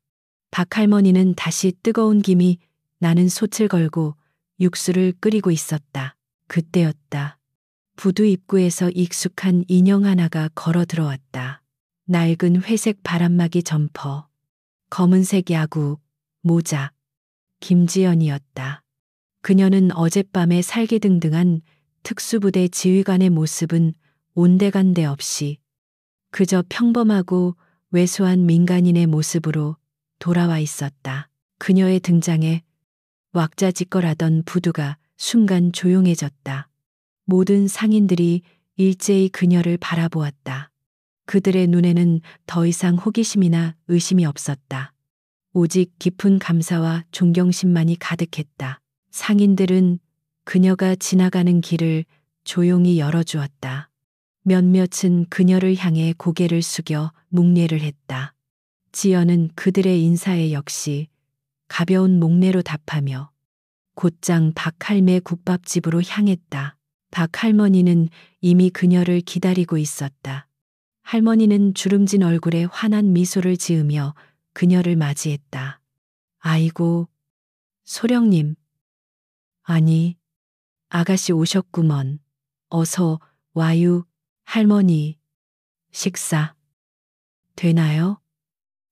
박 할머니는 다시 뜨거운 김이 나는 솥을 걸고 육수를 끓이고 있었다. 그때였다. 부두 입구에서 익숙한 인형 하나가 걸어 들어왔다. 낡은 회색 바람막이 점퍼, 검은색 야구, 모자. 김지연이었다. 그녀는 어젯밤에 살기등등한 특수부대 지휘관의 모습은 온데간데 없이 그저 평범하고 왜소한 민간인의 모습으로 돌아와 있었다. 그녀의 등장에 왁자지껄하던 부두가 순간 조용해졌다. 모든 상인들이 일제히 그녀를 바라보았다. 그들의 눈에는 더 이상 호기심이나 의심이 없었다. 오직 깊은 감사와 존경심만이 가득했다. 상인들은 그녀가 지나가는 길을 조용히 열어주었다. 몇몇은 그녀를 향해 고개를 숙여 묵례를 했다. 지연은 그들의 인사에 역시 가벼운 목례로 답하며 곧장 박할매 국밥집으로 향했다. 박할머니는 이미 그녀를 기다리고 있었다. 할머니는 주름진 얼굴에 환한 미소를 지으며 그녀를 맞이했다. 아이고, 소령님. 아니, 아가씨 오셨구먼. 어서 와유, 할머니. 식사. 되나요?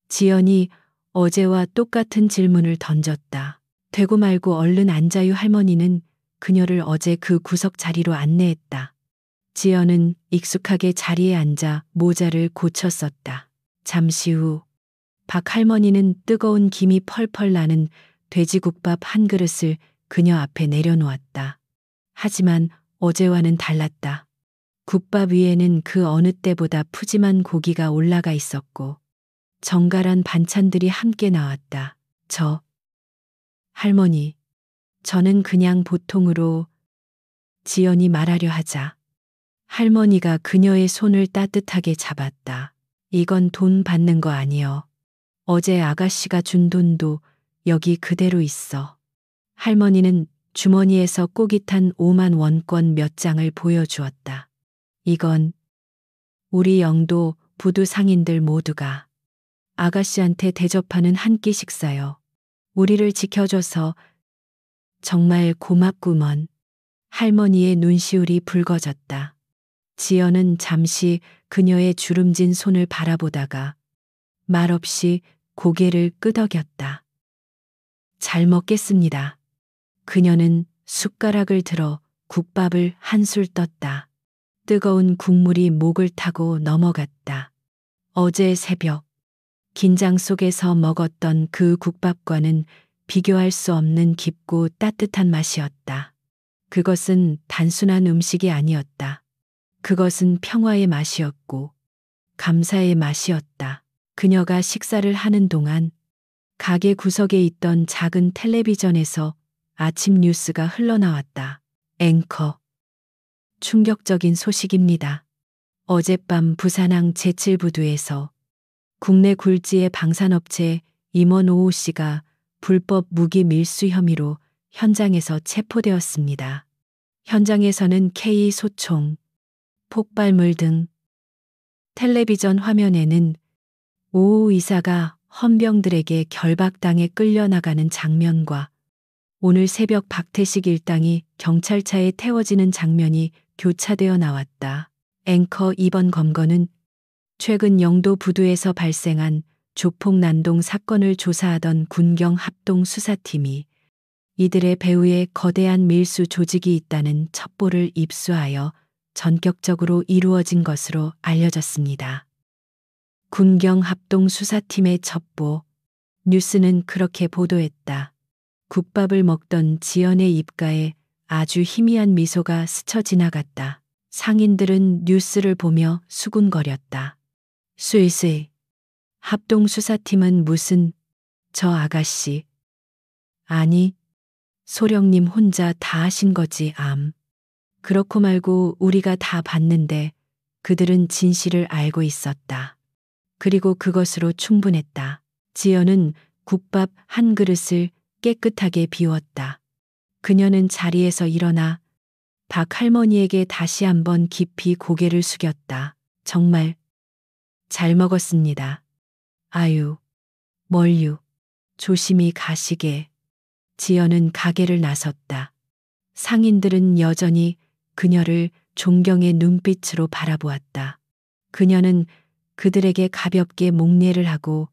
지연이 어제와 똑같은 질문을 던졌다. 되고 말고 얼른 앉아요. 할머니는 그녀를 어제 그 구석 자리로 안내했다. 지연은 익숙하게 자리에 앉아 모자를 고쳤었다. 잠시 후 박 할머니는 뜨거운 김이 펄펄 나는 돼지국밥 한 그릇을 그녀 앞에 내려놓았다. 하지만 어제와는 달랐다. 국밥 위에는 그 어느 때보다 푸짐한 고기가 올라가 있었고 정갈한 반찬들이 함께 나왔다. 할머니, 저는 그냥 보통으로. 지연이 말하려 하자 할머니가 그녀의 손을 따뜻하게 잡았다. 이건 돈 받는 거 아니여. 어제 아가씨가 준 돈도 여기 그대로 있어. 할머니는 주머니에서 꼬깃한 5만 원권 몇 장을 보여주었다. 이건 우리 영도 부두 상인들 모두가 아가씨한테 대접하는 한 끼 식사요. 우리를 지켜줘서 정말 고맙구먼. 할머니의 눈시울이 붉어졌다. 지연은 잠시 그녀의 주름진 손을 바라보다가 말없이 고개를 끄덕였다. 잘 먹겠습니다. 그녀는 숟가락을 들어 국밥을 한술 떴다. 뜨거운 국물이 목을 타고 넘어갔다. 어제 새벽, 긴장 속에서 먹었던 그 국밥과는 비교할 수 없는 깊고 따뜻한 맛이었다. 그것은 단순한 음식이 아니었다. 그것은 평화의 맛이었고 감사의 맛이었다. 그녀가 식사를 하는 동안 가게 구석에 있던 작은 텔레비전에서 아침 뉴스가 흘러나왔다. 앵커. 충격적인 소식입니다. 어젯밤 부산항 제7부두에서 국내 굴지의 방산업체 임원 오호 씨가 불법 무기 밀수 혐의로 현장에서 체포되었습니다. 현장에서는 K 소총, 폭발물 등 텔레비전 화면에는 오호 의사가 헌병들에게 결박당해 끌려나가는 장면과 오늘 새벽 박태식 일당이 경찰차에 태워지는 장면이 교차되어 나왔다. 앵커 이번 검거는 최근 영도 부두에서 발생한 조폭 난동 사건을 조사하던 군경 합동 수사팀이 이들의 배후에 거대한 밀수 조직이 있다는 첩보를 입수하여 전격적으로 이루어진 것으로 알려졌습니다. 군경 합동 수사팀의 첩보. 뉴스는 그렇게 보도했다. 국밥을 먹던 지연의 입가에 아주 희미한 미소가 스쳐 지나갔다. 상인들은 뉴스를 보며 수군거렸다. 쇠쇠. 합동수사팀은 무슨, 저 아가씨. 아니, 소령님 혼자 다 하신 거지, 암. 그렇고 말고 우리가 다 봤는데 그들은 진실을 알고 있었다. 그리고 그것으로 충분했다. 지연은 국밥 한 그릇을 깨끗하게 비웠다. 그녀는 자리에서 일어나 박 할머니에게 다시 한번 깊이 고개를 숙였다. 정말 잘 먹었습니다. 아유, 멀유. 조심히 가시게. 지연은 가게를 나섰다. 상인들은 여전히 그녀를 존경의 눈빛으로 바라보았다. 그녀는 그들에게 가볍게 목례를 하고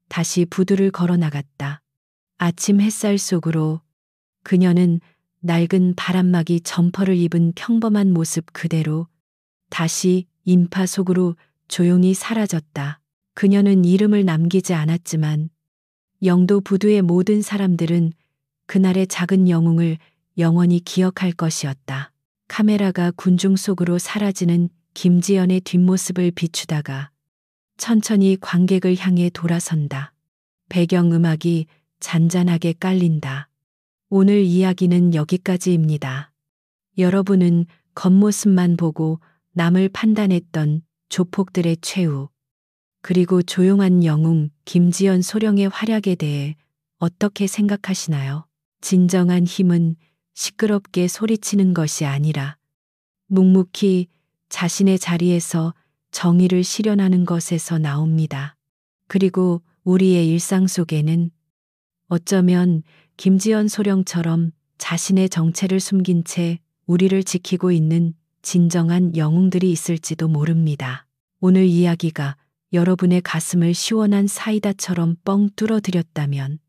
다시 부두를 걸어 나갔다. 아침 햇살 속으로 그녀는 낡은 바람막이 점퍼를 입은 평범한 모습 그대로 다시 인파 속으로 조용히 사라졌다. 그녀는 이름을 남기지 않았지만 영도 부두의 모든 사람들은 그날의 작은 영웅을 영원히 기억할 것이었다. 카메라가 군중 속으로 사라지는 김지연의 뒷모습을 비추다가 천천히 관객을 향해 돌아선다. 배경음악이 잔잔하게 깔린다. 오늘 이야기는 여기까지입니다. 여러분은 겉모습만 보고 남을 판단했던 조폭들의 최후, 그리고 조용한 영웅 김지연 소령의 활약에 대해 어떻게 생각하시나요? 진정한 힘은 시끄럽게 소리치는 것이 아니라 묵묵히 자신의 자리에서 정의를 실현하는 것에서 나옵니다. 그리고 우리의 일상 속에는 어쩌면 김지연 소령처럼 자신의 정체를 숨긴 채 우리를 지키고 있는 진정한 영웅들이 있을지도 모릅니다. 오늘 이야기가 여러분의 가슴을 시원한 사이다처럼 뻥 뚫어드렸다면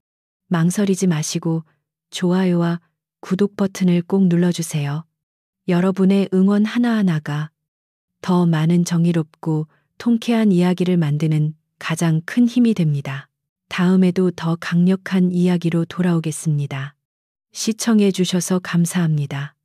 망설이지 마시고 좋아요와 구독 버튼을 꼭 눌러주세요. 여러분의 응원 하나하나가 더 많은 정의롭고 통쾌한 이야기를 만드는 가장 큰 힘이 됩니다. 다음에도 더 강력한 이야기로 돌아오겠습니다. 시청해 주셔서 감사합니다.